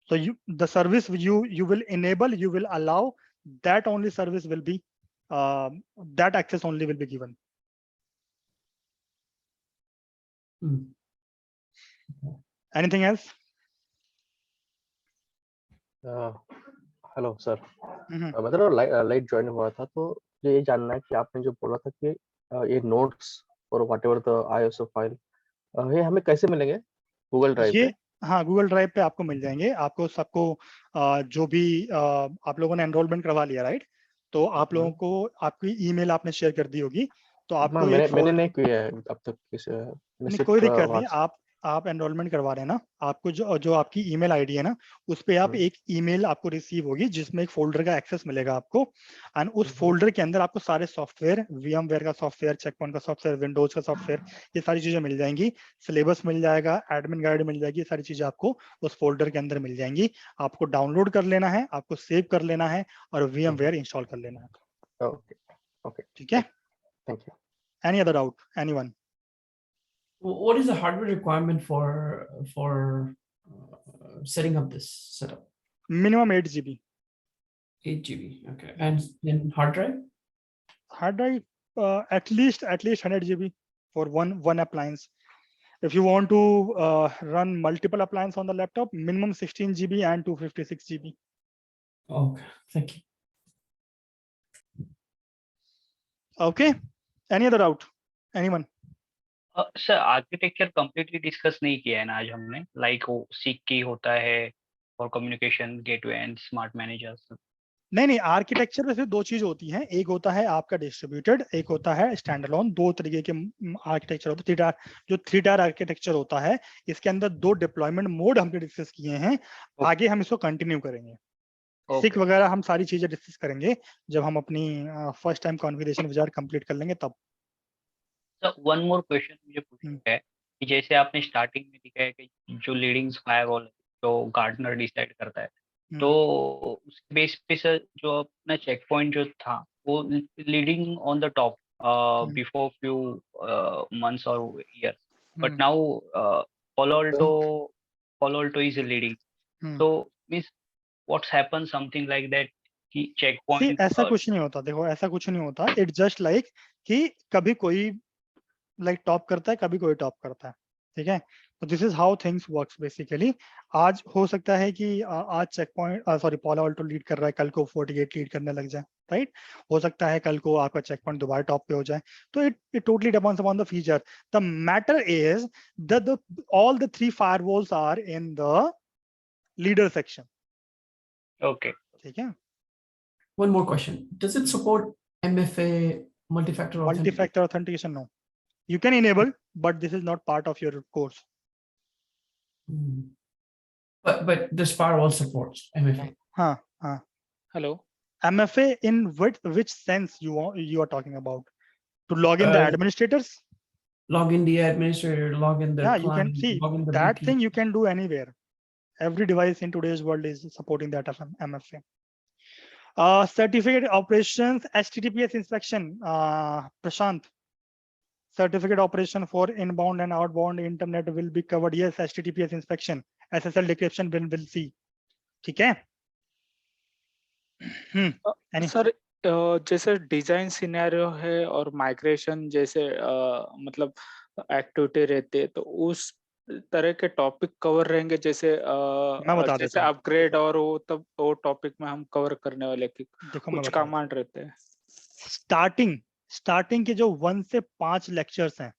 So the service you will enable, you will allow, that only service will be that access only will be given. Anything else? Hello sir, मैं थोड़ा light join हुआ था, तो ये जानना है कि आपने जो बोला था कि ये नोट्स और व्हाटएवर द आईएसओ फाइल ये हमें कैसे मिलेंगे? गूगल ड्राइव पे? हाँ, गूगल ड्राइव पे आपको मिल जाएंगे। आपको सबको जो भी आप लोगों ने एनरोलमेंट करवा लिया, राइट? तो आप लोगों को आपकी ईमेल आपने शेयर कर दी होगी, तो आपको मैंने नहीं किया है अब तक किसी। कोई दिक्कत नहीं, आप एनरोलमेंट करवा रहे हैं ना, आपको जो आपकी ईमेल आईडी है ना, उस पे आप एक ईमेल आपको रिसीव होगी जिसमें एक फोल्डर का एक्सेस मिलेगा आपको, एंड उस फोल्डर के अंदर आपको सारे सॉफ्टवेयर, VMware का सॉफ्टवेयर, चेकपॉइंट का सॉफ्टवेयर, विंडोज का सॉफ्टवेयर, ये सारी चीजें मिल जाएंगी। सिलेबस मिल जाएगा, एडमिन गाइड मिल जाएगी, ये सारी चीजें आपको उस फोल्डर के अंदर मिल जाएंगी। आपको डाउनलोड कर लेना है, आपको सेव कर लेना है और VMware इंस्टॉल कर लेना है। ओके, ठीक है, thank you. Any other doubt? Anyone? What is the hardware requirement for setting up this setup? Minimum 8 GB. 8 GB. Okay. And then hard drive? Hard drive at least 100 GB for one appliance. If you want to run multiple appliances on the laptop, minimum 16 GB and 256 GB. Okay, thank you. Okay. Any other doubt? Anyone? Sir architecture completely discuss नहीं किया है ना आज हमने, like वो seek की होता है for communication gateway and smart managers. नहीं, आर्किटेक्चर में सिर्फ दो चीज होती हैं, एक होता है आपका डिस्ट्रीब्यूटेड, एक होता है स्टैंड अलोन। दो तरीके के आर्किटेक्चर होते हैं। जो 3 टायर आर्किटेक्चर होता है, इसके अंदर 2 डिप्लॉयमेंट मोड हमने डिस्कस किए हैं। आगे हम इसको कंटिन्यू करेंगे। सिक वगैरह हम सारी चीजें डिस्कस करेंगे जब हम अपनी first time configuration wizard complete कर लेंगे तब। वन मोर क्वेश्चन मुझे पूछना है कि जैसे आपने स्टार्टिंग में दिखाया कि जो लीडिंग फायरवॉल जो गार्डनर डिसाइड करता है, तो उसके बेस पे सर जो अपना चेक पॉइंट जो था वो leading on the top before few months और year, but now Palo Alto is leading. So means what's happened something like that कि चेक पॉइंट? ऐसा कुछ नहीं होता, देखो ऐसा कुछ नहीं होता। इट्स जस्ट लाइक कि कभी कोई टॉप करता है, कभी कोई टॉप करता है, ठीक है? तो this is how things works basically. आज हो सकता है कि आज check point Palo Alto lead कर रहा है, कल को 48 लीड करने लग जाए, राइट? हो सकता है कल को आपका चेक पॉइंट दोबारा टॉप पे हो जाए। तो it totally depends upon the feature. The matter is that all the 3 firewalls are in the leader section. Okay, ठीक है। One more question. Does it support MFA multi-factor authentication? Multi-factor authentication, no. You can enable, but this is not part of your course. But this firewall supports MFA. Hello. MFA in which sense you are talking about? To log in the administrators? Log in the administrator, log in the Yeah, client, you can see log in the that VPN. thing you can do anywhere. Every device in today's world is supporting that MFA. Certificate operations, HTTPS inspection, Prashant. Certificate operation for inbound and outbound internet will be covered. Yes, HTTPS inspection, SSL decryption will see. ठीक है? Sir जैसे design scenario है और migration जैसे मतलब activity रहती है, तो उस तरह के टॉपिक कवर रहेंगे जैसे जैसे अपग्रेड और वो तब वो टॉपिक में हम कवर करने वाले कि कुछ कमांड रहते हैं। स्टार्टिंग के जो 1 से 5 लेक्चर्स हैं,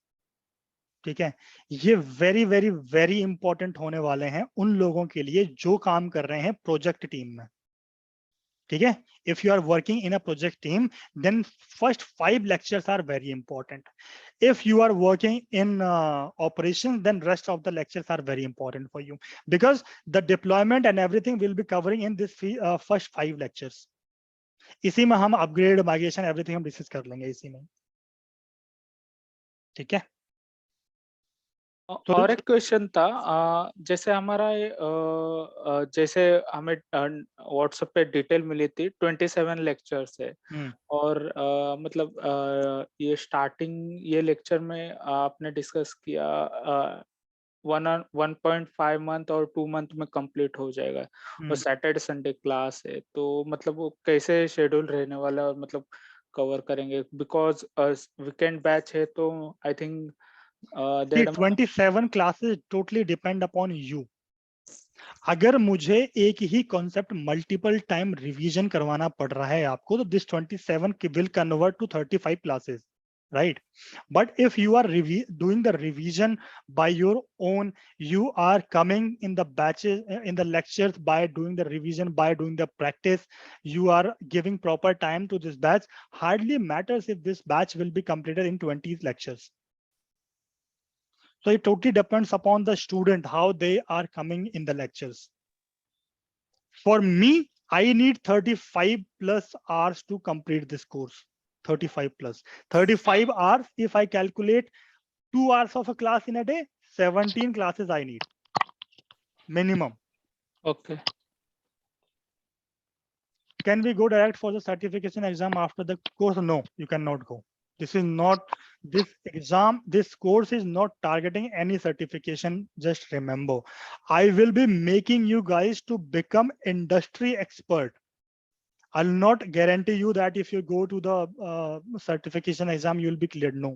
ठीक है, ये वेरी वेरी वेरी इंपॉर्टेंट होने वाले हैं उन लोगों के लिए जो काम कर रहे हैं प्रोजेक्ट टीम में। ठीक है, if you are working in a project team, then first 5 lectures are very important. If you are working in operations, then rest of the lectures are very important for you, because the deployment and everything will be covering in this first 5 lectures. इसी में हम upgrade, migration, everything हम discuss कर लेंगे इसी में। ठीक है, और एक क्वेश्चन था, जैसे हमारा जैसे हमें व्हाट्सएप पे डिटेल मिली थी 27 लेक्चर से, और मतलब ये स्टार्टिंग ये लेक्चर में आपने डिस्कस किया 1.5 मंथ और 2 मंथ में कंप्लीट हो जाएगा, और सैटरडे संडे क्लास है, तो मतलब वो कैसे शेड्यूल रहने वाला है और मतलब कवर करेंगे, बिकॉज वीकेंड बैच है तो I think 27 classes totally depend upon you. अगर मुझे एक ही कॉन्सेप्ट मल्टीपल टाइम रिवीजन करवाना पड़ रहा है आपको, तो this 27 will convert to 35 classes, right? But if you are doing the revision by your own, you are coming in the batches, in the lectures by doing the revision, by doing the practice, you are giving proper time to this batch. Hardly matters if this batch will be completed in 20 lectures. So it totally depends upon the student, how they are coming in the lectures. For me, I need 35 plus hours to complete this course. 35 plus 35 hours. If I calculate 2 hours of a class in a day, 17 classes I need minimum. Okay. Can we go direct for the certification exam after the course? No, you cannot go. This is not, this exam, this course is not targeting any certification. Just remember, I will be making you guys to become industry expert. I'll not guarantee you that if you go to the certification exam, you'll be cleared. No.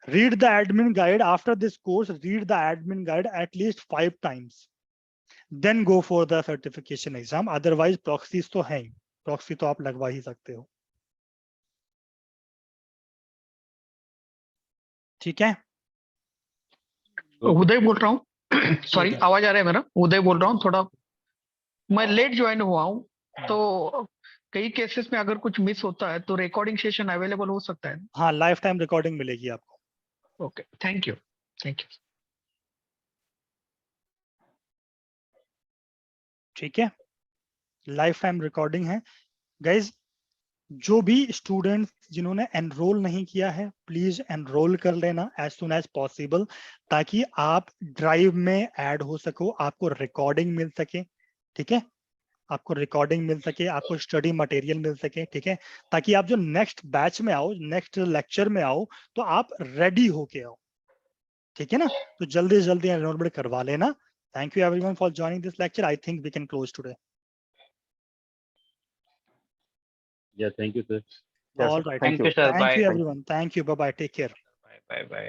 Read the admin guide after this course, read the admin guide at least 5 times. Then go for the certification exam. Otherwise, proxies तो हैं, proxy तो आप लगवा ही सकते हो। ठीक है? उदय बोल रहा हूँ, सॉरी आवाज आ रहा है मेरा? उदय बोल रहा हूँ, थोड़ा मैं लेट ज्वाइन हुआ हूँ, तो कई केसेस में अगर कुछ मिस होता है तो रिकॉर्डिंग सेशन अवेलेबल हो सकता है? हाँ, लाइफ टाइम रिकॉर्डिंग मिलेगी आपको। Okay, thank you, thank you. ठीक है, लाइफ टाइम रिकॉर्डिंग है। गाइज, जो भी स्टूडेंट्स जिन्होंने एनरोल नहीं किया है, प्लीज एनरोल कर लेना एज सुन एज पॉसिबल, ताकि आप ड्राइव में ऐड हो सको, आपको रिकॉर्डिंग मिल सके। ठीक है, आपको रिकॉर्डिंग मिल सके, आपको स्टडी मटेरियल मिल सके। ठीक है, ताकि आप जो नेक्स्ट बैच में आओ, नेक्स्ट लेक्चर में आओ, तो आप रेडी होके आओ। ठीक है ना, तो जल्दी से जल्दी एनरोलमेंट करवा लेना। Thank you everyone for joining this lecture. I think we can close today. Yeah, thank you, sir. All right. Thank you, sir. Thank Bye. you everyone. Thank you. Bye bye. Take care. Bye bye.